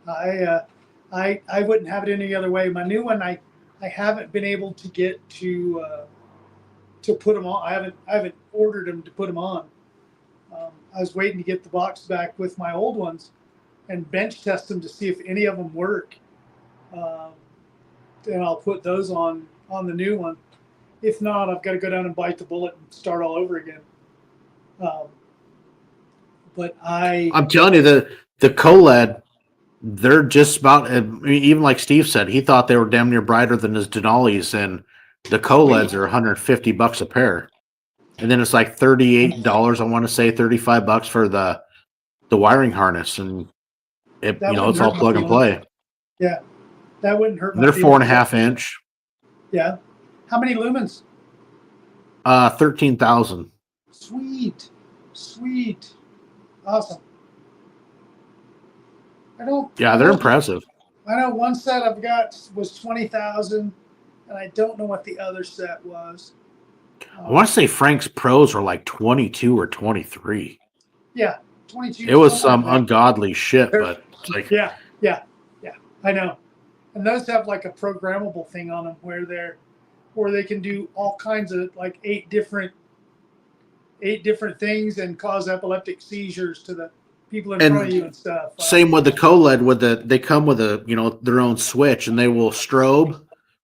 I wouldn't have it any other way. My new one, I haven't been able to get to put them on. I haven't ordered them to put them on. I was waiting to get the box back with my old ones and bench test them to see if any of them work. And I'll put those on the new one. If not, I've got to go down and bite the bullet and start all over again. But I'm telling you, the COLED, they're just about, even like Steve said, he thought they were damn near brighter than his Denali's, and the COLEDs are $150 a pair. And then it's like $38, I want to say $35 for the wiring harness, and it's all plug and play. Yeah, that wouldn't hurt. They're 4.5 inch. Yeah. How many lumens? 13,000. Sweet, awesome. They're impressive. I know one set I've got was 20,000, and I don't know what the other set was. I want to say Frank's Pros were like 22 or 23. Yeah, 22. It was some ungodly shit, but it's like yeah, I know. And those have like a programmable thing on them where they can do all kinds of like eight different things and cause epileptic seizures to the people in front of you and stuff. Same with the COLED, they come with a their own switch, and they will strobe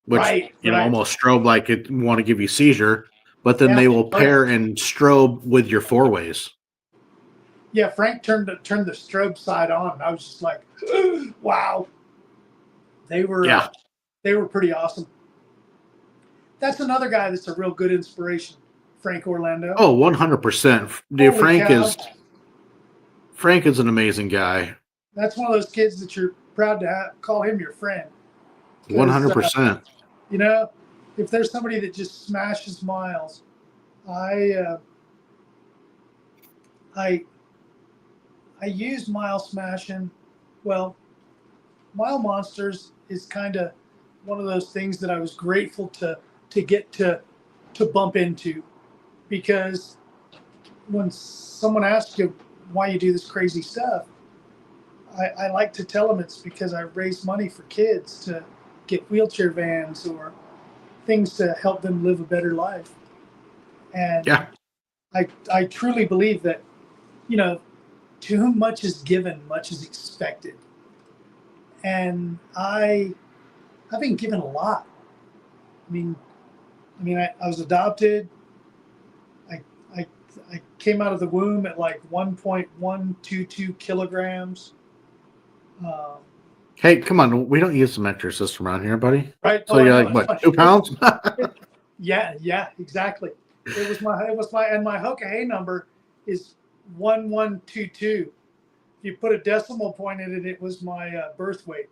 which Right. Right. almost strobe like it want to give you seizure, but then Yeah. they will Oh, yeah. pair and strobe with your four ways. Yeah, Frank turned the strobe side on. And I was just like, wow. They were pretty awesome. That's another guy that's a real good inspiration, Frank Orlando. Oh, 100%. Dude, Frank is an amazing guy. That's one of those kids that you're proud to call him your friend. 100%. If there's somebody that just smashes miles, I use mile smashing. Well, Mile Monsters is kind of one of those things that I was grateful to get to bump into, because when someone asks you why you do this crazy stuff, I like to tell them it's because I raise money for kids to get wheelchair vans or things to help them live a better life. And yeah, I truly believe that, to whom much is given, much is expected. And I've been given a lot. I was adopted. I came out of the womb at like 1.122 kilograms. Hey, come on. We don't use the metric system around here, buddy. Right. So you're like, what, 2 pounds? Yeah, exactly. It was and my Hoka number is 1122. If you put a decimal point in it, it was my birth weight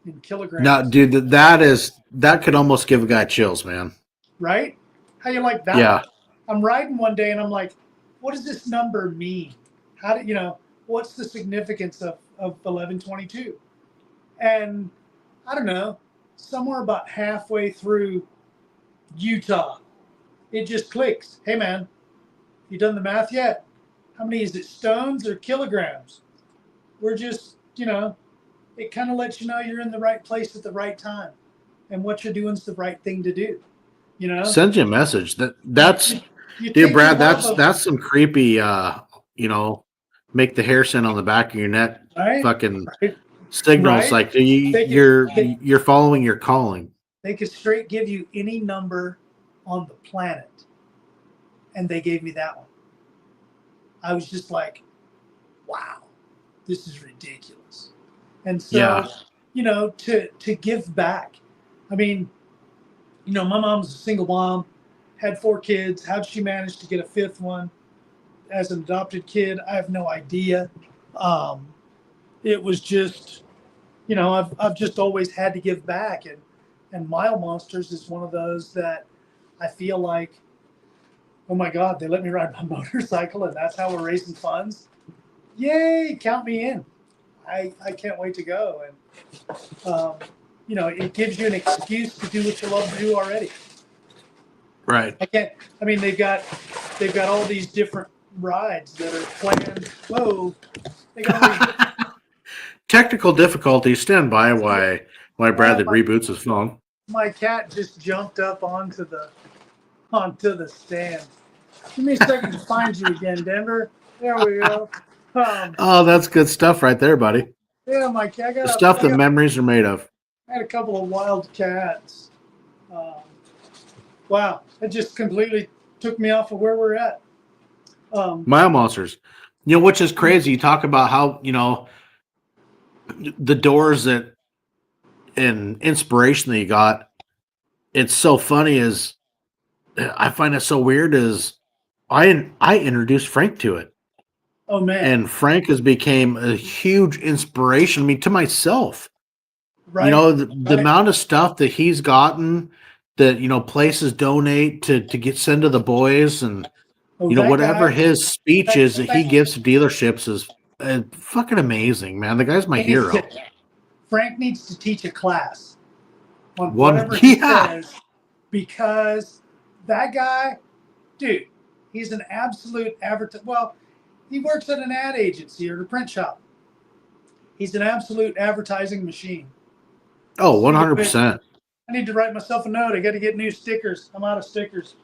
in kilograms. No, dude, that could almost give a guy chills, man. Right? How you like that? Yeah. I'm riding one day and I'm like, what does this number mean? What's the significance of 1122? And I don't know, somewhere about halfway through Utah, it just clicks. Hey man, you done the math yet? How many is it, stones or kilograms? We're just, it kind of lets you know you're in the right place at the right time, and what you're doing is the right thing to do. Send you a message. That's dude, Brad, that's some creepy make the hair stand on the back of your neck fucking signals, like you're following your calling. They could straight give you any number on the planet, and they gave me that one. I was just like, wow, this is ridiculous. And so, to give back. I mean, my mom's a single mom, had 4 kids. How'd she manage to get a 5th one as an adopted kid? I have no idea. It was just, I've just always had to give back, and Mile Monsters is one of those that I feel like, oh my God, they let me ride my motorcycle, and that's how we're raising funds. Yay, count me in. I can't wait to go. And, it gives you an excuse to do what you love to do already. Right. They've got all these different rides that are planned. Whoa. They got all these technical difficulties. Stand by while Bradley reboots his phone. My cat just jumped up onto the stand. Give me a second to find you again, Denver. There we go. Oh, that's good stuff right there, buddy. Yeah, my cat. The stuff that memories are made of. I had a couple of wild cats. Wow, it just completely took me off of where we're at. Mile Monsters, which is crazy. You talk about how the doors and inspiration that you got. It's so funny. I find it so weird. I introduced Frank to it. Oh man! And Frank has became a huge inspiration. I mean, to myself. Right. The amount of stuff that he's gotten, that places donate to send to the boys, and whatever his speeches that he gives to dealerships is fucking amazing, man. The guy's my hero. Frank needs to teach a class on whatever he says, because that guy, dude, he's an absolute Well, he works at an ad agency or a print shop. He's an absolute advertising machine. Oh, 100%. I need to write myself a note. I got to get new stickers. I'm out of stickers.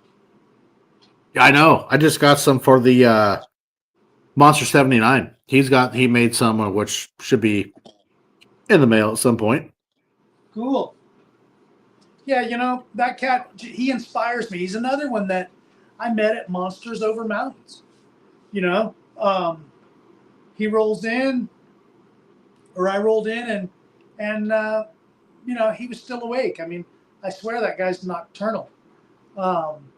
I know. I just got some for the Monster 79. He made some, which should be in the mail at some point. Cool. Yeah, that cat, he inspires me. He's another one that I met at Monsters Over Mountains. You know, he rolls in, or I rolled in, and he was still awake. I mean, I swear that guy's nocturnal. Um,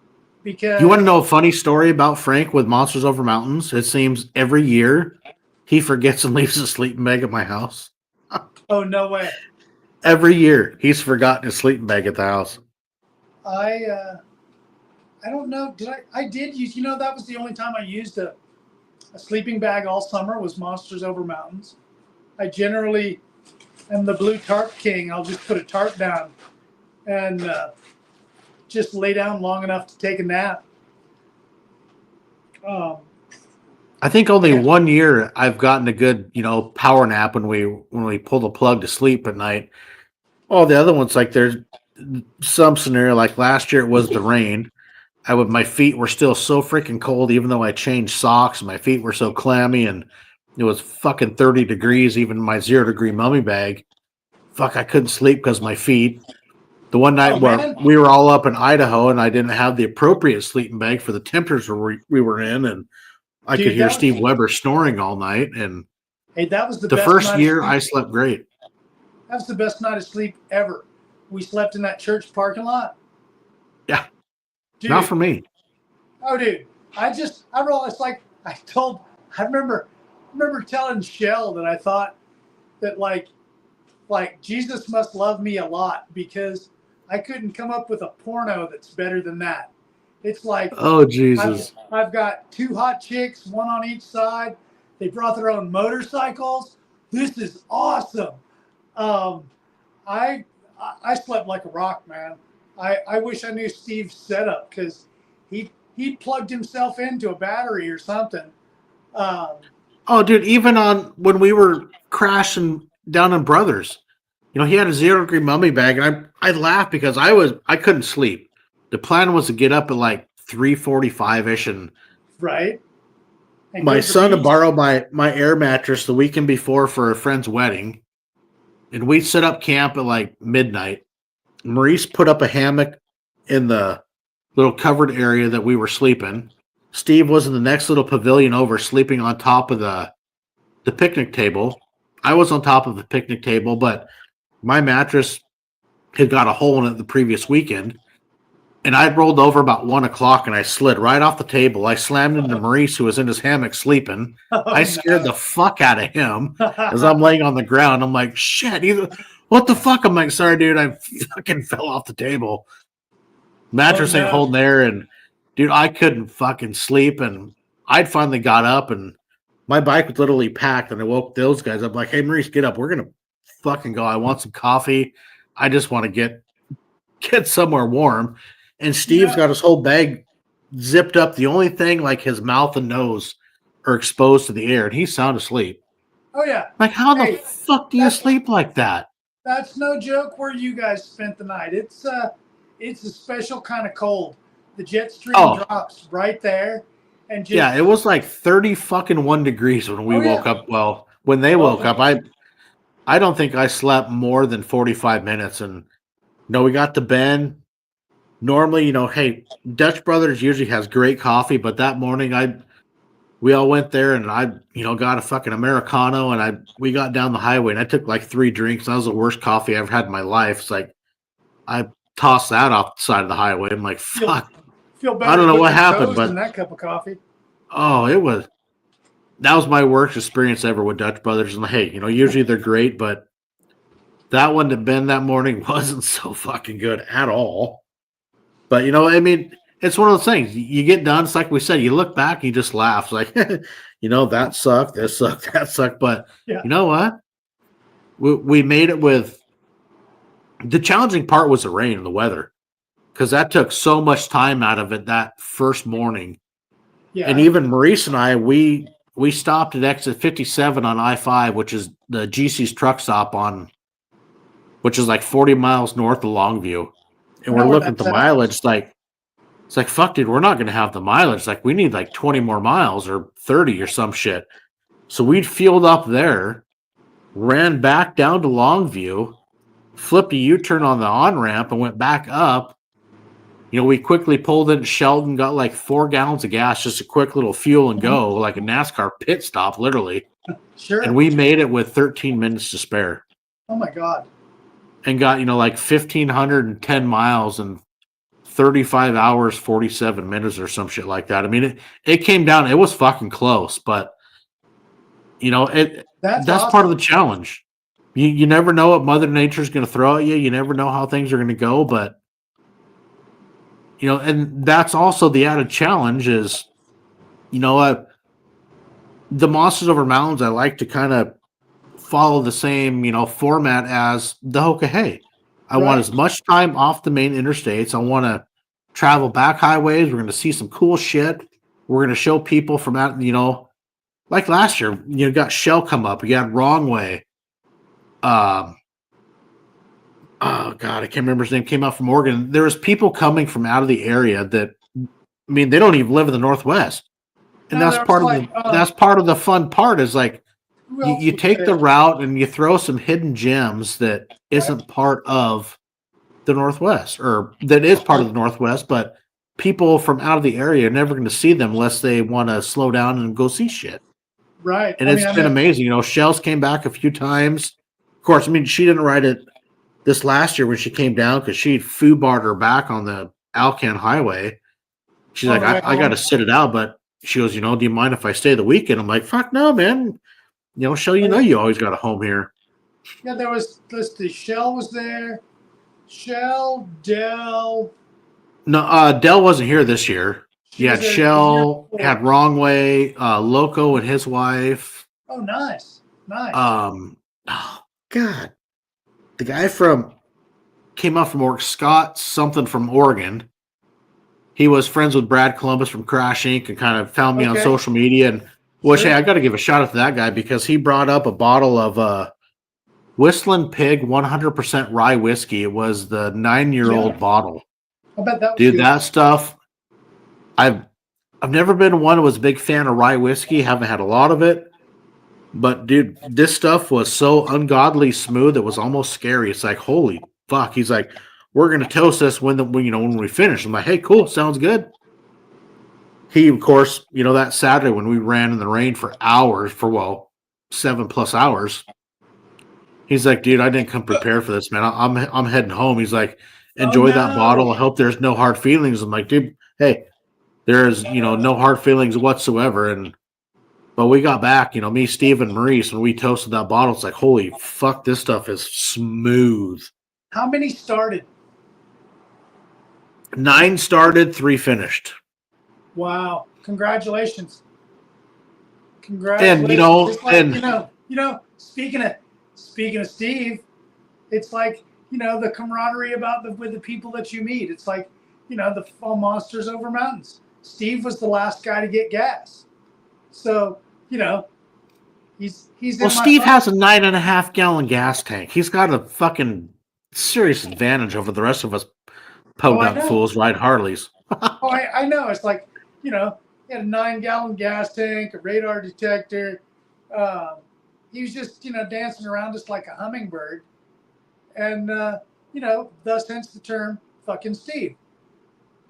You want to because know a funny story about Frank with Monsters Over Mountains? It seems every year he forgets and leaves his sleeping bag at my house. oh no way, Every year he's forgotten his sleeping bag at the house. I I don't know. Did I did use? That was the only time I used a sleeping bag all summer was Monsters Over Mountains. I generally am the blue tarp king. I'll just put a tarp down and just lay down long enough to take a nap. Um, I think only yeah. one year I've gotten a good, power nap when we pull the plug to sleep at night. All the other ones, like there's some scenario, like last year it was the rain. My feet were still so freaking cold, even though I changed socks. My feet were so clammy, and it was fucking 30 degrees. Even my 0 degree mummy bag, fuck, I couldn't sleep because my feet. The one Oh night where man, we were all up in Idaho, and I didn't have the appropriate sleeping bag for the temperatures we were in, and I could dude, hear Steve Weber snoring all night. And that was the the best first night of year, sleep. I slept great. That was the best night of sleep ever. We slept in that church parking lot, Yeah, not dude. for me. Oh, dude, I realized I remember telling Shell that I thought that like Jesus must love me a lot because I couldn't come up with a porno that's better than that. It's like Oh I've Jesus! I've got two hot chicks, one on each side. They brought their own motorcycles. This is awesome. Um, I I slept like a rock, man. I wish I knew Steve's setup because he plugged himself into a battery or something. Um, Oh, dude, even on when we were crashing down in Brothers, he had a 0 degree mummy bag, and I laughed because I couldn't sleep. The plan was to get up at like 3:45 ish, and right, and go my to the son had beach. borrowed my air mattress the weekend before for a friend's wedding, and we set up camp at like midnight. Maurice put up a hammock in the little covered area that we were sleeping. Steve was in the next little pavilion over, sleeping on top of the picnic table. I was on top of the picnic table, but my mattress had got a hole in it the previous weekend. And I'd rolled over about 1 o'clock and I slid right off the table. I slammed into Maurice, who was in his hammock sleeping. Oh I scared no! the fuck out of him as I'm laying on the ground. I'm like, shit, what the fuck? I'm like, sorry, dude, I fucking fell off the table. Oh Mattress ain't no! holding there. And dude, I couldn't fucking sleep. And I'd finally got up and my bike was literally packed. And I woke those guys up like, hey, Maurice, get up. We're going to fucking go. I want some coffee. I just want to get somewhere warm. And You Steve's know, got his whole bag zipped up. The only thing, like his mouth and nose are exposed to the air, and he's sound asleep. oh yeah. Like, how the Hey, fuck do you that's sleep like that? that's no joke. Where you guys spent the night? It's a special kind of cold. The jet stream Oh, drops right there, and yeah, just it was like 30 fucking 1 degrees when we oh woke yeah. up. Well, when they Oh woke up, I don't think I slept more than 45 minutes. And we got to Ben. Normally, hey, Dutch Brothers usually has great coffee, but that morning we all went there and I, got a fucking Americano and we got down the highway and I took like 3 drinks. That was the worst coffee I ever had in my life. It's like I tossed that off the side of the highway. I'm like, feel fuck. feel I better don't know what licking happened, toes than but that cup of coffee. oh, that was my worst experience ever with Dutch Brothers. And hey, usually they're great, but that one to Ben that morning wasn't so fucking good at all. But I mean, it's one of those things. You get done. It's like we said. You look back, you just laugh. It's like, that sucked. This sucked. That sucked. But Yeah. you know what? We made it with. The challenging part was the rain and the weather, because that took so much time out of it that first morning. And Yeah. even Maurice and I, we stopped at exit 57 on I-5, which is the GC's truck stop which is like 40 miles north of Longview. I And we're know where looking at the that's at. mileage, like. It's like, fuck, dude, we're not going to have the mileage. Like, we need like 20 more miles or 30 or some shit. So we'd fueled up there, ran back down to Longview, flipped a U-turn on the on-ramp and went back up. We quickly pulled into Shelton, got like 4 gallons of gas, just a quick little fuel and go, like a NASCAR pit stop, literally. Sure. And we made it with 13 minutes to spare. Oh my God. And got, like 1,510 miles and 35 hours, 47 minutes or some shit like that. I mean, it came down. It was fucking close, but that's awesome. part of the challenge. You never know what Mother Nature's going to throw at you. You never know how things are going to go, but and that's also the added challenge is, the Monsters Over Mountains, I like to kind of follow the same, format as the Hoka Hey. I want as much time off the main interstates. I want to travel back highways. We're going to see some cool shit. We're going to show people from that, like last year, you got Shell come up. We got Wrong Way. Oh God, I can't remember his name. Came out from Oregon. There was people coming from out of the area that, they don't even live in the Northwest, and that's part of that's part of the fun part is like you take the route and you throw some hidden gems that isn't part of the Northwest, or that is part of the Northwest, but people from out of the area are never going to see them unless they want to slow down and go see shit. Right, and it's been amazing. Shells came back a few times. Of course, she didn't ride it this last year when she came down because she foobarred her back on the Alcan Highway. She's like, I got to sit it out, but she goes, do you mind if I stay the weekend? I'm like, fuck no, man. Shell, you always got a home here. Yeah, there was, Shell was there. Shell, Dell. No, Dell wasn't here this year. You had Shell, had Wrong Way, Loco and his wife. Oh, nice. Oh, God. The guy came out from Oregon, Scott something from Oregon. He was friends with Brad Columbus from Crash Inc. and kind of found me on social media. And hey, I got to give a shout out to that guy because he brought up a bottle of Whistling Pig 100% rye whiskey. It was the 9-year-old bottle. I bet that was Dude, that stuff. I've never been one who was a big fan of rye whiskey. Haven't had a lot of it. But dude, this stuff was so ungodly smooth. It was almost scary. It's like, holy fuck. He's like, we're going to toast this when we finish. I'm like, hey, cool. Sounds good. He, of course, that Saturday when we ran in the rain for hours, 7+ hours. He's like, dude, I didn't come prepared for this, man. I'm heading home. He's like, enjoy that bottle. I hope there's no hard feelings. I'm like, dude, hey, there's, no hard feelings whatsoever. But we got back, me, Steve, and Maurice, when we toasted that bottle, it's like, holy fuck, this stuff is smooth. How many started? 9 started, 3 finished. Wow. Congratulations. And, speaking of Steve, it's like, the camaraderie with the people that you meet. It's like, the fall Monsters Over Mountains. Steve was the last guy to get gas. So, he's Steve has a 9.5 gallon gas tank. He's got a fucking serious advantage over the rest of us podunk fools ride Harleys. I know. It's like, he had a 9-gallon gas tank, a radar detector. He was just, dancing around just like a hummingbird. And, thus hence the term fucking Steve.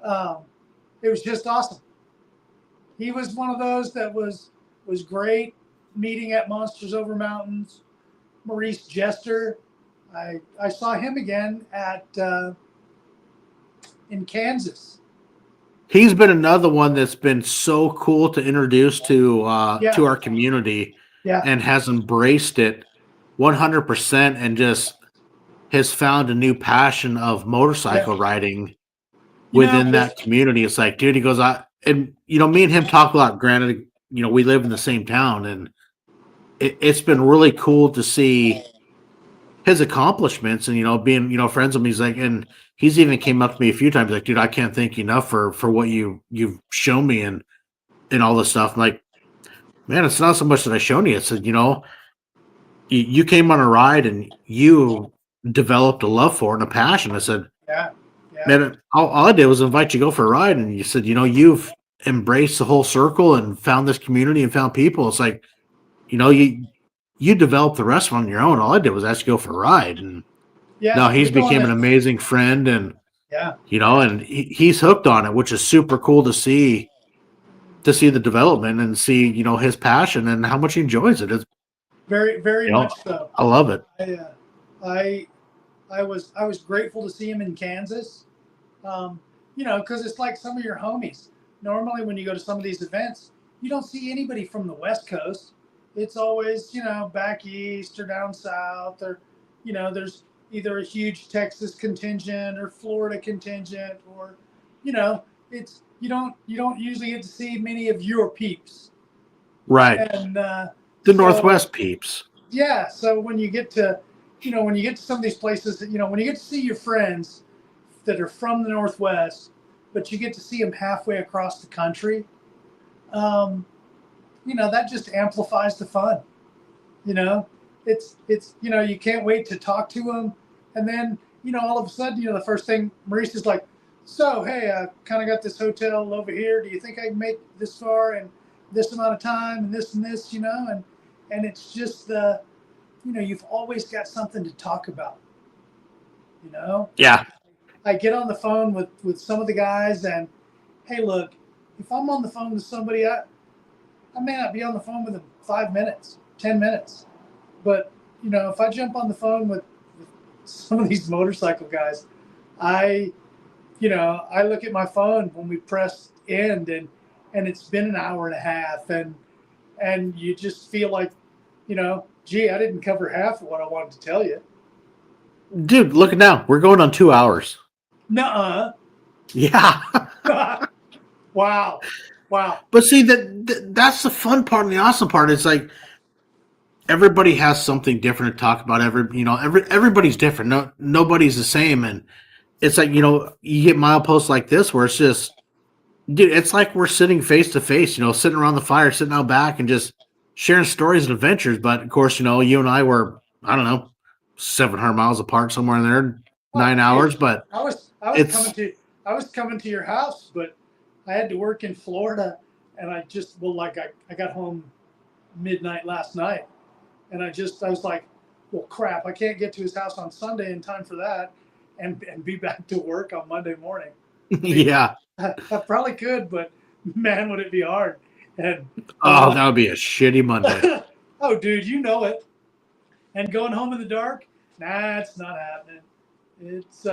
It was just awesome. He was one of those that was great meeting at Monsters Over Mountains. Maurice Jester. I saw him again in Kansas. He's been another one that's been so cool to introduce to our community and has embraced it 100% and just has found a new passion of motorcycle riding within that community. It's like, dude, he goes, me and him talk a lot. Granted, we live in the same town, and it's been really cool to see his accomplishments and, being, friends with him. He's like, and he's even came up to me a few times like, dude, I can't thank you enough for what you've shown me and all this stuff. I'm like, man, it's not so much that I shown you. It's that, you came on a ride and you developed a love for it and a passion. I said, man, all I did was invite you to go for a ride. And you said, you've embraced the whole circle and found this community and found people. It's like, you developed the rest on your own. All I did was ask you to go for a ride. And Yeah, No, he's we're going became an to. amazing friend, and Yeah, and he's hooked on it, which is super cool to see the development and see his passion and how much he enjoys it. It's very, very you know much so. I love it. I, uh, I, I was grateful to see him in Kansas. Um, because it's like some of your homies. Normally, when you go to some of these events, you don't see anybody from the West Coast. It's always, back east or down south, or, there's either a huge Texas contingent or Florida contingent, or, you know, it's you don't usually get to see many of your peeps. Right. And The so Northwest peeps. yeah, so when you get to some of these places, when you get to see your friends that are from the Northwest, but you get to see them halfway across the country, um, that just amplifies the fun. You know, it's you can't wait to talk to them, and then all of a sudden the first thing Maurice is like, so hey, I kind of got this hotel over here. Do you think I can make this far in this amount of time and this, and it's just you've always got something to talk about. You know, Yeah. I get on the phone with some of the guys, and hey, look, if I'm on the phone with somebody, I may not be on the phone with them 5 minutes, 10 minutes, but if I jump on the phone with some of these motorcycle guys, I I look at my phone when we press end, and it's been an hour and a half, and you just feel like gee, I didn't cover half of what I wanted to tell you. Dude, look at now. We're going on 2 hours. Nuh-uh. Yeah. Wow. Wow. But see that's the fun part and the awesome part. It's like everybody has something different to talk about. Everybody's different. Nobody's the same. And it's like, you get mileposts like this where it's just, dude, it's like we're sitting face to face, sitting around the fire, sitting out back and just sharing stories and adventures. But of course, you and I were, I don't know, 700 miles apart somewhere in there, Well, 9 hours. dude, But I was coming it's, to I was coming to your house, but I had to work in Florida, and I got home midnight last night, and I was like, well, crap, I can't get to his house on Sunday in time for that, and be back to work on Monday morning. I mean, yeah. I probably could, but man, would it be hard. And Oh, that would be a shitty Monday. oh, dude, you know it. And going home in the dark, nah, it's not happening. It's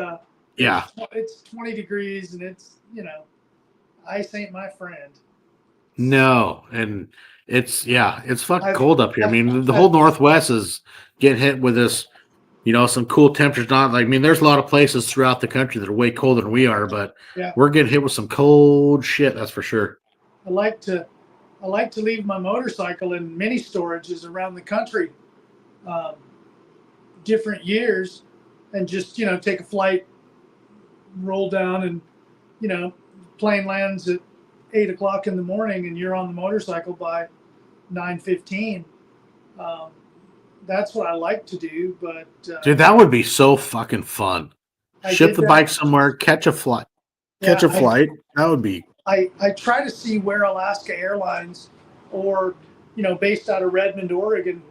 Yeah. it's 20 degrees, and it's ice ain't my friend. No. And it's fucking I've cold up here. I I've, mean, the whole I've Northwest is getting hit with this, some cool temperatures. Not like, I mean, there's a lot of places throughout the country that are way colder than we are, but yeah. we're getting hit with some cold shit. That's for sure. I like to I like to leave my motorcycle in mini storages around the country, um, different years, and just take a flight, roll down, and you know plane lands at 8 o'clock in the morning, and you're on the motorcycle by 9:15. Um, that's what I like to do, but Dude, that would be so fucking fun. I Ship did the bike that. somewhere, catch a flight. Catch Yeah, a flight. That would be. I try to see where Alaska Airlines, or based out of Redmond, Oregon,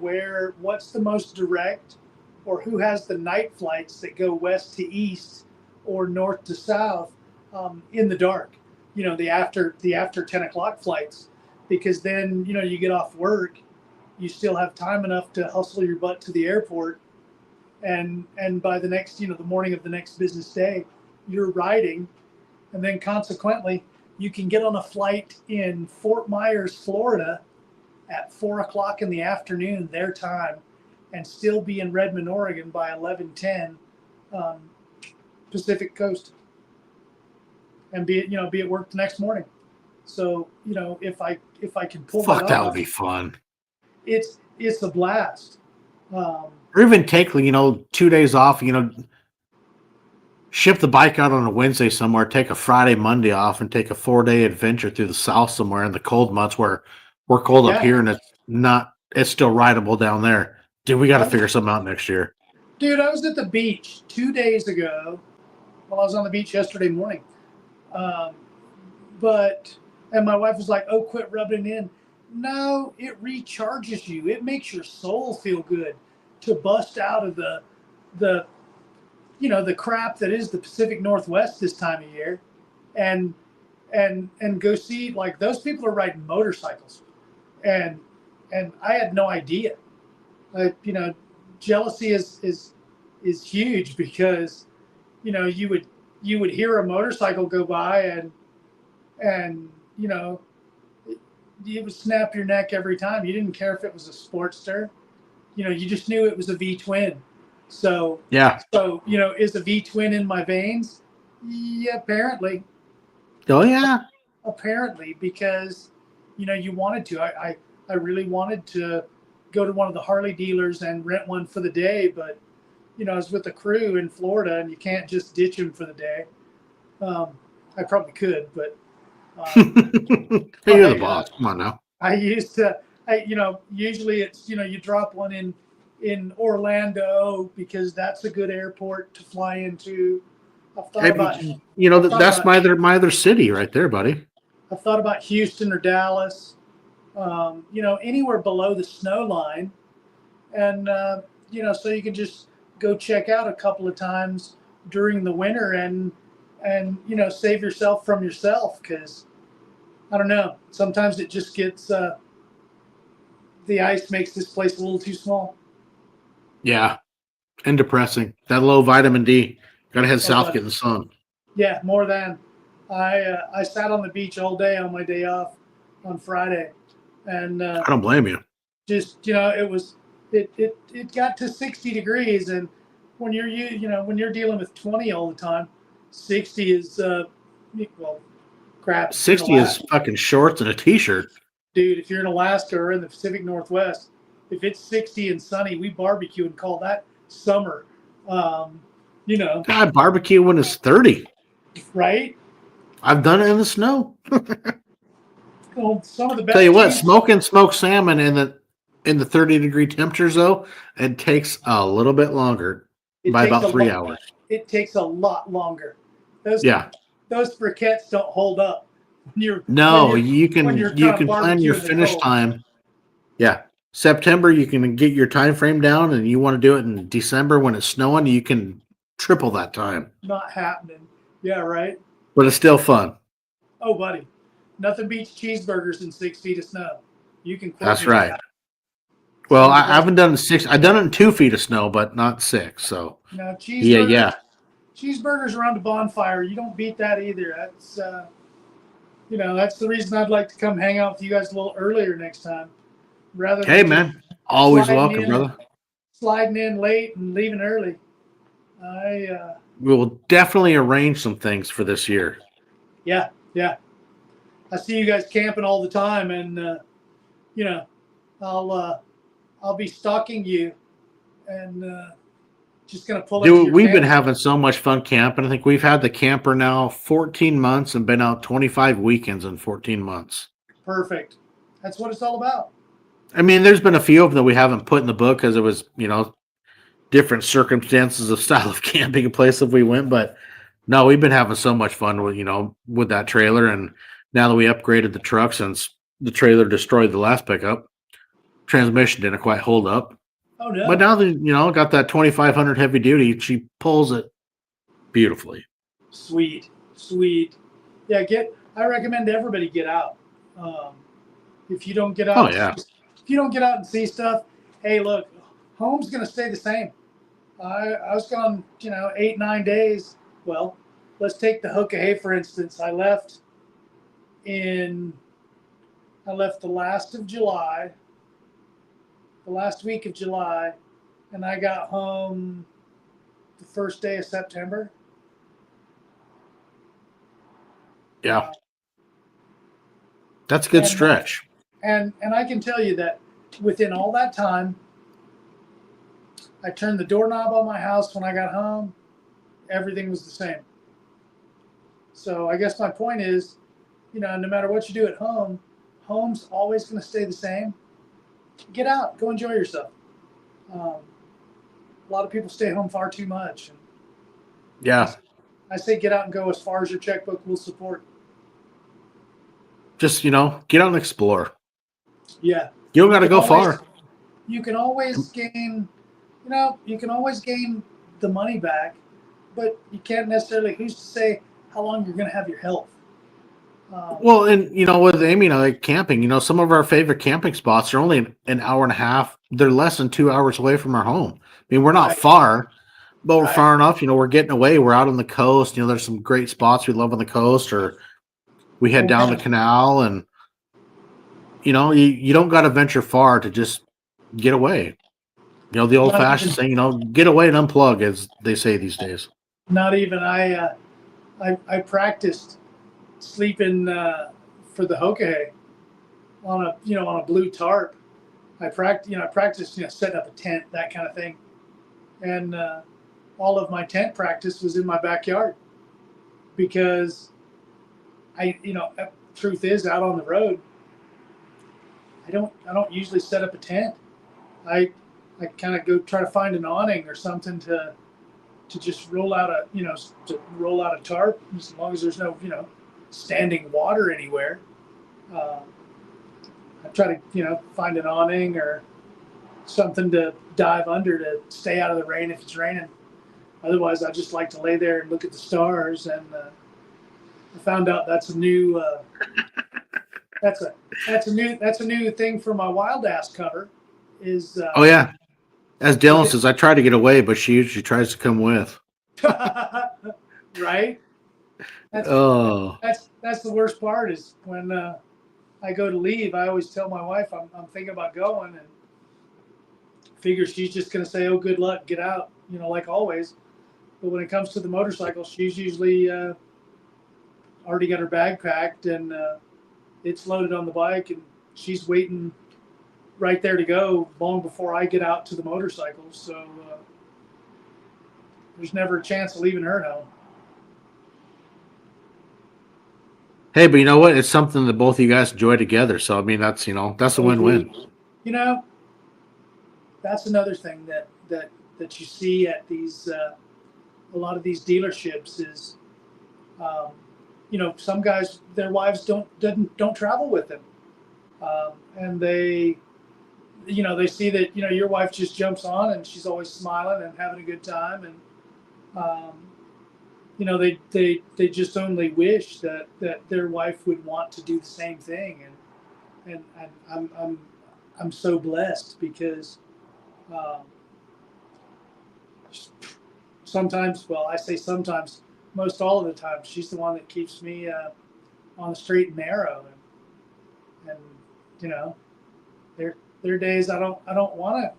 what's the most direct, or who has the night flights that go west to east or north to south, in the dark. The after 10 o'clock flights, because then you get off work, you still have time enough to hustle your butt to the airport, and by the morning of the next business day, you're riding, and then consequently you can get on a flight in Fort Myers, Florida at 4 o'clock in the afternoon, their time, and still be in Redmond, Oregon by 11:10, um, Pacific Coast, and be at work the next morning. So if I can pull that Fuck, that would off, be fun. it's a blast. Um, Or even take, 2 days off, ship the bike out on a Wednesday somewhere, take a Friday, Monday off, and take a 4-day adventure through the South somewhere in the cold months where we're cold up yeah, here and it's still rideable down there. Dude, we got to I was, figure something out next year. dude, I was at the beach 2 days ago. Well, I was on the beach yesterday morning. Um, but and my wife was like, "Oh, quit rubbing it in." No, it recharges you. It makes your soul feel good to bust out of the the crap that is the Pacific Northwest this time of year, and go see, like, those people are riding motorcycles, and I had no idea. Jealousy is huge, because you would hear a motorcycle go by, and it would snap your neck every time. You didn't care if it was a Sportster. You just knew it was a V twin. So is a V twin in my veins? Yeah, apparently. Oh yeah. Apparently, because you wanted to. I really wanted to go to one of the Harley dealers and rent one for the day, but I was with a crew in Florida, and you can't just ditch them for the day. I probably could, but Hey, you're the boss. Come on now. I used to. Usually it's you drop one in Orlando, because that's a good airport to fly into. I've thought about that's my other city right there, buddy. I've thought about Houston or Dallas. Anywhere below the snow line, and so you can just go check out a couple of times during the winter, and save yourself from yourself, because I don't know, sometimes it just gets the ice makes this place a little too small. Yeah, and depressing. That low vitamin D. Gotta head south, get in the sun. Yeah, more than. I sat on the beach all day on my day off on Friday, and I don't blame you. Just it got to 60 degrees, and when you're dealing with 20 all the time, 60 is crap. 60 is fucking shorts and a t-shirt. Dude, if you're in Alaska or in the Pacific Northwest, if it's 60 and sunny, we barbecue and call that summer. God, barbecue when it's 30. Right? I've done it in the snow. Well, some of the best. Tell you what, smoking smoked salmon in the 30-degree temperatures, though, it takes a little bit longer, by about 3 hours. It takes a lot longer. Those briquettes don't hold up. You can plan your finish time. Yeah, September you can get your time frame down, and you want to do it in December when it's snowing, you can triple that time. Not happening. Yeah, right. But it's still fun. Oh, buddy, nothing beats cheeseburgers in 6 feet of snow. You can. That's right. Well, I haven't done 6. I've done it in 2 feet of snow, but not 6. So now, cheeseburgers. Yeah. Cheeseburgers around a bonfire. You don't beat that either. That's that's the reason I'd like to come hang out with you guys a little earlier next time, rather than man, always welcome, brother. Sliding in late and leaving early. We will definitely arrange some things for this year. Yeah. I see you guys camping all the time, and I'll be stalking you, and just gonna pull. Dude, we've been having so much fun camping. I think we've had the camper now 14 months and been out 25 weekends in 14 months. Perfect. That's what it's all about. I mean, there's been a few of them that we haven't put in the book because it was, different circumstances of style of camping and places we went. But no, we've been having so much fun with that trailer. And now that we upgraded the truck, since the trailer destroyed the last pickup, transmission didn't quite hold up. Oh no! But now that got that 2500 heavy duty, she pulls it beautifully. Sweet. Yeah, I recommend everybody get out. If you don't get out, if you don't get out and see stuff, hey, look, home's gonna stay the same. I was gone, 8-9 days. Well, let's take the hook of hay for instance. I left the last week of July, and I got home the first day of September. Yeah. That's a good stretch. And I can tell you that within all that time, I turned the doorknob on my house when I got home. Everything was the same. So I guess my point is, no matter what you do at home, home's always going to stay the same. Get out, go enjoy yourself. A lot of people stay home far too much. Yeah. I say get out and go as far as your checkbook will support. Just, get out and explore. Yeah. You don't got to go far. You can always gain, the money back but you can't necessarily. Who's to say how long you're going to have your health? Well, and with Amy and I, like camping, some of our favorite camping spots are only an hour and a half. They're less than 2 hours away from our home. I mean, we're not Right, far, but we're right. far enough. We're getting away. We're out on the coast. There's some great spots we love on the coast, or we head Oh down the man, canal, and you don't got to venture far to just get away. The old not fashioned even, saying, get away and unplug, as they say these days. not even. I practiced sleeping for the Hokahay on a blue tarp. I practiced setting up a tent, that kind of thing, and all of my tent practice was in my backyard because truth is, out on the road, I don't usually set up a tent. I I kind of go try to find an awning or something to just roll out a tarp, as long as there's no standing water anywhere. Uh, I try to find an awning or something to dive under to stay out of the rain if it's raining. Otherwise, I just like to lay there and look at the stars. And I found out that's a new that's a new thing for my wild ass cover. Is Oh yeah, as Dylan okay. says, I try to get away, but she usually tries to come with. Right? That's Oh, that's the worst part is when I go to leave. I always tell my wife I'm thinking about going, and figure she's just going to say, "Oh, good luck, get out," like always. But when it comes to the motorcycle, she's usually already got her bag packed and it's loaded on the bike, and she's waiting right there to go long before I get out to the motorcycle. So there's never a chance of leaving her home. hey, but you know what? It's something that both of you guys enjoy together. So I mean, that's a Totally. win-win. You know, that's another thing that you see at these a lot of these dealerships is um, some guys, their wives don't travel with them, and they see that your wife just jumps on and she's always smiling and having a good time, and um, they just only wish that their wife would want to do the same thing, and I'm so blessed because um, sometimes, well, I say sometimes, most all of the time, she's the one that keeps me on the straight and narrow, and you know, there are days I don't want to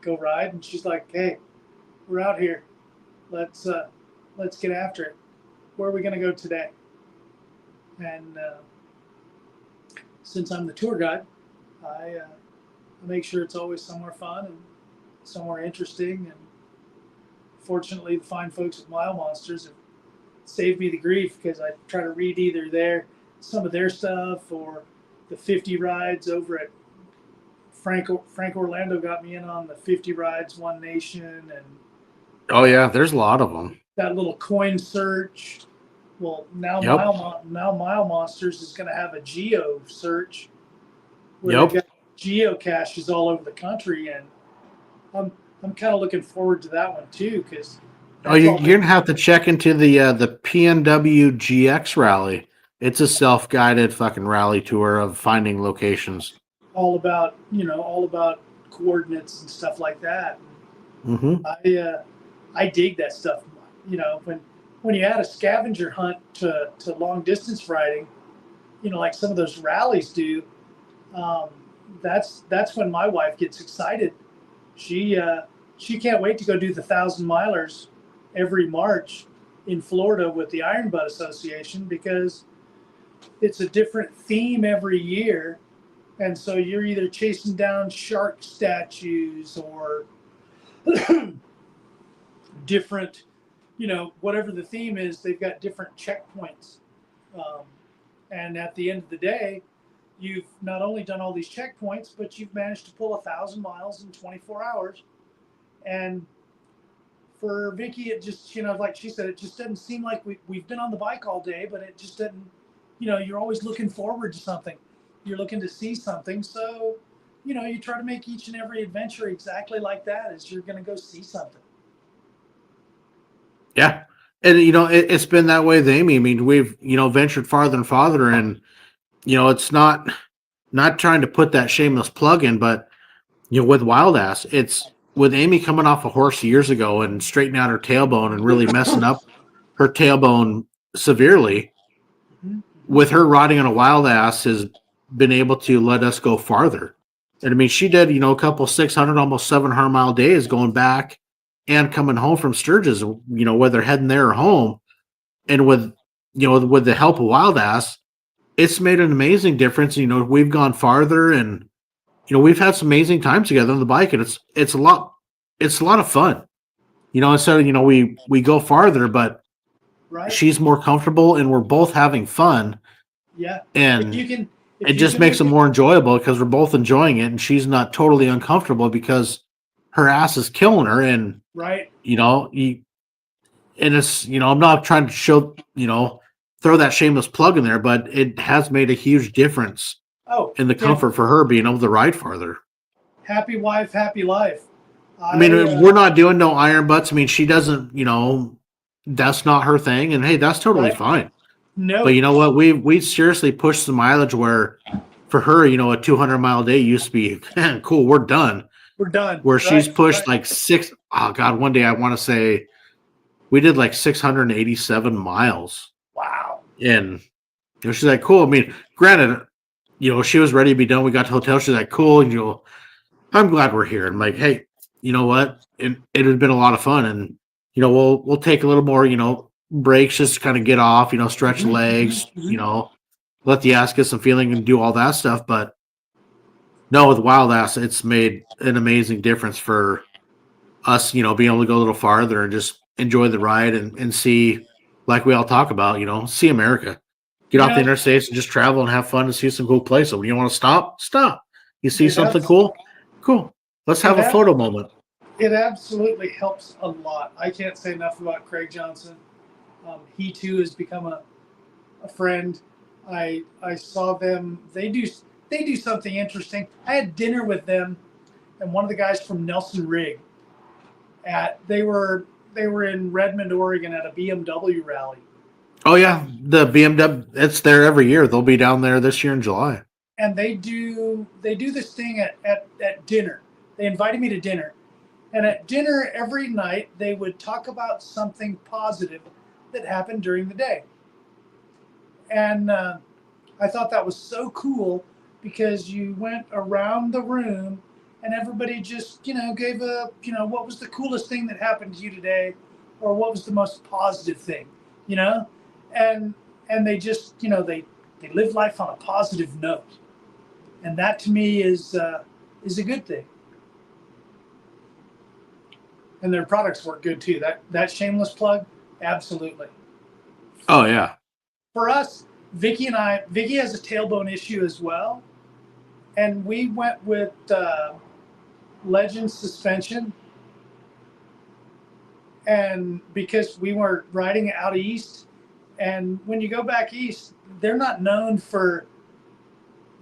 go ride, and she's like, "Hey, we're out here. Let's get after it. Where are we gonna go today?" And since I'm the tour guide, I make sure it's always somewhere fun and somewhere interesting. And fortunately, the fine folks at Mile Monsters have saved me the grief because I try to read either some of their stuff or the 50 rides over at Frank Orlando got me in on the 50 rides One Nation, and Oh yeah, there's a lot of them. that little coin search. Well, Yep, now Mile Monsters is going to have a geo search where they've yep. got geocaches all over the country, and I'm I'm kind of looking forward to that one too because Oh, that's all you're gonna have to check into the PNW GX rally. It's a self-guided fucking rally tour of finding locations. all about coordinates and stuff like that. Mm-hmm. I dig that stuff. When you add a scavenger hunt to long distance riding, like some of those rallies do. Um, that's when my wife gets excited. She can't wait to go do the 1,000 milers every March in Florida with the Iron Butt Association because it's a different theme every year, and so you're either chasing down shark statues or different, whatever the theme is, they've got different checkpoints. Um, and at the end of the day, you've not only done all these checkpoints, but you've managed to pull 1,000 miles in 24 hours. And for Vicky, it just, like she said, it just doesn't seem like we've been on the bike all day, but it just doesn't, you're always looking forward to something. You're looking to see something. So, you try to make each and every adventure exactly like that, as you're going to go see something. Yeah. And, it's been that way with Amy. I mean, we've, ventured farther and farther, and, it's not trying to put that shameless plug in, but, with Wild Ass, it's with Amy coming off a horse years ago and straightening out her tailbone and really messing up her tailbone severely. Mhm. With her riding on a Wild Ass has been able to let us go farther. And I mean, she did, a couple 600, almost 700-mile days going back and coming home from Sturgis, whether heading there or home. And with the help of Wild Ass, it's made an amazing difference. We've gone farther, and we've had some amazing times together on the bike, and it's a lot of fun. Instead of we go farther, but Right? she's more comfortable, and we're both having fun, Yeah. If and you can, it if you just can makes make it it more enjoyable because we're both enjoying it, and she's not totally uncomfortable because her ass is killing her, and right. you and it's I'm not trying to show throw that shameless plug in there, but it has made a huge difference Oh, in the yeah. comfort for her being able to ride farther. Happy wife, happy life. I mean, I we're not doing no iron butts. I mean, she doesn't, that's not her thing, and hey, that's totally right. fine. But No. you know what? We seriously pushed the mileage where for her, a 200-mile day used to be cool. We're done. We're done. Where she's Right. pushed Right. like six. Oh God, one day I want to say we did like 687 miles, Wow. and she's like, cool. I mean, granted, she was ready to be done. We got to the hotel. She's like, cool. And I'm glad we're here. I'm like, hey, you know what? It has been a lot of fun, and we'll take a little more, breaks just to kind of get off, stretch the legs, let the ass get some feeling and do all that stuff. But no, with Wild Ass, it's made an amazing difference for us, being able to go a little farther and just enjoy the ride and see, like we all talk about, see America. Get You off the know, interstates and just travel and have fun and see some cool places. When you want to stop, stop. You see it something abs- cool, cool. Let's it have a ab- photo moment. it absolutely helps a lot. I can't say enough about Craig Johnson. He too has become a friend. I saw them. They do something interesting. I had dinner with them and one of the guys from Nelson Rig. They were in Redmond, Oregon, at a BMW rally, Oh yeah, the BMW. It's there every year. They'll be down there this year in July. and they do this thing at dinner. They invited me to dinner, and at dinner every night they would talk about something positive that happened during the day. And I thought that was so cool because you went around the room and everybody just gave a what was the coolest thing that happened to you today, or what was the most positive thing, you know, and they just they live life on a positive note, and that to me is a good thing. And their products work good too. That shameless plug, absolutely. Oh yeah. For us, Vicky has a tailbone issue as well, and we went with Legend suspension, and because we were riding out east, and when you go back east, they're not known for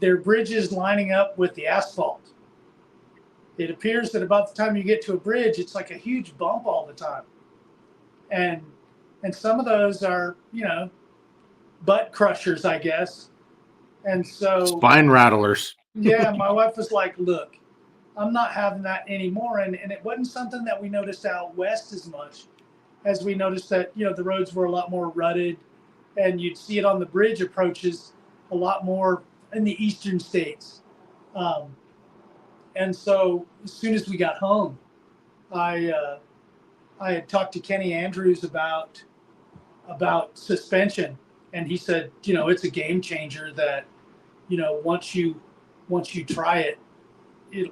their bridges lining up with the asphalt. It appears that about the time you get to a bridge, it's like a huge bump all the time, and some of those are butt crushers, I guess. And so Spine rattlers. yeah, my wife was like, "Look, I'm not having that anymore." And it wasn't something that we noticed out west as much as we noticed that, the roads were a lot more rutted, and you'd see it on the bridge approaches a lot more in the eastern states. Um, and so as soon as we got home, I I had talked to Kenny Andrews about suspension, and he said, it's a game changer that, once you try it,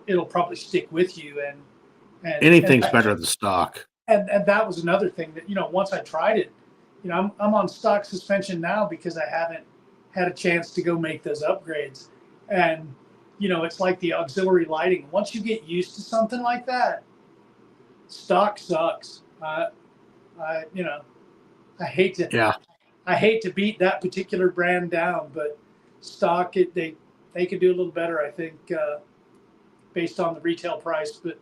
it'll probably stick with you. Anything's better than stock. And that was another thing that, once I tried it, I'm on stock suspension now because I haven't had a chance to go make those upgrades. And it's like the auxiliary lighting. Once you get used to something like that, stock sucks. I I hate to Yeah. I hate to beat that particular brand down, but stock, they could do a little better, I think, based on the retail price. But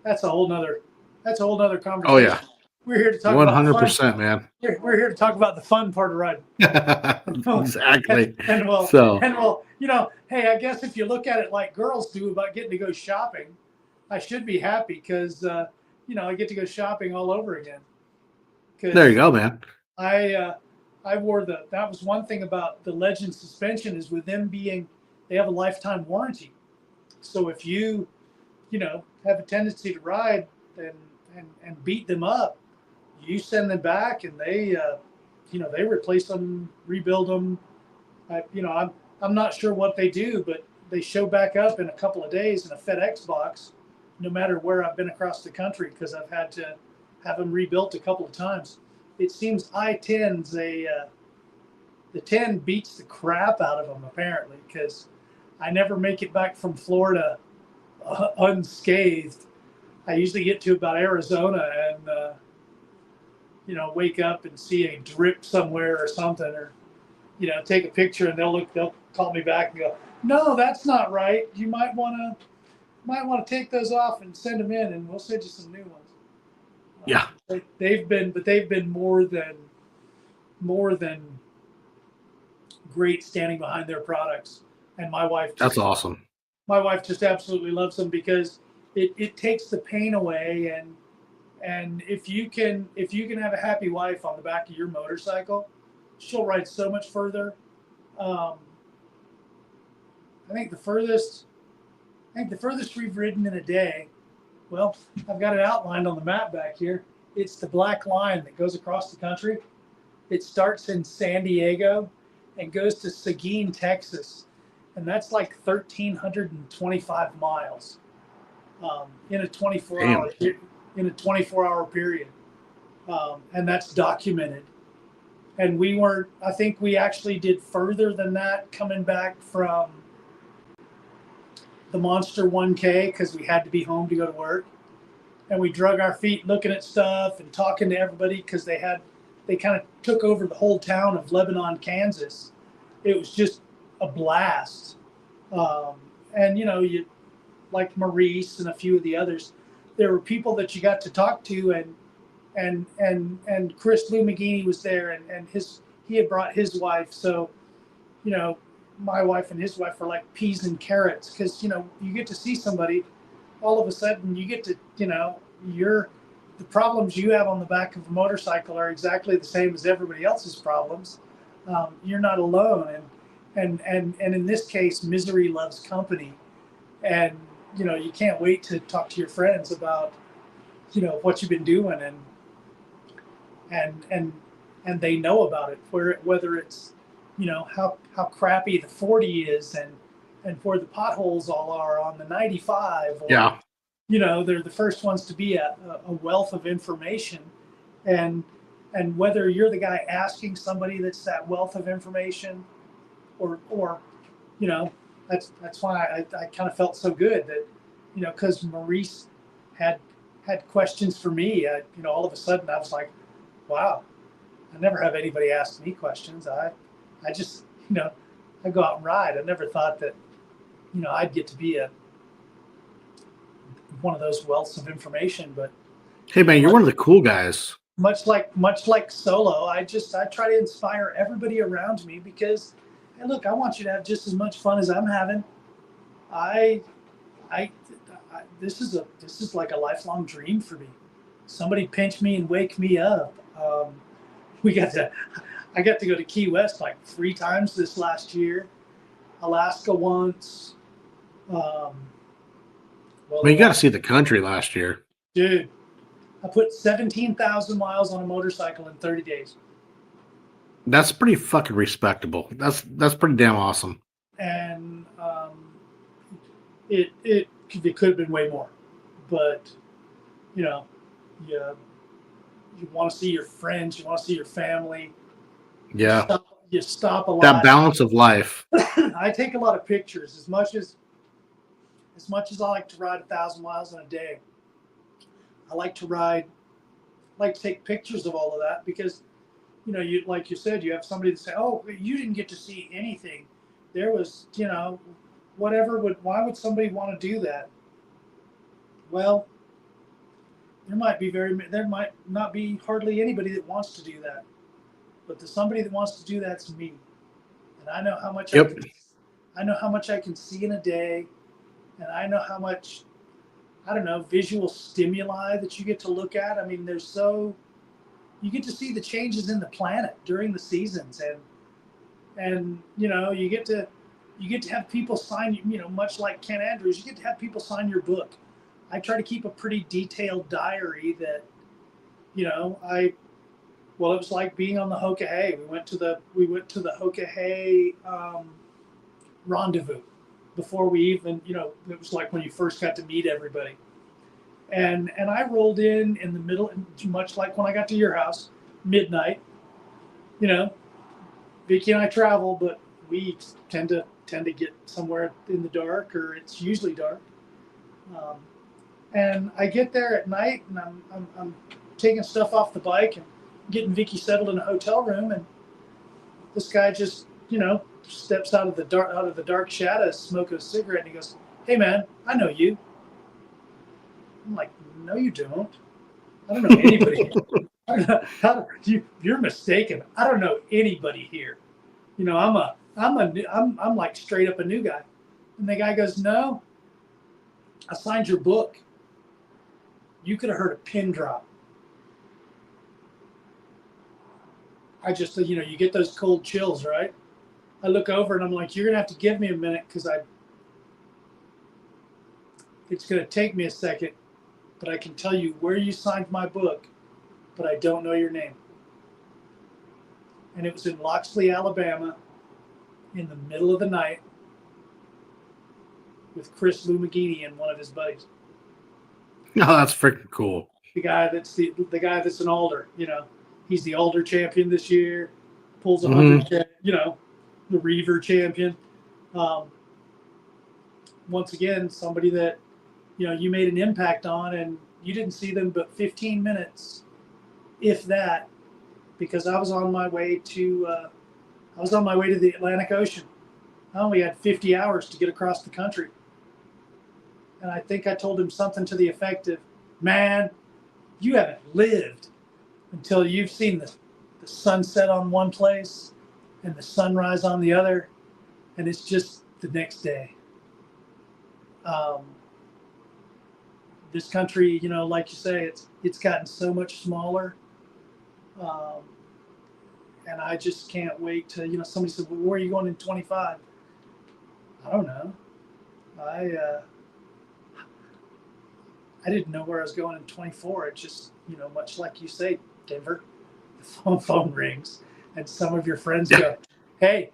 that's a whole nother Oh conversation. yeah. we're here to talk about the fun. 100%, man. We're here to talk about the fun part of riding. Exactly. And So, hey, I guess if you look at it like girls do about getting to go shopping, I should be happy because I get to go shopping all over again. there you go, man. I wore that was one thing about the Legend suspension is with them they have a lifetime warranty. So if you have a tendency to ride and beat them up, you send them back and they replace them, rebuild them. I'm not sure what they do, but they show back up in a couple of days in a FedEx box, no matter where I've been across the country, because I've had to have them rebuilt a couple of times. It seems I-10's the 10 beats the crap out of them apparently, because I never make it back from Florida unscathed. I usually get to about Arizona and wake up and see a drip somewhere or something, or take a picture and they'll call me back and go, no, that's not right. You might want to take those off and send them in, and we'll send you some new ones. Yeah, they've been more than great standing behind their products, and my wife. That's awesome. My wife just absolutely loves them because it takes the pain away, and if you can have a happy wife on the back of your motorcycle, she'll ride so much further. I think the furthest we've ridden in a day, well, I've got it outlined on the map back here. It's the black line that goes across the country. It starts in San Diego and goes to Seguin, Texas. And that's like 1,325 miles in a 24-hour period. And that's documented. And I think we actually did further than that coming back from the Monster 1K because we had to be home to go to work. And we drug our feet looking at stuff and talking to everybody because they kind of took over the whole town of Lebanon, Kansas. It was just a blast. And you like Maurice and a few of the others, there were people that you got to talk to, and Chris Lou McGeaney was there, and he had brought his wife. So, my wife and his wife were like peas and carrots because, you get to see somebody, all of a sudden you get to, the problems you have on the back of a motorcycle are exactly the same as everybody else's problems. You're not alone. And in this case, misery loves company. And, you can't wait to talk to your friends about, what you've been doing and they know about it, whether it's, how crappy the 40 is and where the potholes all are on the 95. Or, yeah. They're the first ones to be a wealth of information. And whether you're the guy asking somebody that's that wealth of information or that's why I kind of felt so good that, because Maurice had questions for me, all of a sudden I was like, wow, I never have anybody ask me questions. I just, I go out and ride. I never thought that, I'd get to be one of those wealths of information, but hey man, you're one of the cool guys. Much like Solo, I try to inspire everybody around me because, hey, look, I want you to have just as much fun as I'm having. This is like a lifelong dream for me. Somebody pinch me and wake me up. I got to go to Key West like 3 times this last year. Alaska once. You got to see the country last year. Dude, I put 17,000 miles on a motorcycle in 30 days. That's pretty fucking respectable. That's pretty damn awesome. And it could have been way more, but you want to see your friends, you want to see your family. Yeah, you stop a lot. That balance of life. I take a lot of pictures as much as I like to ride 1,000 miles in a day. I like to take pictures of all of that because, you like you said, you have somebody to say, oh, you didn't get to see anything. There was, why would somebody want to do that? Well, there might not be hardly anybody that wants to do that, but the somebody that wants to do that's me, and I know how much Yep. I know how much I can see in a day, and I know how much, I don't know, visual stimuli that you get to look at. I mean, you get to see the changes in the planet during the seasons, and you get to have people sign, much like Ken Andrews, you get to have people sign your book. I try to keep a pretty detailed diary that, it was like being on the Hokahay. We went to the Hokahay rendezvous before we even, it was like when you first got to meet everybody. And I rolled in the middle, much like when I got to your house, midnight. Vicky and I travel, but we tend to get somewhere in the dark, or it's usually dark. And I get there at night, and I'm taking stuff off the bike and getting Vicky settled in a hotel room, and this guy just steps out of the dark shadows, smoking a cigarette, and he goes, "Hey man, I know you." I'm like, "No, you don't. I don't know anybody." You're mistaken. I don't know anybody here. I'm like straight up a new guy. And the guy goes, "No, I signed your book. You could have heard a pin drop." I just, you get those cold chills, right? I look over and I'm like, "You're gonna have to give me a minute, because it's gonna take me a second, but I can tell you where you signed my book, but I don't know your name." And it was in Loxley, Alabama, in the middle of the night, with Chris Lumagini and one of his buddies. Oh, that's freaking cool. The guy that's an alder, he's the alder champion this year, pulls 100, the Reaver champion. Once again, somebody that, you made an impact on, and you didn't see them but 15 minutes, if that, because I was on my way to the Atlantic Ocean. I only had 50 hours to get across the country. And I think I told him something to the effect of, "Man, you haven't lived until you've seen the sunset on one place and the sunrise on the other, and it's just the next day." This country, like you say, it's gotten so much smaller. And I just can't wait to, somebody said, "Well, where are you going in 25? I don't know. I didn't know where I was going in 24. It just, much like you say, Denver, the phone rings and some of your friends go, "Hey,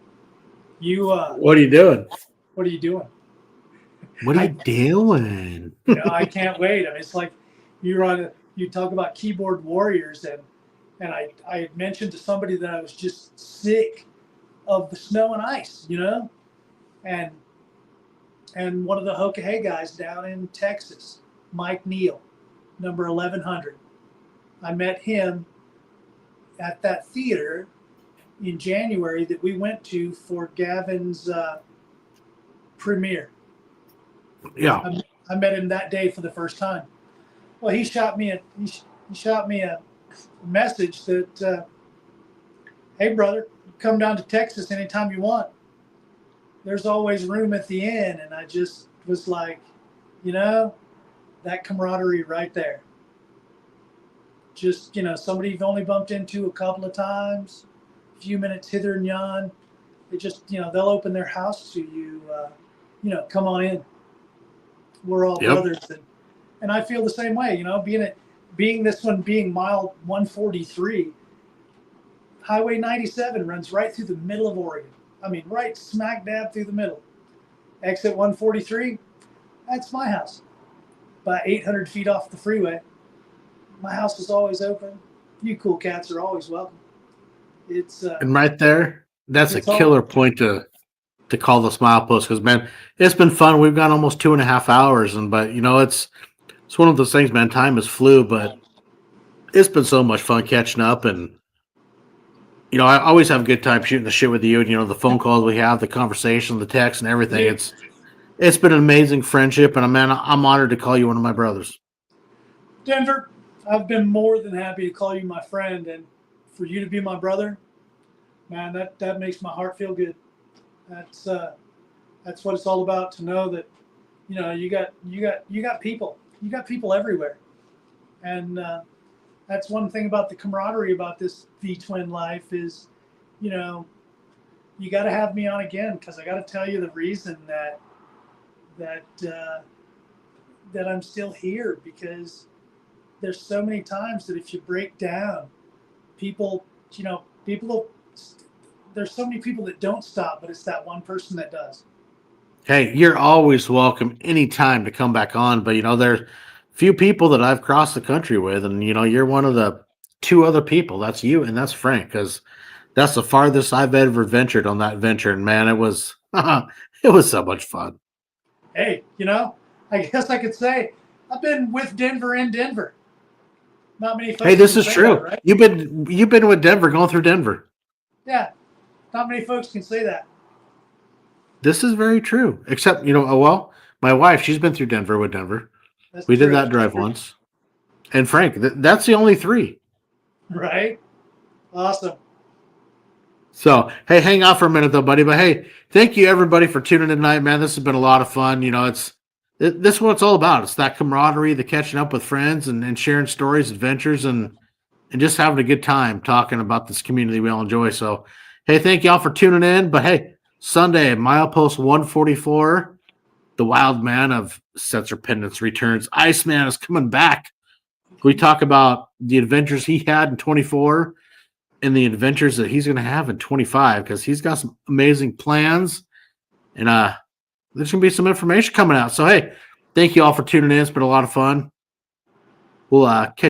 you, what are you doing? What are you doing? What are you doing?" I can't wait. I mean, it's like you talk about keyboard warriors, and I had mentioned to somebody that I was just sick of the snow and ice, and one of the Hokahay guys down in Texas, Mike Neal, number 1100. I met him at that theater in January that we went to for Gavin's premiere. Yeah. I met him that day for the first time. Well, he shot me a message that, "Hey brother, come down to Texas anytime you want. There's always room at the inn." And I just was like, that camaraderie right there. Just, somebody you've only bumped into a couple of times, a few minutes hither and yon. It just, they'll open their house to you, "Come on in. We're all brothers." And I feel the same way, being mile 143, Highway 97 runs right through the middle of Oregon. I mean, right smack dab through the middle. Exit 143, that's my house. About 800 feet off the freeway. My house is always open. You cool cats are always welcome. And right there, that's a killer point to call the Milepost, because, man, it's been fun. We've gone almost 2.5 hours, but it's one of those things, man. Time has flew, but it's been so much fun catching up, and I always have a good time shooting the shit with you, and the phone calls we have, the conversation, the text, and everything. It's been an amazing friendship, and man, I'm honored to call you one of my brothers. Denver, I've been more than happy to call you my friend, and for you to be my brother, man, that makes my heart feel good. That's what it's all about. To know that, you got people, everywhere, and that's one thing about the camaraderie about this V Twin life is, you know, you got to have me on again, because I got to tell you the reason that I'm still here, because there's so many times that if you break down, people, there's so many people that don't stop, but it's that one person that does. Hey, you're always welcome anytime to come back on. But there's few people that I've crossed the country with, and you're one of the two other people. That's you and that's Frank, because that's the farthest I've ever ventured on that venture. And man, it was it was so much fun. Hey, I guess I could say I've been with Denver in Denver. Not many folks. Hey, this can is say true. that, right? You've been with Denver, going through Denver. Yeah, not many folks can say that. This is very true. Except, my wife, she's been through Denver with Denver. That's We true. did that drive once. And Frank, that's the only three. Right? Awesome. So, hey, hang out for a minute though, buddy. But hey, thank you everybody for tuning in tonight, man. This has been a lot of fun. This is what it's all about. It's that camaraderie, the catching up with friends and sharing stories, adventures, and just having a good time talking about this community we all enjoy. So, hey, thank y'all for tuning in. But hey, Sunday, Milepost 144, the wild man of Sensor Pendants returns. Iceman is coming back. We talk about the adventures he had in 24 and the adventures that he's going to have in 25, because he's got some amazing plans, and there's going to be some information coming out. So, hey, thank you all for tuning in. It's been a lot of fun. We'll catch